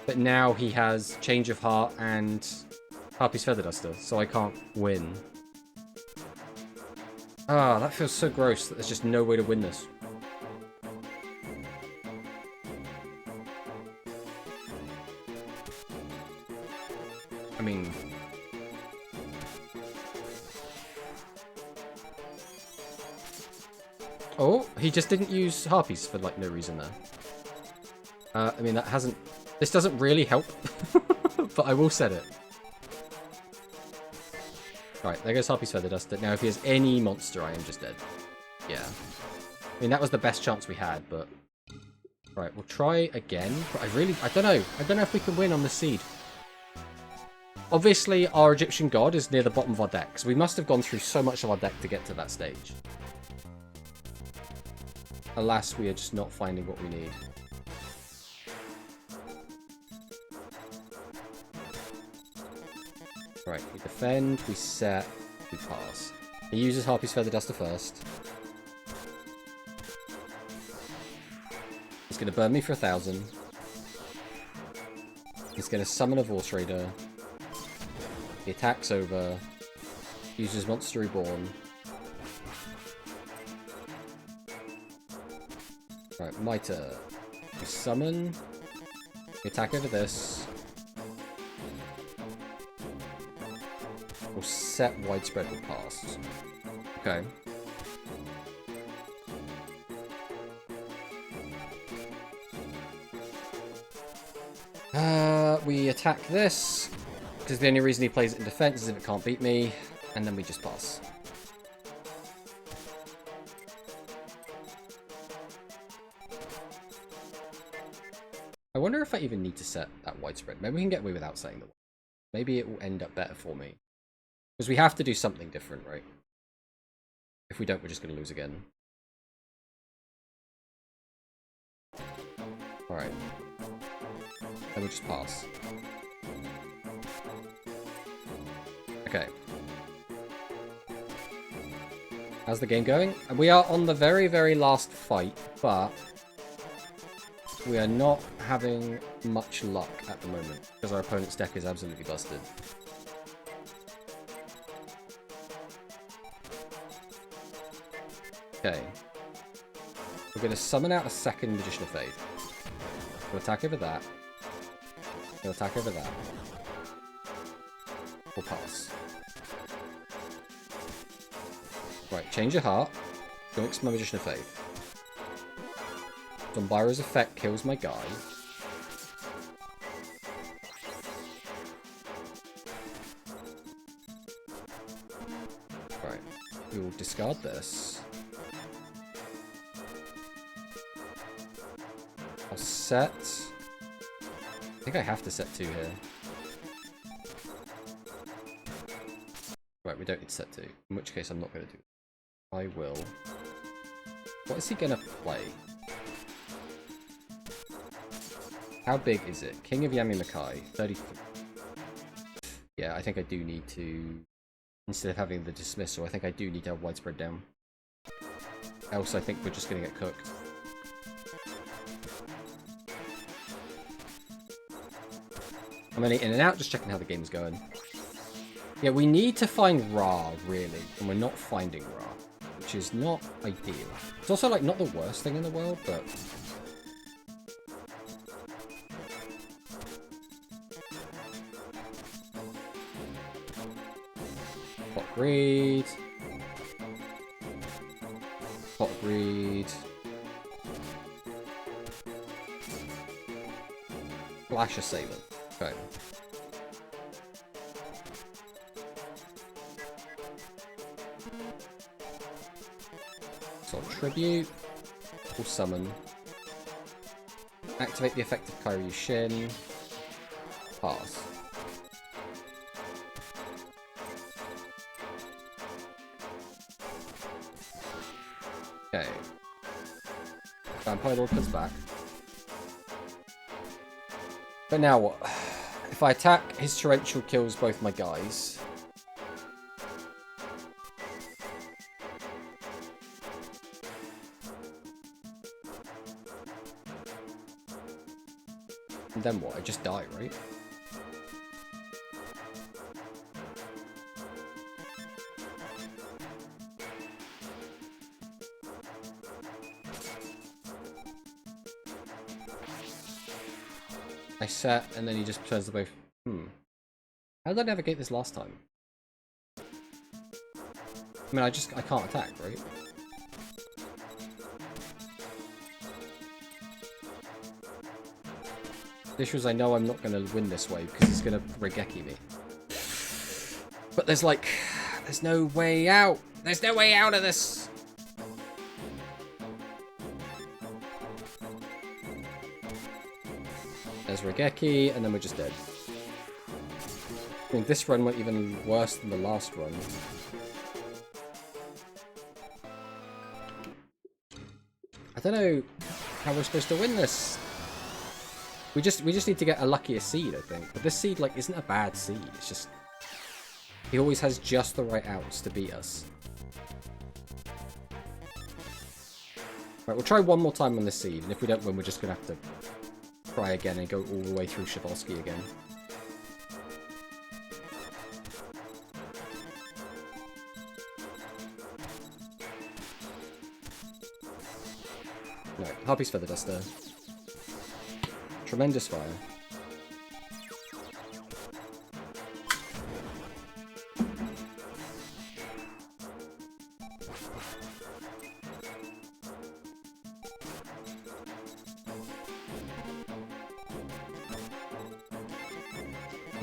But now he has Change of Heart and Harpy's Feather Duster, so I can't win. Ah, that feels so gross that there's just no way to win this. I mean... Oh, he just didn't use Harpies for, like, no reason there. I mean, that hasn't... This doesn't really help, but I will set it. Right, there goes Harpy's Feather Duster. Now, if he has any monster, I am just dead. Yeah. I mean, that was the best chance we had, but... Right, we'll try again. But I don't know. I don't know if we can win on the seed. Obviously, our Egyptian god is near the bottom of our deck, so we must have gone through so much of our deck to get to that stage. Alas, we are just not finding what we need. Right, we defend, we set, we pass. He uses Harpy's Feather Duster first. He's going to burn me for 1,000. He's going to summon a Vorse Raider. He attacks over. Uses Monster Reborn. Right, Mitre. We summon. We attack over this. We'll set Widespread, we'll pass. Okay. We attack this, because the only reason he plays it in defense is if it can't beat me, and then we just pass. I wonder if I even need to set that Widespread. Maybe we can get away without saying the word. Maybe it will end up better for me. Because we have to do something different, right? If we don't, we're just going to lose again. Alright. Then we'll just pass. Okay. How's the game going? We are on the very, very last fight, but we are not having much luck at the moment, because our opponent's deck is absolutely busted. Okay. We're going to summon out a second Magician of Faith. We'll attack over that. We'll attack over that. We'll pass. Right, change your heart. Joinks my Magician of Faith. Dombyra's effect kills my guy. Right, we will discard this. I'll set... I think I have to set 2 here. Right, we don't need to set 2. In which case I'm not going to do it. I will. What is he going to play? How big is it? King of Yami Makai, 33. Yeah, I think I do need to... Instead of having the dismissal, I think I do need to have Widespread down. Else I think we're just going to get cooked. I'm only in and out, just checking how the game's going. Yeah, we need to find Ra, really, and we're not finding Ra, which is not ideal. It's also, like, not the worst thing in the world, but... Pot Greed. Pot Greed. Flash Assailant. Okay. So Tribute. We'll summon. Activate the effect of Kairyu's Shin. Pass. Okay. Vampire Lord comes back. But now what? If I attack, his Torrential kills both my guys. And then what? I just die, right? I set, and then he just turns the both. How did I navigate this last time? I mean, I can't attack, right? The issue is I know I'm not going to win this way because he's going to Regeki me. But there's like, there's no way out. There's no way out of this. There's Regeki, and then we're just dead. I mean, this run went even worse than the last run. I don't know how we're supposed to win this. We just need to get a luckier seed, I think. But this seed, like, isn't a bad seed. It's just... he always has just the right outs to beat us. Right, we'll try one more time on this seed, and if we don't win, we're just going to have to try again and go all the way through Shabalski again. No, Harpy's Feather Duster. Tremendous fire.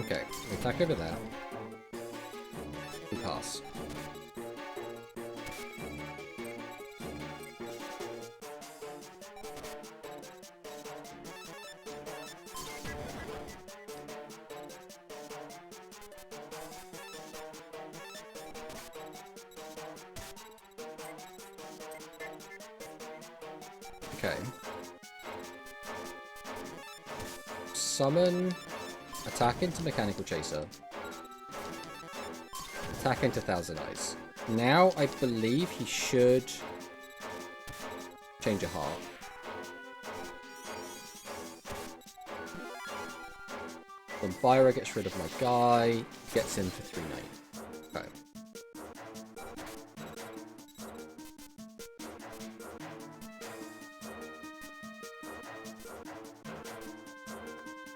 Okay, we attack over that. We pass. Okay. Summon. Attack into Mechanical Chaser. Attack into Thousand Eyes. Now, I believe he should change a heart. Then Byra gets rid of my guy, gets in for 3-9. Okay.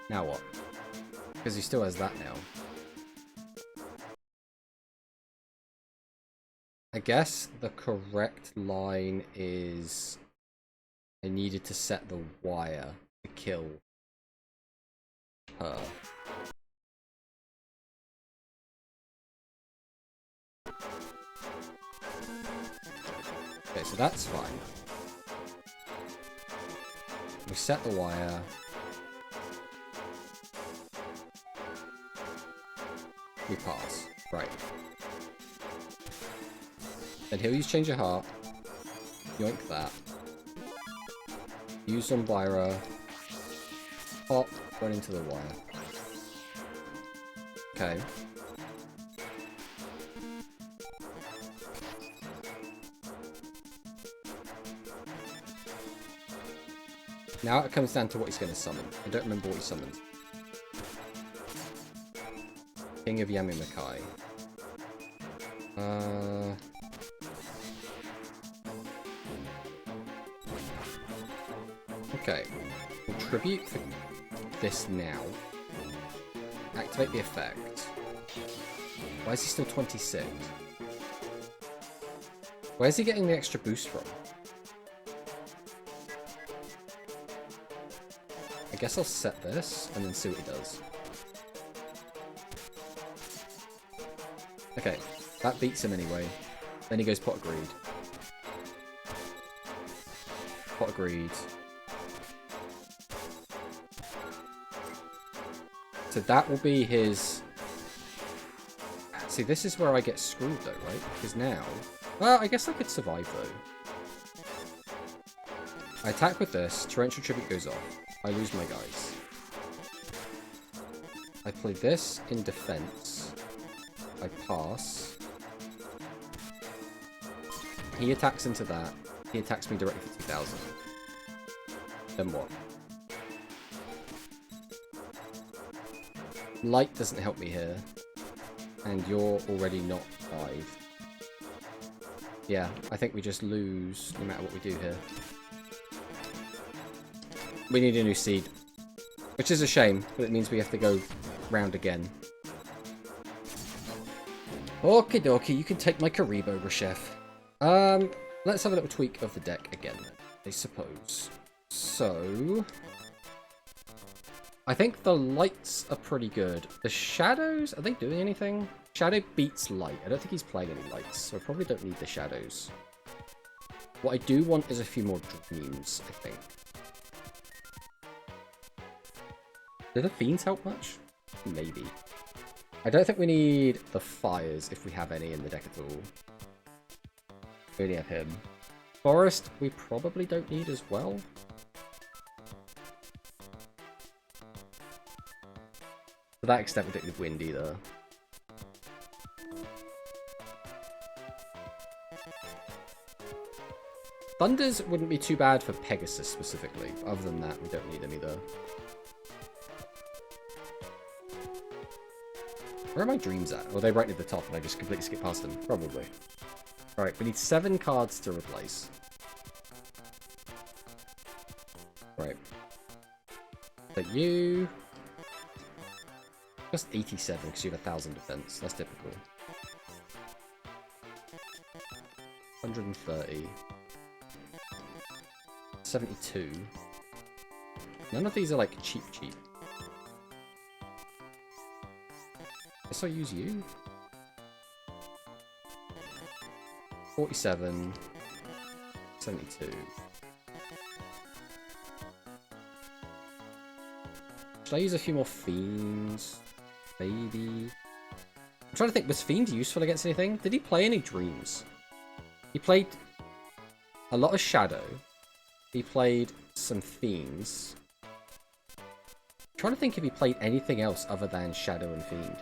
Now what? Because he still has that now. I guess the correct line is I needed to set the wire to kill her. Okay, so that's fine. We set the wire. We pass. Right. Then he'll use Change of Heart. Yoink that. Use on Byra. Pop. Run into the wire. Okay. Now it comes down to what he's going to summon. I don't remember what he summoned. King of Yamimakai. Okay. We'll tribute for this now. Activate the effect. Why is he still 26? Where's he getting the extra boost from? I guess I'll set this and then see what he does. Okay, that beats him anyway. Then he goes Pot of Greed. Pot of Greed. So that will be his... See, this is where I get screwed though, right? Because now... Well, I guess I could survive though. I attack with this, Torrential Tribute goes off. I lose my guys. I play this in defense. I pass. He attacks into that. He attacks me directly for 2,000. Then what? Light doesn't help me here. And you're already not 5. Yeah, I think we just lose no matter what we do here. We need a new seed. Which is a shame, but it means we have to go round again. Okie dokie, you can take my Karibo, Reshef. Let's have a little tweak of the deck again, I suppose. So... I think the lights are pretty good. The shadows, are they doing anything? Shadow beats light. I don't think he's playing any lights, so I probably don't need the shadows. What I do want is a few more dreams, I think. Do the fiends help much? Maybe. I don't think we need the fires if we have any in the deck at all. We only have him. Forest, we probably don't need as well. To that extent, we don't need wind either. Thunders wouldn't be too bad for Pegasus specifically. Other than that, we don't need them either. Where are my dreams at? Oh, they're right near the top and I just completely skipped past them. Probably. Alright, we need 7 cards to replace. Right. But you... Just 87 because you have 1,000 defense. That's typical. 130. 72. None of these are like cheap. Guess I'll use you. 47. 72. Should I use a few more fiends? Maybe. I'm trying to think, was Fiend useful against anything? Did he play any dreams? He played a lot of Shadow. He played some Fiends. I'm trying to think if he played anything else other than Shadow and Fiend.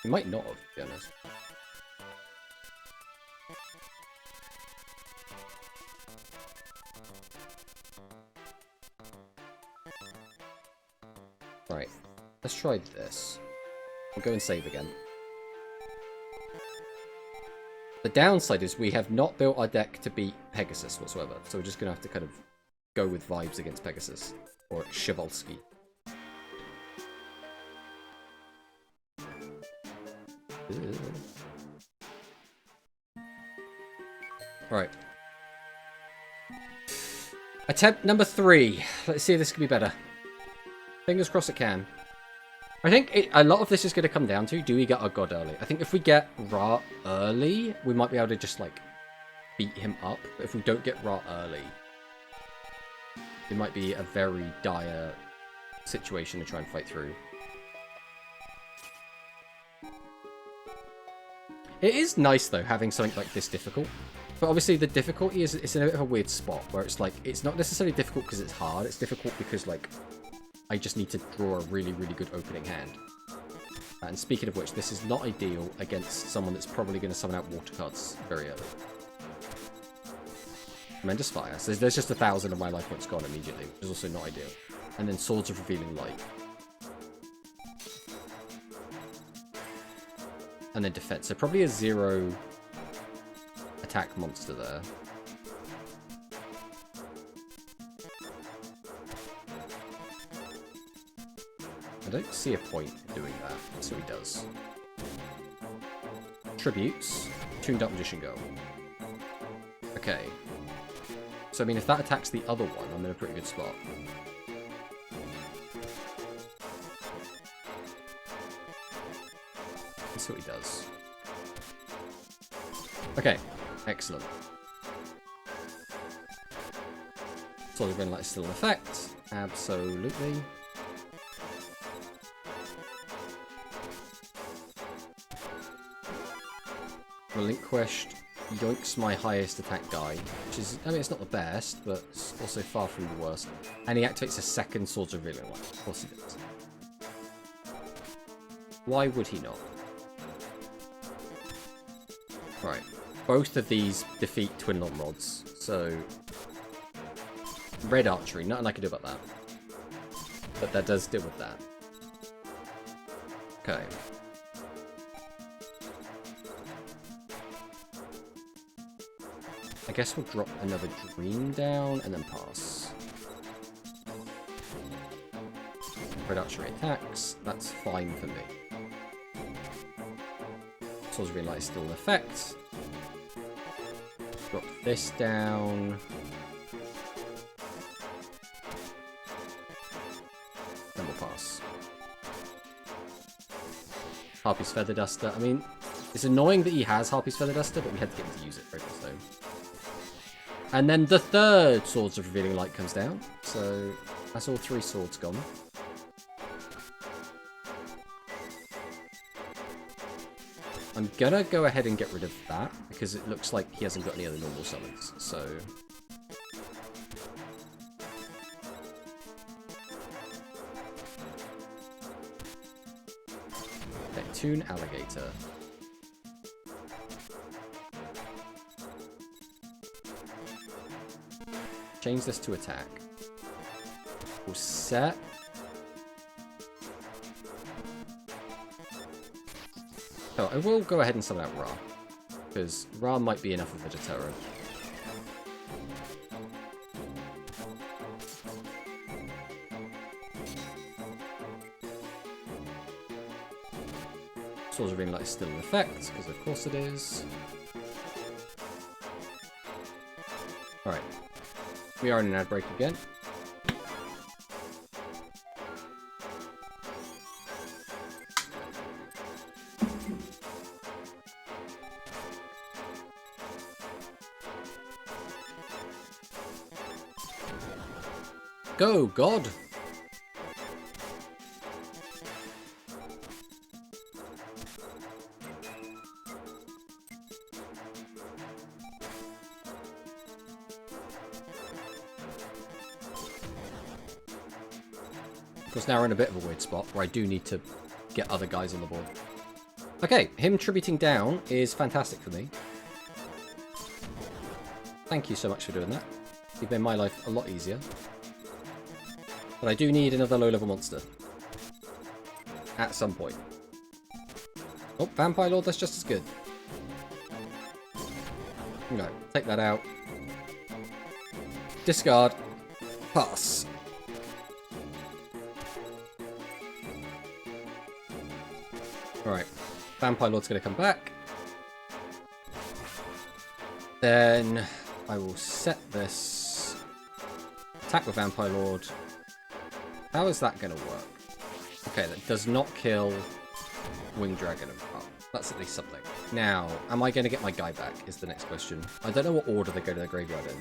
He might not have, to be honest. Right, let's try this. We'll go and save again. The downside is we have not built our deck to beat Pegasus whatsoever, so we're just going to have to kind of go with vibes against Pegasus. Or Shivalsky. Alright. Attempt number 3. Let's see if this can be better. Fingers crossed it can. I think a lot of this is going to come down to, do we get our god early? I think if we get Ra early, we might be able to just, like, beat him up. But if we don't get Ra early, it might be a very dire situation to try and fight through. It is nice, though, having something like this difficult. But obviously the difficulty is, it's in a bit of a weird spot, where it's like, it's not necessarily difficult because it's hard, it's difficult because, like, I just need to draw a really, really good opening hand. And speaking of which, this is not ideal against someone that's probably going to summon out water cards very early. Tremendous Fire. So there's just 1,000 of my life points gone immediately, which is also not ideal. And then Swords of Revealing Light. And then Defense. So probably a 0 attack monster there. I don't see a point in doing that, so he does. Tributes. Tuned Up Magician Girl. Okay. So, I mean, if that attacks the other one, I'm in a pretty good spot. Let's see what he does. Okay. Excellent. Sword of Revealing Light is still in effect. Absolutely. Relinquished yoinks my highest attack die, which is, I mean, it's not the best, but it's also far from the worst. And he activates a second Swords of Revealing Light. Of course he does. Why would he not? Right. Both of these defeat Twin Long Rods, so... Red Archery, nothing I can do about that. But that does deal with that. Okay. I guess we'll drop another Dream down and then pass. Red Archery attacks, that's fine for me. Swords of Revealing Light is still in effect. Drop this down. Then we'll pass. Harpy's Feather Duster. I mean, it's annoying that he has Harpy's Feather Duster, but we had to get him to use it for so. And then the third Swords of Revealing Light comes down. So that's all 3 swords gone. I'm gonna go ahead and get rid of that, because it looks like he hasn't got any other normal summons, so... Okay, Toon Alligator. Change this to attack. We'll set... Oh, I will go ahead and summon out Ra, because Ra might be enough of a deterrent. Swords of Ring Light is still in effect, because of course it is. Alright. We are in an ad break again. Go, God! Because now we're in a bit of a weird spot where I do need to get other guys on the board. Okay, him tributing down is fantastic for me. Thank you so much for doing that. You've made my life a lot easier. But I do need another low-level monster. At some point. Oh, Vampire Lord, that's just as good. No, take that out. Discard. Pass. Alright. Vampire Lord's going to come back. Then I will set this. Attack with Vampire Lord. How is that going to work? Okay, that does not kill Winged Dragon. Oh, that's at least something. Now, am I going to get my guy back is the next question. I don't know what order they go to the graveyard in.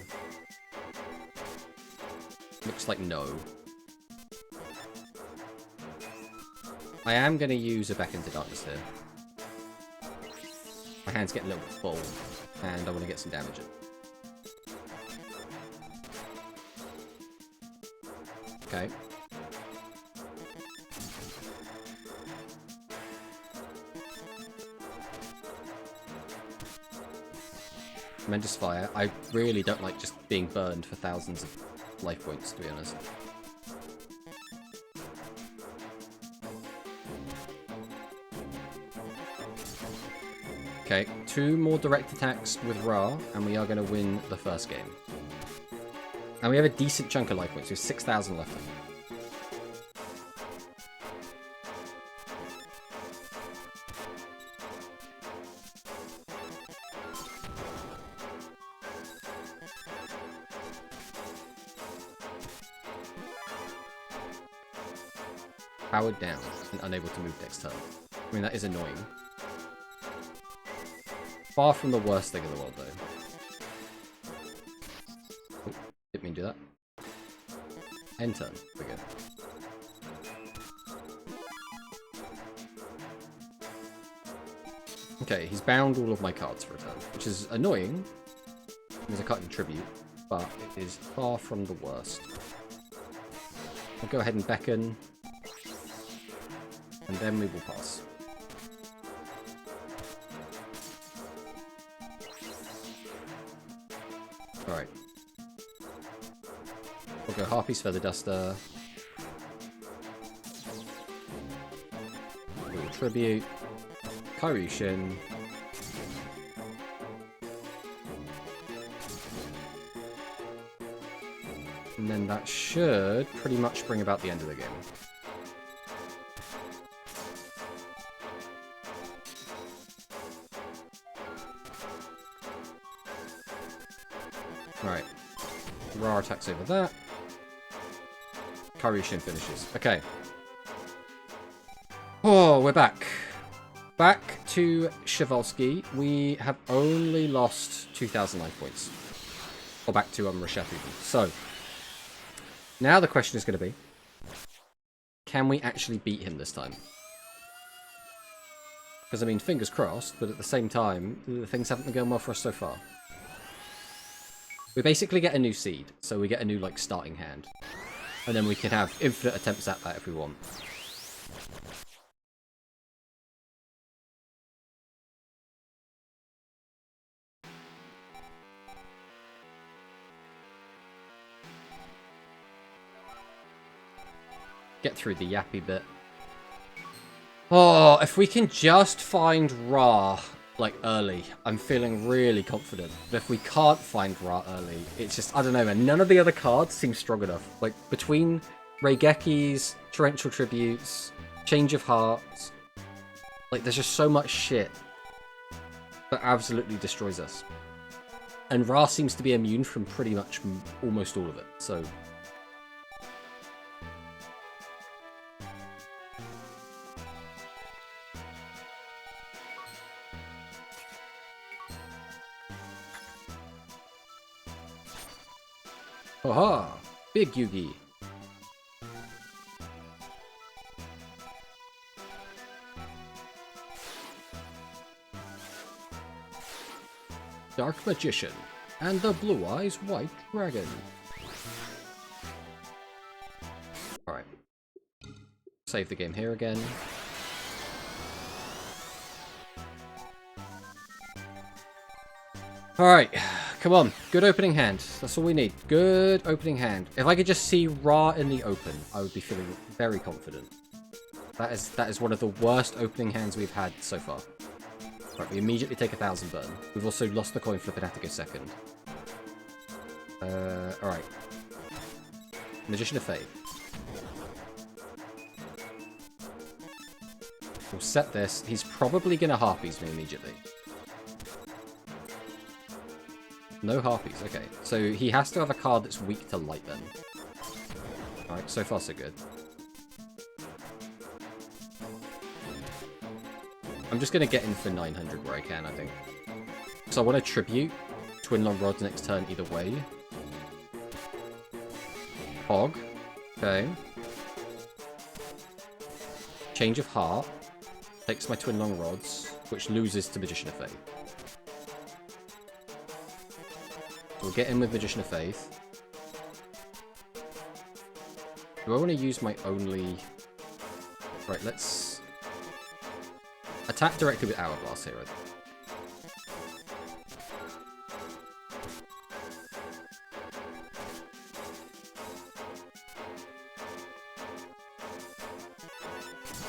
Looks like no. I am going to use a Back into Darkness here. My hand's getting a little bit full, and I want to get some damage in. Okay. Tremendous Fire. I really don't like just being burned for thousands of life points, to be honest. Okay, 2 more direct attacks with Ra, and we are going to win the first game. And we have a decent chunk of life points. We have 6,000 left. Powered down and unable to move next turn. I mean, that is annoying. Far from the worst thing in the world, though. Oh, didn't mean to do that. End turn. We're good. Okay, he's bound all of my cards for a turn, which is annoying, because I can't contribute, but it is far from the worst. I'll go ahead and beckon, and then we will pass. Alright. We'll go Harpy's Feather Duster. We will Tribute. Kairyu-Shin. And then that should pretty much bring about the end of the game. Right. Ra attacks over that. Kairyu-Shin finishes. Okay. Oh, we're back. Back to Chevalsky. We have only lost 2,000 life points. Or back to Reshef even. So, now the question is going to be, can we actually beat him this time? Because, I mean, fingers crossed, but at the same time, the things haven't been going well for us so far. We basically get a new seed, so we get a new, like, starting hand. And then we can have infinite attempts at that if we want. Get through the yappy bit. Oh, if we can just find Ra, like, early, I'm feeling really confident. But if we can't find Ra early, it's just, I don't know, man. None of the other cards seem strong enough. Like, between Reigekis, Torrential Tributes, Change of Hearts, like, there's just so much shit that absolutely destroys us. And Ra seems to be immune from pretty much almost all of it, so... Aha! Big Yugi! Dark Magician and the Blue Eyes White Dragon. Alright. Save the game here again. Alright, come on. Good opening hand. That's all we need. Good opening hand. If I could just see Ra in the open, I would be feeling very confident. That is one of the worst opening hands we've had so far. Right, we immediately take 1,000 burn. We've also lost the coin flip and have to go second. Alright. Magician of Faith. We'll set this. He's probably going to Harpies me immediately. No Harpies, okay. So he has to have a card that's weak to light then. Alright, so far so good. I'm just going to get in for 900 where I can, I think. So I want to tribute Twin Long Rods next turn either way. Hog. Okay. Change of Heart. Takes my Twin Long Rods, which loses to Magician of Faith. We'll get in with Magician of Faith. Do I want to use my only... Right, let's... Attack directly with Hourglass here, I think.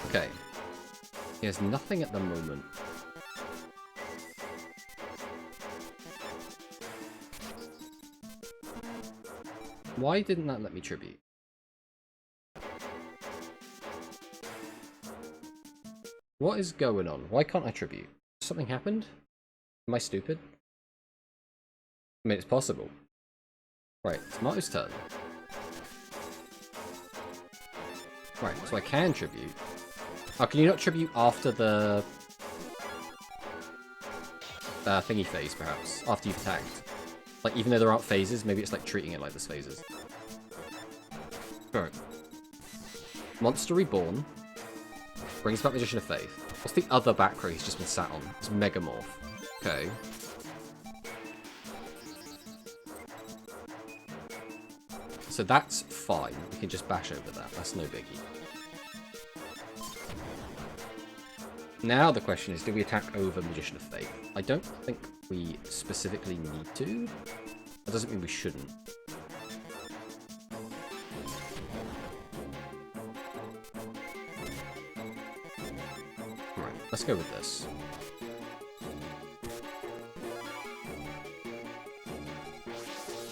Okay. He has nothing at the moment. Why didn't that let me tribute? What is going on? Why can't I tribute? Something happened? Am I stupid? I mean, it's possible. Right, Tomato's turn. Right, so I can tribute. Oh, can you not tribute after the... thingy phase, perhaps? After you've attacked? Like, even though there aren't phases, maybe it's like treating it like there's phases. Alright. Monster Reborn. Brings back Magician of Faith. What's the other back row he's just been sat on? It's Megamorph. Okay. So that's fine. We can just bash over that. That's no biggie. Now the question is, do we attack over Magician of Faith? I don't think we specifically need to. That doesn't mean we shouldn't. Alright, let's go with this.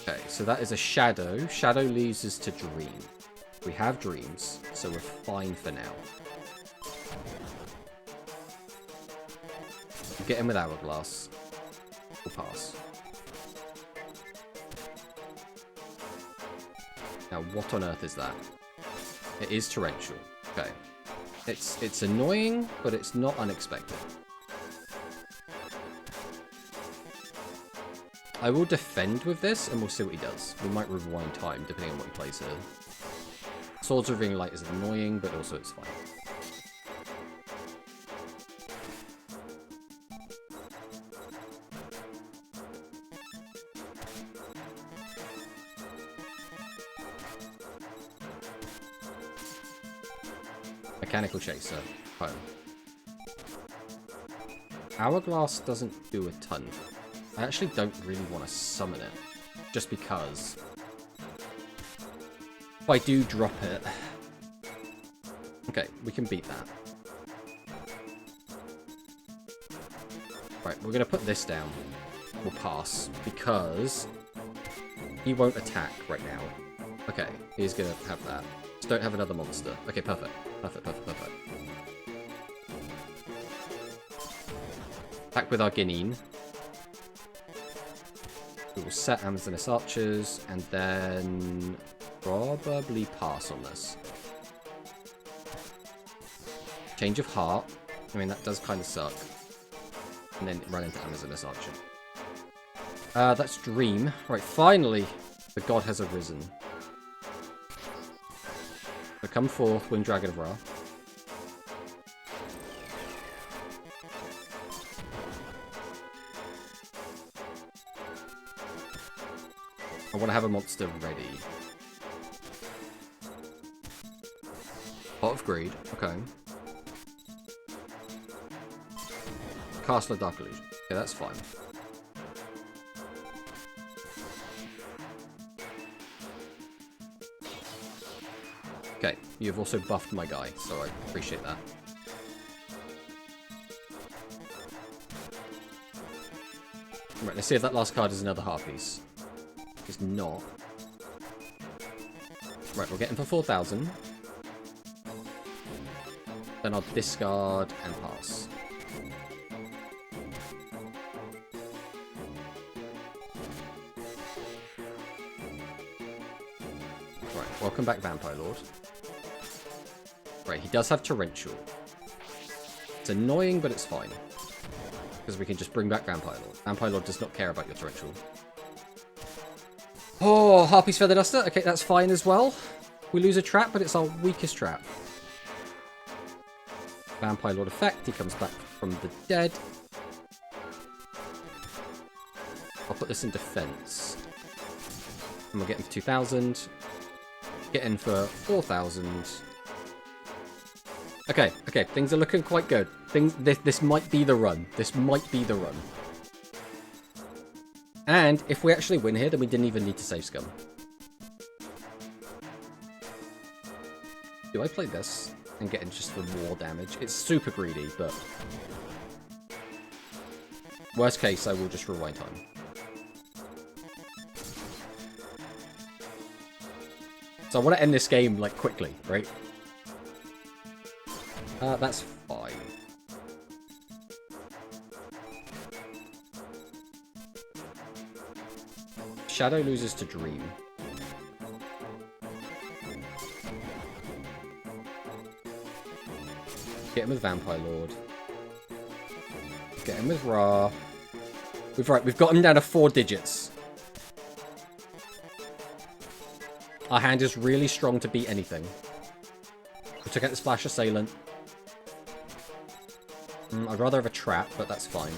Okay, so that is a Shadow. Shadow loses to Dream. We have Dreams, so we're fine for now. Get in with Hourglass. We'll pass. Now, what on earth is that? It is Torrential. Okay. It's annoying, but it's not unexpected. I will defend with this, and we'll see what he does. We might rewind time, depending on what he plays here. Swords of Revealing Light is annoying, but also it's fine. Mechanical Chaser. Home. Hourglass doesn't do a ton. I actually don't really want to summon it. Just because. If I do drop it... Okay, we can beat that. Right, we're going to put this down. We'll pass. Because he won't attack right now. Okay, he's going to have that. Just don't have another monster. Okay, perfect. Perfect, perfect, perfect. Attack with our Guineen. We will set Amazoness Archers, and then probably pass on this. Change of Heart. I mean, that does kind of suck. And then run into Amazoness Archer. That's Dream. Right, finally, the god has arisen. So come forth, Winged Dragon of Ra. I want to have a monster ready. Pot of Greed. Okay. Castle of Dark Illusion. Okay, that's fine. Okay, you've also buffed my guy, so I appreciate that. Right, let's see if that last card is another Harpies. It's not. Right, we'll get him for 4,000. Then I'll discard and pass. Right, welcome back, Vampire Lord. Right, he does have Torrential. It's annoying, but it's fine. Because we can just bring back Vampire Lord. Vampire Lord does not care about your Torrential. Oh, Harpy's Feather Duster. Okay, that's fine as well. We lose a trap, but it's our weakest trap. Vampire Lord effect. He comes back from the dead. I'll put this in defense. And we'll get him for 2,000. Get in for 4,000. Okay, okay. Things are looking quite good. This might be the run. This might be the run. And if we actually win here, then we didn't even need to save scum. Do I play this and get in just for more damage? It's super greedy, but... Worst case, I will just rewind time. So I want to end this game, like, quickly, right? That's fine. Shadow loses to Dream. Get him with Vampire Lord. Get him with Ra. We've got him down to 4 digits. Our hand is really strong to beat anything. We took out the Splash Assailant. I'd rather have a trap, but that's fine.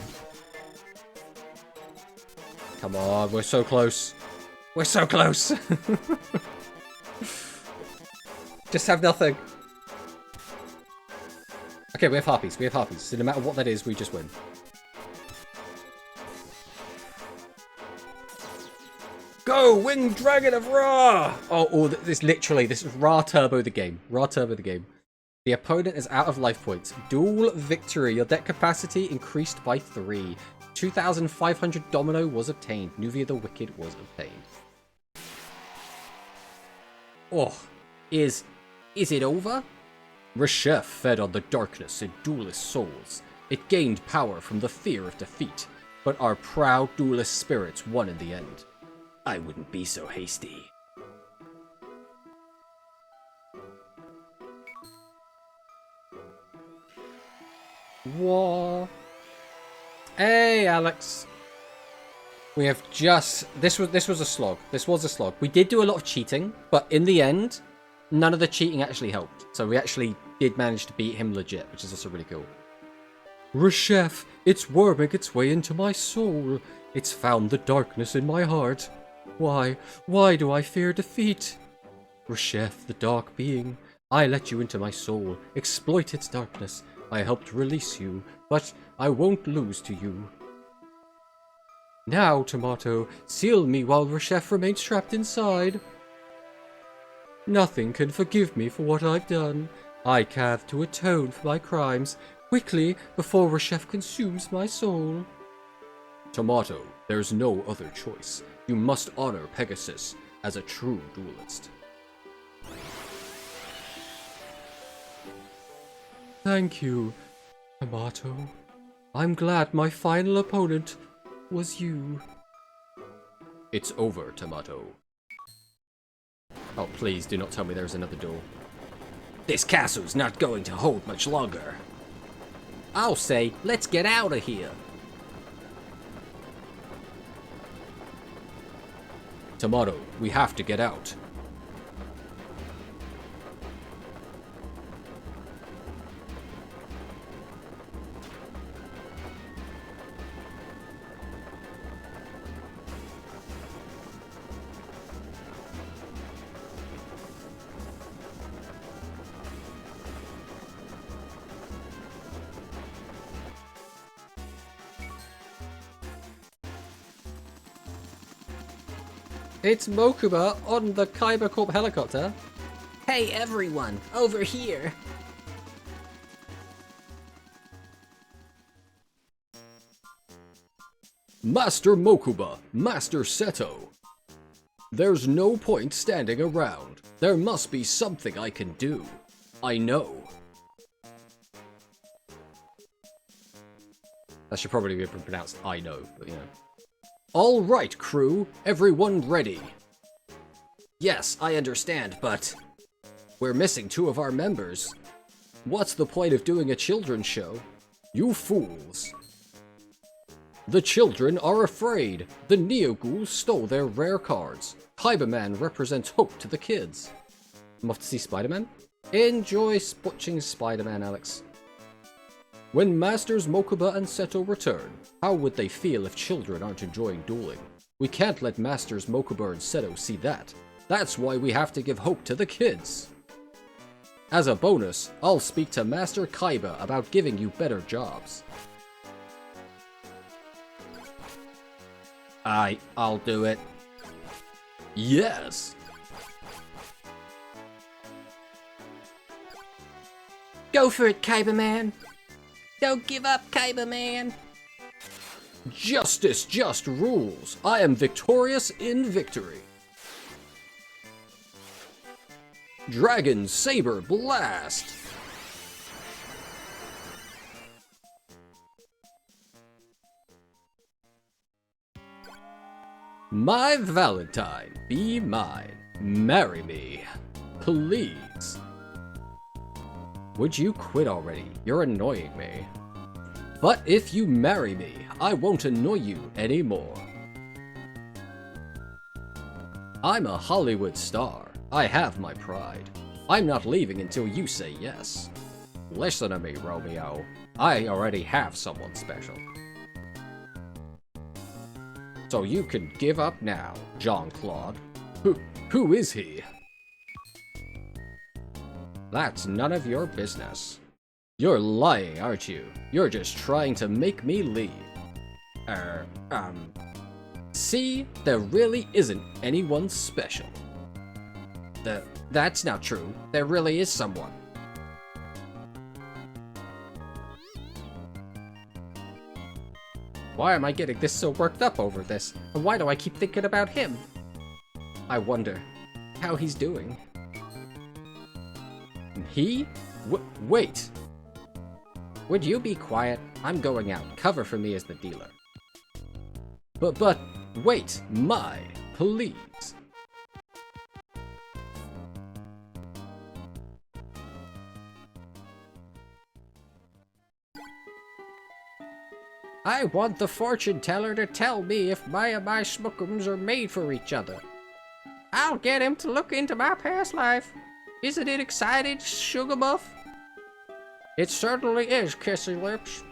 Come on, we're so close. We're so close. Just have nothing. Okay, we have Harpies. We have Harpies. So no matter what that is, we just win. Go! Winged Dragon of Ra! Oh, this is Ra Turbo the game. Ra Turbo the game. The opponent is out of life points. Duel victory. Your deck capacity increased by 3. 2,500 Domino was obtained. Nuvia the Wicked was obtained. Oh, is it over? Reshef fed on the darkness in duelist souls. It gained power from the fear of defeat, but our proud duelist spirits won in the end. I wouldn't be so hasty. Whoa. Hey, Alex. We have just... This was a slog. This was a slog. We did do a lot of cheating, but in the end, none of the cheating actually helped. So we actually did manage to beat him legit, which is also really cool. Reshef, it's worming its way into my soul. It's found the darkness in my heart. Why do I fear defeat? Reshef, the dark being, I let you into my soul, exploit its darkness. I helped release you, but I won't lose to you. Now, Tomato, seal me while Reshef remains trapped inside. Nothing can forgive me for what I've done. I have to atone for my crimes, quickly, before Reshef consumes my soul. Tomato, there's no other choice. You must honor Pegasus as a true duelist. Thank you, Tomato. I'm glad my final opponent was you. It's over, Tomato. Oh, please do not tell me there's another door. This castle's not going to hold much longer. I'll say, let's get out of here. Tomato, we have to get out. It's Mokuba on the Kaiba Corp helicopter. Hey everyone, over here. Master Mokuba, Master Seto. There's no point standing around. There must be something I can do. I know. That should probably be pronounced I know, but you know. All right, crew. Everyone ready? Yes, I understand, but we're missing 2 of our members. What's the point of doing a children's show? You fools. The children are afraid. The Neoghouls stole their rare cards. Kaiba-man represents hope to the kids. I'm off to see Spider-Man? Enjoy watching Spider-Man, Alex. When Masters Mokuba and Seto return, how would they feel if children aren't enjoying dueling? We can't let Masters Mokuba and Seto see that. That's why we have to give hope to the kids. As a bonus, I'll speak to Master Kaiba about giving you better jobs. I'll do it. Yes! Go for it, Kaiba Man! Don't give up, Kaiba Man! Justice just rules. I am victorious in victory. Dragon Saber Blast! My Valentine, be mine. Marry me. Please. Would you quit already? You're annoying me. But if you marry me, I won't annoy you anymore. I'm a Hollywood star. I have my pride. I'm not leaving until you say yes. Listen to me, Romeo. I already have someone special. So you can give up now, Jean-Claude. Who is he? That's none of your business. You're lying, aren't you? You're just trying to make me leave. See? There really isn't anyone special. That's not true. There really is someone. Why am I getting this so worked up over this? And why do I keep thinking about him? I wonder how he's doing. He? Wait! Would you be quiet? I'm going out. Cover for me as the dealer. But, wait! Please! I want the fortune teller to tell me if my Smookums are made for each other. I'll get him to look into my past life. Isn't it exciting, Sugar Buff? It certainly is, Kissy Lips.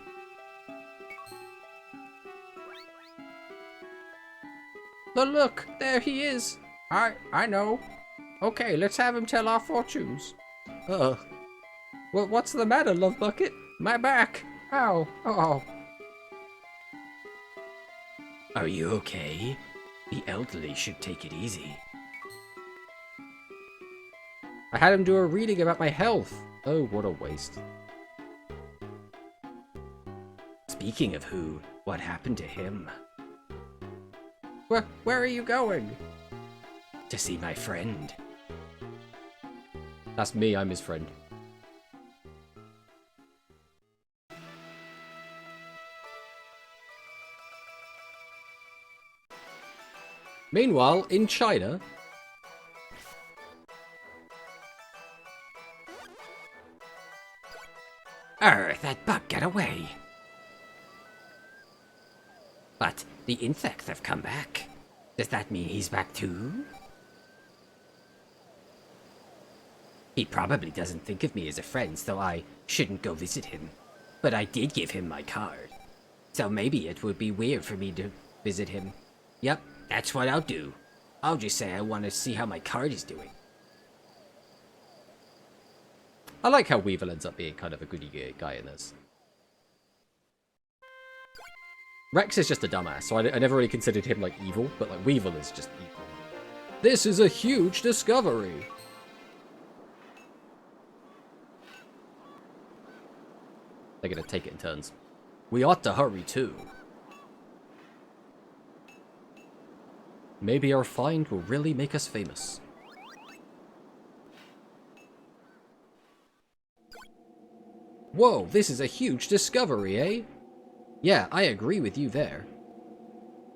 But look, there he is. I know. Okay, let's have him tell our fortunes. Uh-oh. What's the matter, Love Bucket? My back! Ow! Oh. Are you okay? The elderly should take it easy. I had him do a reading about my health. Oh, what a waste. Speaking of who, what happened to him? Where are you going? To see my friend. That's me, I'm his friend. Meanwhile, in China... That bug got away. But the insects have come back. Does that mean he's back too? He probably doesn't think of me as a friend, so I shouldn't go visit him. But I did give him my card. So maybe it would be weird for me to visit him. Yep, that's what I'll do. I'll just say I want to see how my card is doing. I like how Weevil ends up being kind of a goody guy in this. Rex is just a dumbass, so I never really considered him, like, evil, but, like, Weevil is just evil. This is a huge discovery! They're gonna take it in turns. We ought to hurry, too. Maybe our find will really make us famous. Whoa, this is a huge discovery, eh? Yeah, I agree with you there.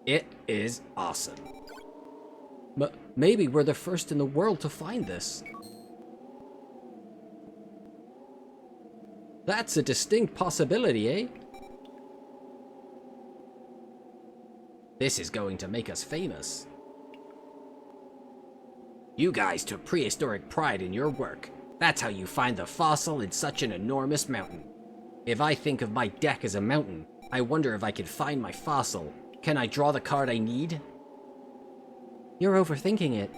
It is awesome. Maybe we're the first in the world to find this. That's a distinct possibility, eh? This is going to make us famous. You guys took prehistoric pride in your work. That's how you find the fossil in such an enormous mountain. If I think of my deck as a mountain, I wonder if I can find my fossil. Can I draw the card I need? You're overthinking it.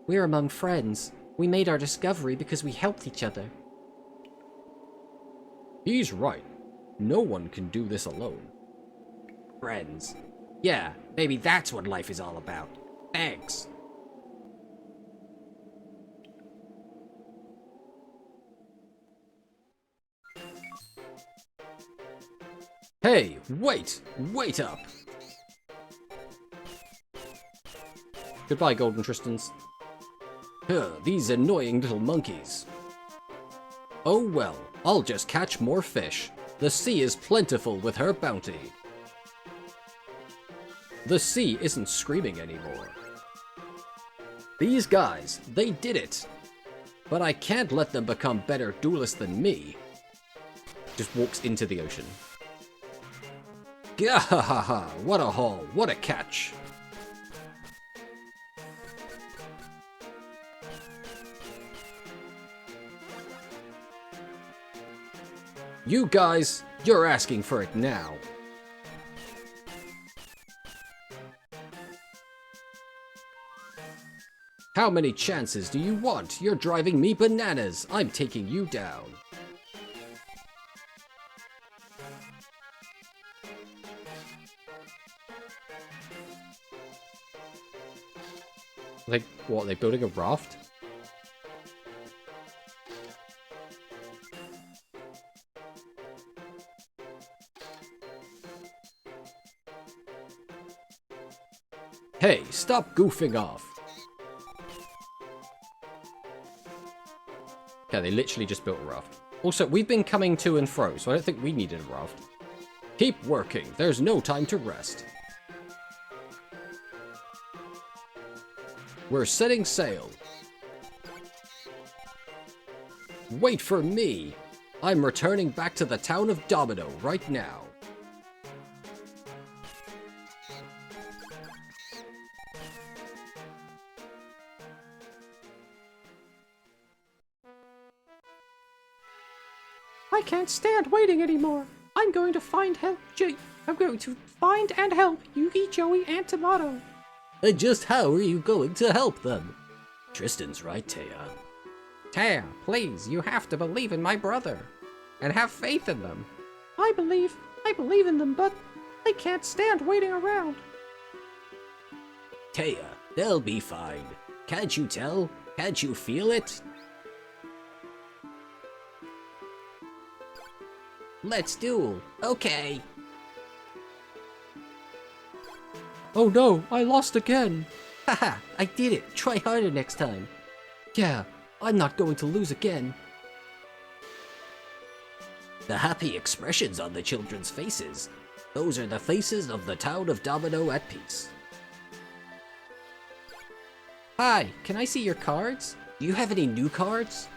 We're among friends. We made our discovery because we helped each other. He's right. No one can do this alone. Friends. Yeah, maybe that's what life is all about. Thanks. Hey, wait! Wait up! Goodbye, Golden Tristans. These annoying little monkeys. Oh well, I'll just catch more fish. The sea is plentiful with her bounty. The sea isn't screaming anymore. These guys, they did it. But I can't let them become better duelists than me. Just walks into the ocean. Gahahaha, what a haul, what a catch. You guys, you're asking for it now. How many chances do you want? You're driving me bananas. I'm taking you down. Like, what, are they building a raft? Hey, stop goofing off. Okay, they literally just built a raft. Also, we've been coming to and fro, so I don't think we needed a raft. Keep working. There's no time to rest. We're setting sail. Wait for me. I'm returning back to the town of Domino right now. I can't stand waiting anymore. I'm going to find and help Yugi, Joey, and Tomato. And just how are you going to help them? Tristan's right, Taya. Taya, please, you have to believe in my brother. And have faith in them. I believe in them, but I can't stand waiting around. Taya, they'll be fine. Can't you tell? Can't you feel it? Let's duel. Okay. Oh no, I lost again. Haha, I did it. Try harder next time. Yeah, I'm not going to lose again. The happy expressions on the children's faces. Those are the faces of the town of Domino at peace. Hi, can I see your cards? Do you have any new cards?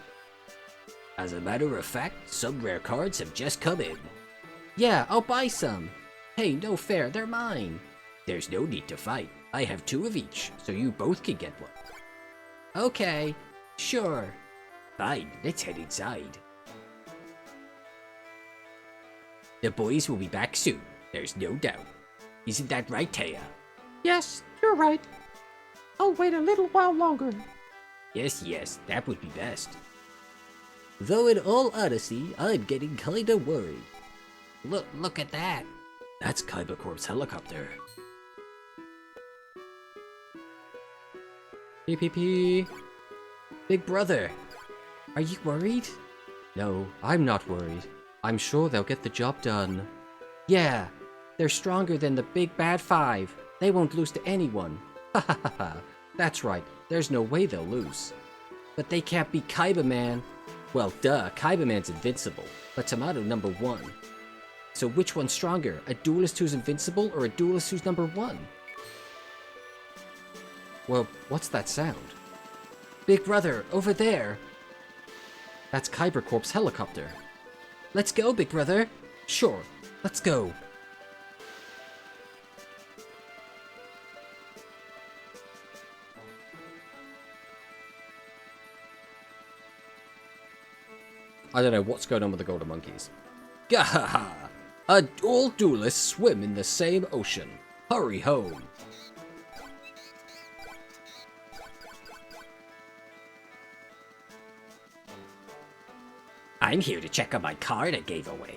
As a matter of fact, some rare cards have just come in. Yeah, I'll buy some. Hey, no fair, they're mine. There's no need to fight. I have 2 of each, so you both can get one. Okay, sure. Fine, let's head inside. The boys will be back soon, there's no doubt. Isn't that right, Taya? Yes, you're right. I'll wait a little while longer. Yes, that would be best. Though in all honesty, I'm getting kinda worried. Look at that. That's Kaiba Corp's helicopter. PPP. Big brother, are you worried? No, I'm not worried. I'm sure they'll get the job done. Yeah, they're stronger than the big bad 5. They won't lose to anyone. Ha ha ha ha. That's right, there's no way they'll lose. But they can't beat Kaiba Man. Well, duh, Kaiba Man's invincible, but Tomato number 1. So which one's stronger, a duelist who's invincible or a duelist who's number 1? Well, what's that sound? Big brother, over there. That's Kyber Corp's helicopter. Let's go, big brother. Sure, let's go. I don't know what's going on with the golden monkeys. Gahaha! All duelists swim in the same ocean. Hurry home. I'm here to check on my card I gave away.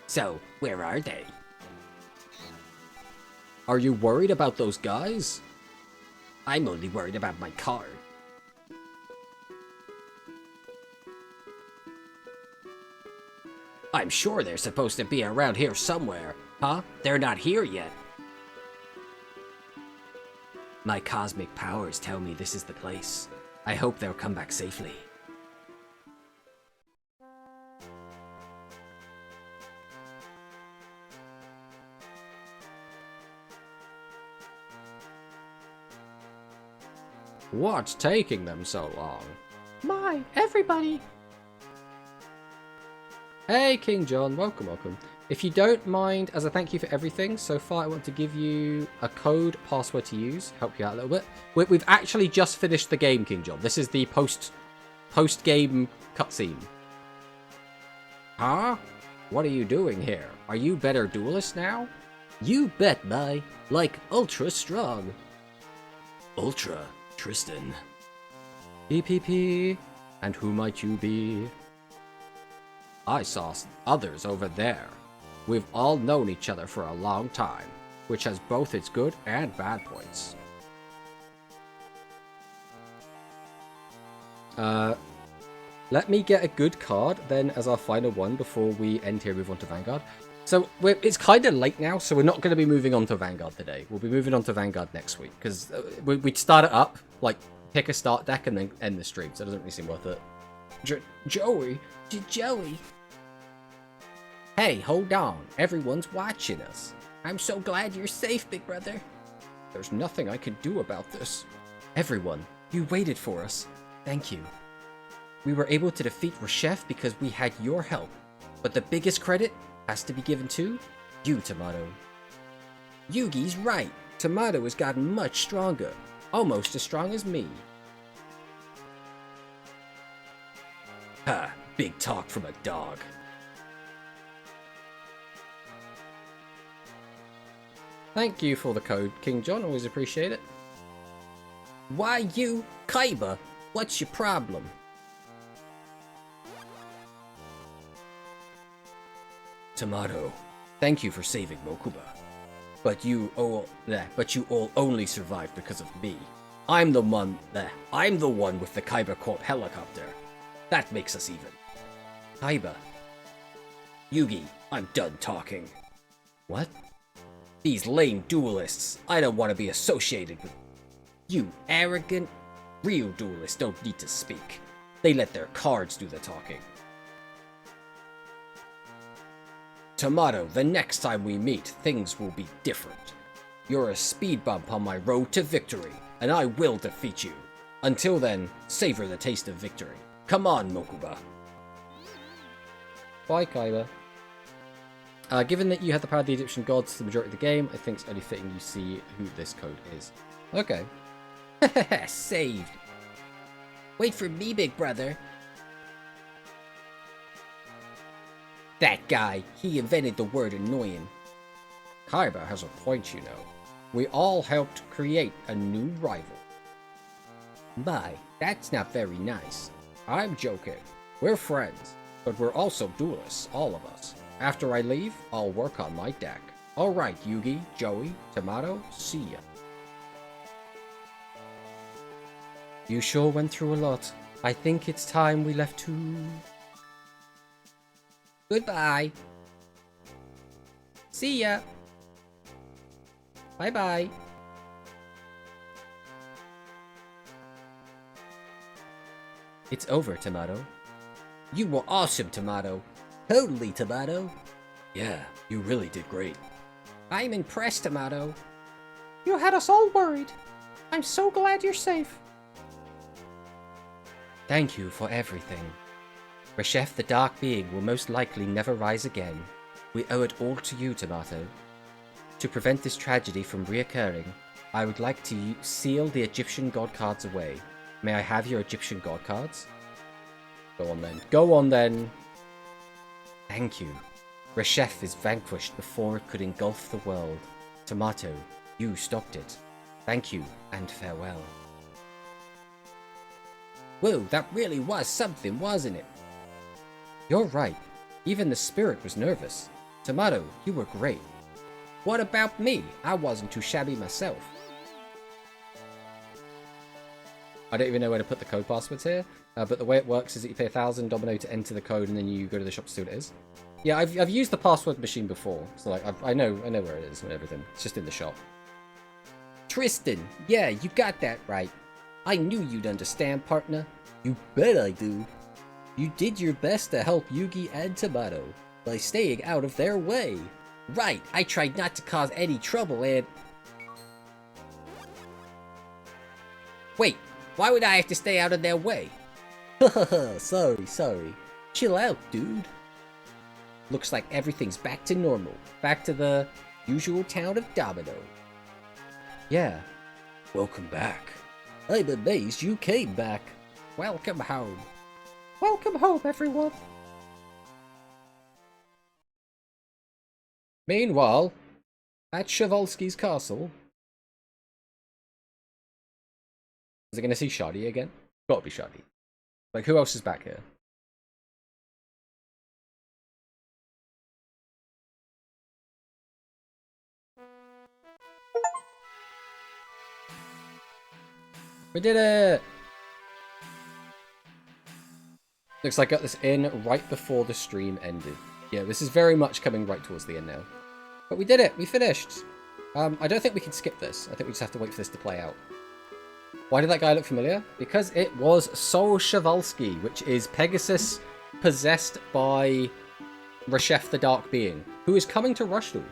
So, where are they? Are you worried about those guys? I'm only worried about my card. I'm sure they're supposed to be around here somewhere. Huh? They're not here yet. My cosmic powers tell me this is the place. I hope they'll come back safely. What's taking them so long? My, everybody! Hey, King John, welcome, welcome. If you don't mind, as a thank you for everything, so far I want to give you a code password to use, help you out a little bit. We've actually just finished the game, King John. This is the post-game cutscene. Huh? What are you doing here? Are you better duelist now? You bet, Mai. Like, ultra strong. Ultra, Tristan. PPP, and who might you be? I saw others over there. We've all known each other for a long time, which has both its good and bad points. Let me get a good card then as our final one before we end here and move on to Vanguard. So it's kind of late now, so we're not going to be moving on to Vanguard today. We'll be moving on to Vanguard next week, because we'd start it up, like pick a start deck and then end the stream, so it doesn't really seem worth it. Joey. Hey, hold on. Everyone's watching us. I'm so glad you're safe, big brother. There's nothing I can do about this. Everyone, you waited for us. Thank you. We were able to defeat Reshef because we had your help. But the biggest credit has to be given to you, Tomato. Yugi's right. Tomato has gotten much stronger. Almost as strong as me. Ha, big talk from a dog. Thank you for the code, King John. Always appreciate it. Why you, Kaiba? What's your problem? Tomato, thank you for saving Mokuba. But you all only survived because of me. I'm the one with the Kaiba Corp helicopter. That makes us even. Kaiba. Yugi, I'm done talking. What? These lame duelists, I don't want to be associated with. You arrogant. Real duelists don't need to speak. They let their cards do the talking. Tomato, the next time we meet, things will be different. You're a speed bump on my road to victory, and I will defeat you. Until then, savor the taste of victory. Come on, Mokuba. Bye, Kaiba. Given that you had the power of the Egyptian gods for the majority of the game, I think it's only fitting you see who this code is. Okay. Saved. Wait for me, big brother. That guy, he invented the word annoying. Kaiba has a point, you know. We all helped create a new rival. My, that's not very nice. I'm joking. We're friends, but we're also duelists, all of us. After I leave, I'll work on my deck. Alright, Yugi, Joey, Tomato, see ya. You sure went through a lot. I think it's time we left too. Goodbye. See ya. Bye-bye. It's over, Tomato. You were awesome, Tomato. Totally, Tomato. Yeah, you really did great. I'm impressed, Tomato. You had us all worried. I'm so glad you're safe. Thank you for everything. Reshef the Dark Being will most likely never rise again. We owe it all to you, Tomato. To prevent this tragedy from reoccurring, I would like to seal the Egyptian god cards away. May I have your Egyptian god cards? Go on then. Go on then! Thank you. Reshef is vanquished before it could engulf the world. Tomato, you stopped it. Thank you, and farewell. Whoa, that really was something, wasn't it? You're right. Even the spirit was nervous. Tomato, you were great. What about me? I wasn't too shabby myself. I don't even know where to put the code passwords here, but the way it works is that you pay 1,000 Domino to enter the code, and then you go to the shop to see what it is. Yeah, I've used the password machine before, so like I know where it is and everything. It's just in the shop. Tristan, yeah, you got that right. I knew you'd understand, partner. You bet I do. You did your best to help Yugi and Tomato by staying out of their way. Right, I tried not to cause any trouble and... Wait, why would I have to stay out of their way? Sorry. Chill out, dude. Looks like everything's back to normal. Back to the usual town of Domino. Yeah. Welcome back. I'm amazed you came back. Welcome home. Welcome home, everyone. Meanwhile, at Chevalsky's castle... Is it going to see Shadi again? Gotta be Shadi. Like, who else is back here? We did it! Looks like I got this in right before the stream ended. Yeah, this is very much coming right towards the end now. But we did it! We finished! I don't think we can skip this. I think we just have to wait for this to play out. Why did that guy look familiar? Because it was Sol Chevalsky, which is Pegasus possessed by Reshef the Dark Being, who is coming to Rushdals.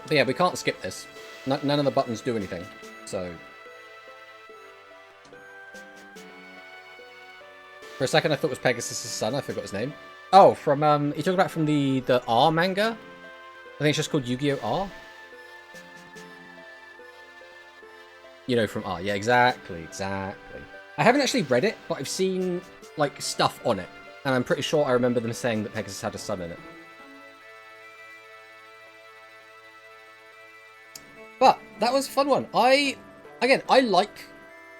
But yeah, we can't skip this. None of the buttons do anything, so... For a second I thought it was Pegasus' son, I forgot his name. Oh, from, you talking about from the R manga? I think it's just called Yu-Gi-Oh! R? You know, from R. Yeah, exactly. I haven't actually read it, but I've seen, like, stuff on it. And I'm pretty sure I remember them saying that Pegasus had a son in it. that was a fun one. I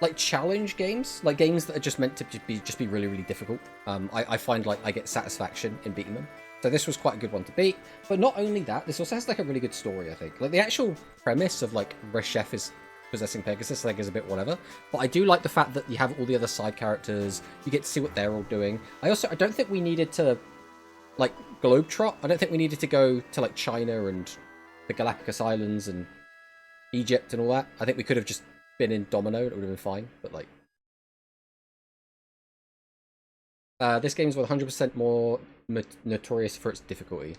like challenge games, like games that are just meant to be really, really difficult. I find like I get satisfaction in beating them. So this was quite a good one to beat. But not only that, this also has like a really good story, I think. Like the actual premise of like Reshef is possessing Pegasus, like, is a bit whatever. But I do like the fact that you have all the other side characters. You get to see what they're all doing. I don't think we needed to like globetrot. I don't think we needed to go to like China and the Galapagos Islands and Egypt and all that. I think we could have just been in Domino. It would have been fine. But like, this game's 100% more notorious for its difficulty.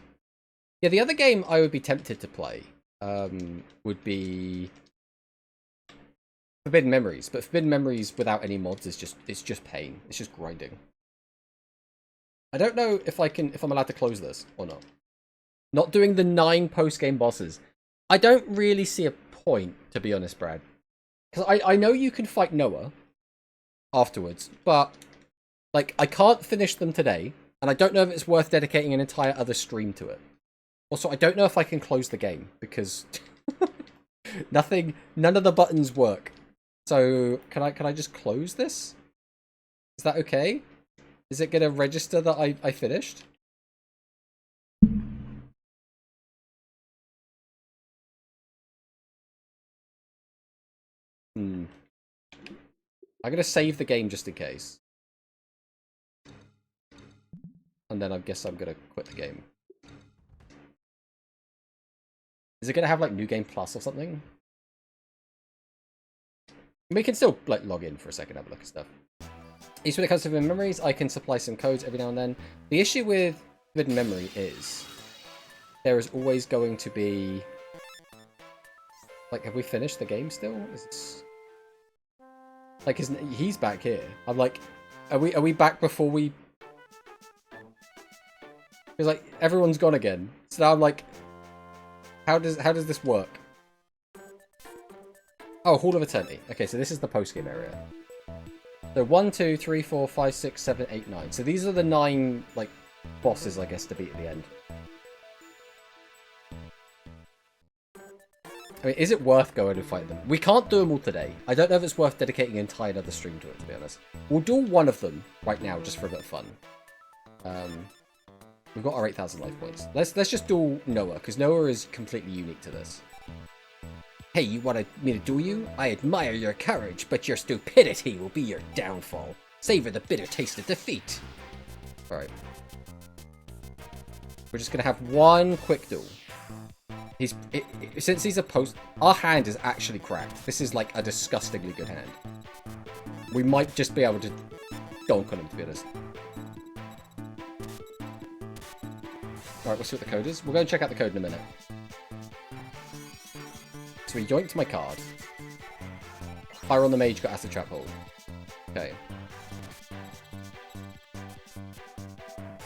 Yeah, the other game I would be tempted to play would be Forbidden Memories, but Forbidden Memories without any mods is just pain. It's just grinding. I don't know if I'm allowed to close this or not. Not doing the 9 post-game bosses. I don't really see a point, to be honest, Brad. Because I know you can fight Noah afterwards, but like I can't finish them today, and I don't know if it's worth dedicating an entire other stream to it. Also, I don't know if I can close the game because none of the buttons work. So can I just close this? Is that okay? Is it gonna register that I finished? I'm gonna save the game just in case. And then I guess I'm gonna quit the game. Is it gonna have like New Game Plus or something? We can still like log in for a second, have a look at stuff. Each when it comes to Forbidden Memories, I can supply some codes every now and then. The issue with Forbidden Memory is there is always going to be like, have we finished the game still? Is this... like, he's back here. I'm like, are we back before we? Because like everyone's gone again. So now I'm like, how does this work? Oh, Hall of Eternity. Okay, so this is the post-game area. So 1, 2, 3, 4, 5, 6, 7, 8, 9. So these are the 9 like bosses, I guess, to beat at the end. I mean, is it worth going and fighting them? We can't do them all today. I don't know if it's worth dedicating an entire other stream to it, to be honest. We'll do one of them right now, just for a bit of fun. We've got our 8,000 life points. Let's just do Noah, because Noah is completely unique to this. Hey, you want me to duel you? I admire your courage, but your stupidity will be your downfall. Savor the bitter taste of defeat. Alright. We're just going to have one quick duel. Since he's a post... our hand is actually cracked. This is like a disgustingly good hand. We might just be able to donk on him, to be honest. Alright, we'll see what the code is. We'll go and check out the code in a minute. So he yoinked my card. Fire on the Mage got Acid Trap Hold. Okay.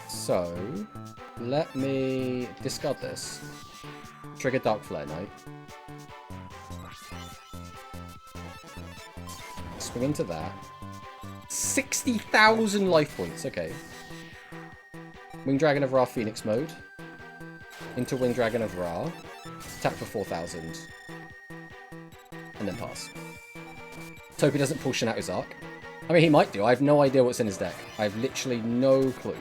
So, let me discard this. Trigger Dark Flare Knight. Swing into that. 60,000 life points, okay. Winged Dragon of Ra Phoenix mode. Into Winged Dragon of Ra. Attack for 4,000. And then pass. Let's hope he doesn't pull Shinatu's Arc. I mean, he might do. I have no idea what's in his deck. I have literally no clue.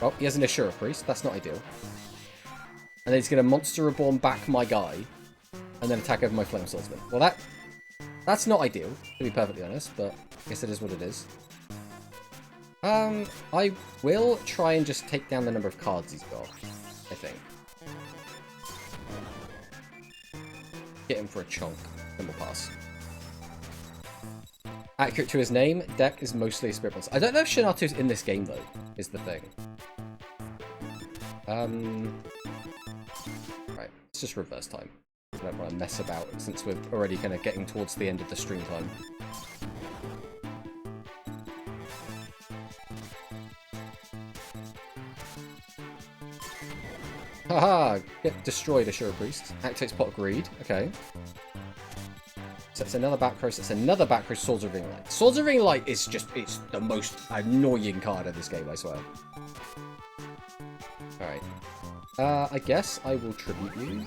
Oh, he has an Ashura Priest. That's not ideal. And then he's going to Monster Reborn back my guy. And then attack over my Flame Swordsman. Well, that's not ideal, to be perfectly honest. But I guess it is what it is. I will try and just take down the number of cards he's got. I think. Get him for a chunk, then we'll pass. Accurate to his name, deck is mostly a Spirit Monster. I don't know if Shinatu's in this game, though, is the thing. Right, let's just reverse time. I don't want to mess about, since we're already kind of getting towards the end of the stream time. Haha! Get destroyed, Ashura Priest. Activates Pot of Greed. Okay. So that's another back row. So that's another back row. Swords of Ring Light. Swords of Ring Light is just, it's the most annoying card in this game, I swear. Alright. I guess I will tribute you,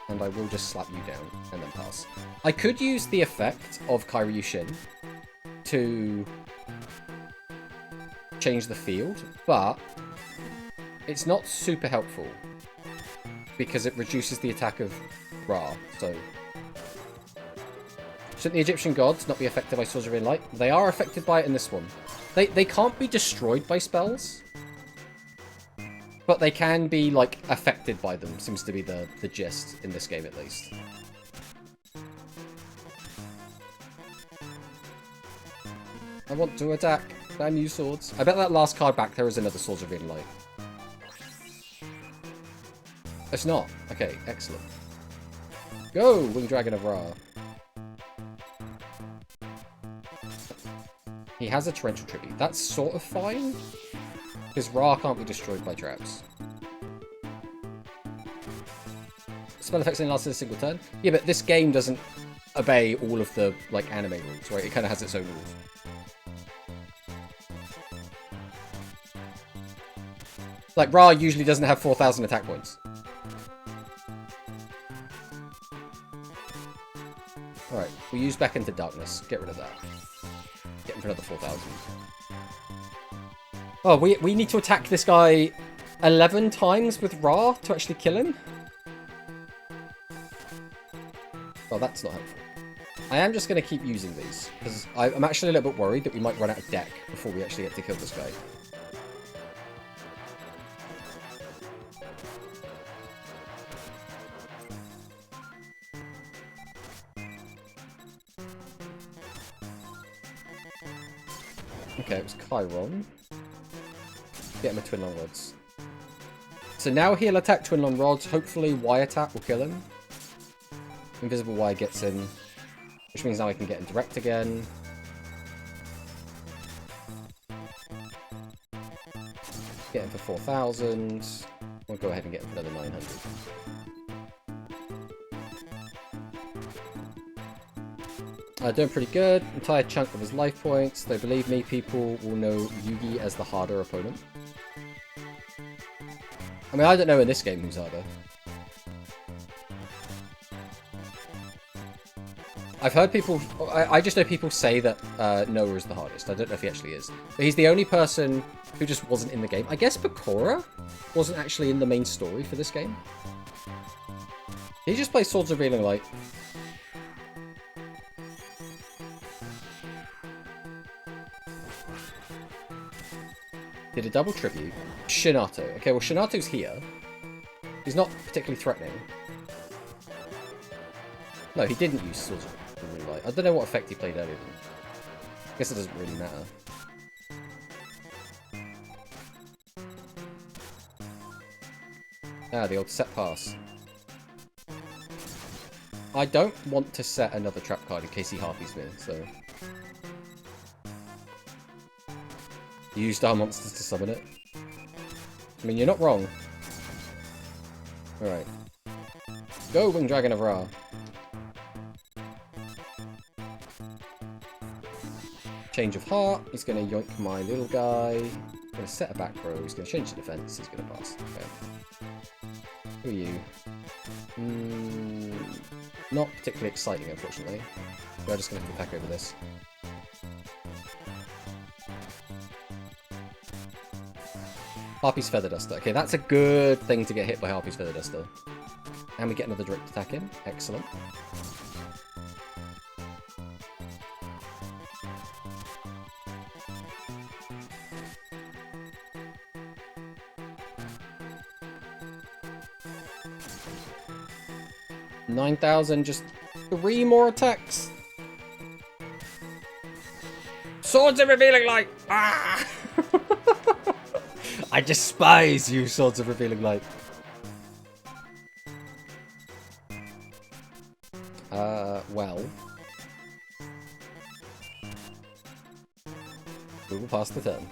and I will just slap you down, and then pass. I could use the effect of Kyryu Shin to change the field, but it's not super helpful, because it reduces the attack of Ra, so... Shouldn't the Egyptian gods not be affected by Swords of Radiant Light? They are affected by it in this one. They can't be destroyed by spells, but they can be, like, affected by them. Seems to be the gist in this game, at least. I want to attack. Damn you, swords. I bet that last card back there is another Swords of Radiant Light. It's not. Okay, excellent. Go, Winged Dragon of Ra. He has a Torrential Tribute. That's sort of fine, because Ra can't be destroyed by traps. Spell effects only lasted a single turn. Yeah, but this game doesn't obey all of the, like, anime rules, right? It kind of has its own rules. Like, Ra usually doesn't have 4,000 attack points. Alright, we use Back into Darkness. Get rid of that. Get him for another 4,000. Oh, we need to attack this guy 11 times with Ra to actually kill him? Oh, that's not helpful. I am just going to keep using these, because I'm actually a little bit worried that we might run out of deck before we actually get to kill this guy. Okay, it was Chiron. Get him a Twin Long Rods. So now he'll attack Twin Long Rods. Hopefully Y attack will kill him. Invisible Y gets in. Which means now I can get him direct again. Get him for 4,000. We'll go ahead and get him for another 900. Doing pretty good. Entire chunk of his life points. Though believe me, people will know Yugi as the harder opponent. I mean, I don't know in this game who's harder. I've heard people... I just know people say that Noah is the hardest. I don't know if he actually is. But he's the only person who just wasn't in the game. I guess Bakura wasn't actually in the main story for this game. He just plays Swords of Revealing Light. Did a double tribute. Shinato. Okay, well, Shinato's here. He's not particularly threatening. No, he didn't use Swords of Revealing Light. I don't know what effect he played earlier. I guess it doesn't really matter. Ah, the old set pass. I don't want to set another trap card in case he harpies me, so... You used our monsters to summon it. I mean, you're not wrong. Alright. Go, Winged Dragon of Ra. Change of heart. He's going to yoink my little guy. He's going to set a back row. He's going to change the defense. He's going to pass. Okay. Who are you? Not particularly exciting, unfortunately. We're just going to have to attack over this. Harpy's Feather Duster. Okay, that's a good thing to get hit by Harpy's Feather Duster. And we get another direct attack in. Excellent. $9,000, just 3 more attacks. Swords of Revealing Light! Ah! I despise you, Swords of Revealing Light. Well. We will pass the turn.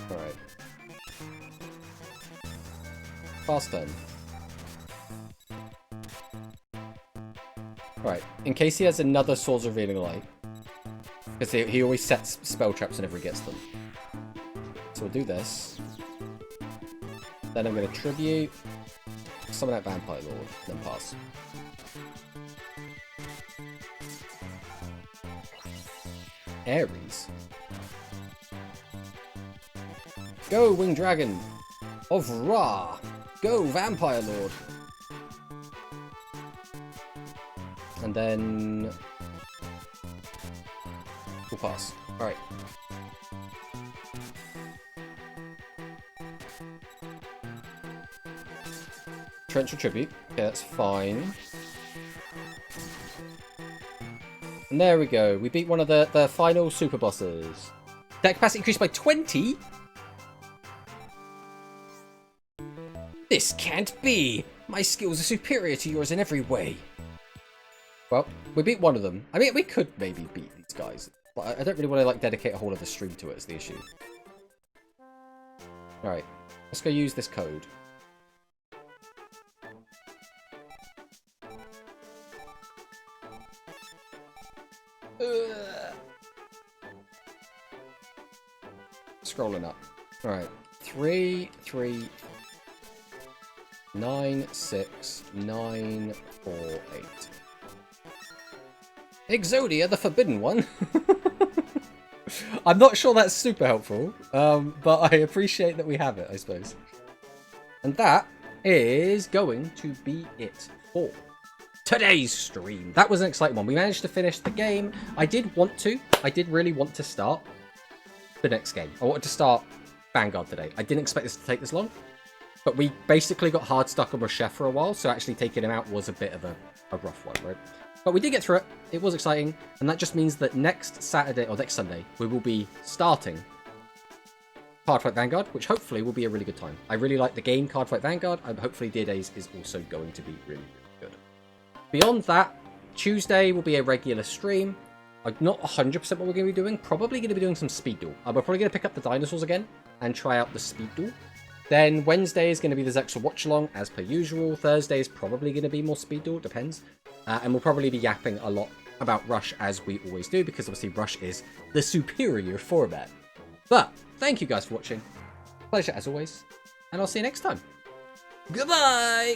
Alright. Fast turn. Right, in case he has another Swords of Revealing Light, Because he always sets spell traps whenever he gets them. So we'll do this. Then I'm going to tribute, summon that Vampire Lord, then pass. Ares. Go, Winged Dragon of Ra! Go, Vampire Lord! And then... we'll pass. Alright. Torrential Tribute. Okay, that's fine. And there we go. We beat one of the final super bosses. Deck capacity increased by 20? This can't be! My skills are superior to yours in every way. Well, we beat one of them. I mean, we could maybe beat these guys. But I don't really want to, like, dedicate a whole other stream to it, is the issue. Alright. Let's go use this code. Scrolling up. Alright. 3, 3, 9, 6, 9, 4, 8. Exodia, the Forbidden One. I'm not sure that's super helpful, but I appreciate that we have it, I suppose. And that is going to be it for today's stream. That was an exciting one. We managed to finish the game. I did really want to start the next game. I wanted to start Vanguard today. I didn't expect this to take this long, but we basically got hard stuck on Reshef for a while, so actually taking him out was a bit of a rough one, right? But we did get through it. It was exciting, and that just means that next Saturday, or next Sunday, we will be starting Cardfight Vanguard, which hopefully will be a really good time. I really like the game Cardfight Vanguard, and hopefully Dear Days is also going to be really, really good. Beyond that, Tuesday will be a regular stream. I'm not 100% what we're going to be doing. Probably going to be doing some Speed Duel. We're probably going to pick up the dinosaurs again and try out the Speed Duel. Then Wednesday is going to be the Zexa Watch Along, as per usual. Thursday is probably going to be more Speed Duel, depends. And we'll probably be yapping a lot about Rush, as we always do, because obviously Rush is the superior format. But thank you guys for watching. Pleasure as always, and I'll see you next time. Goodbye!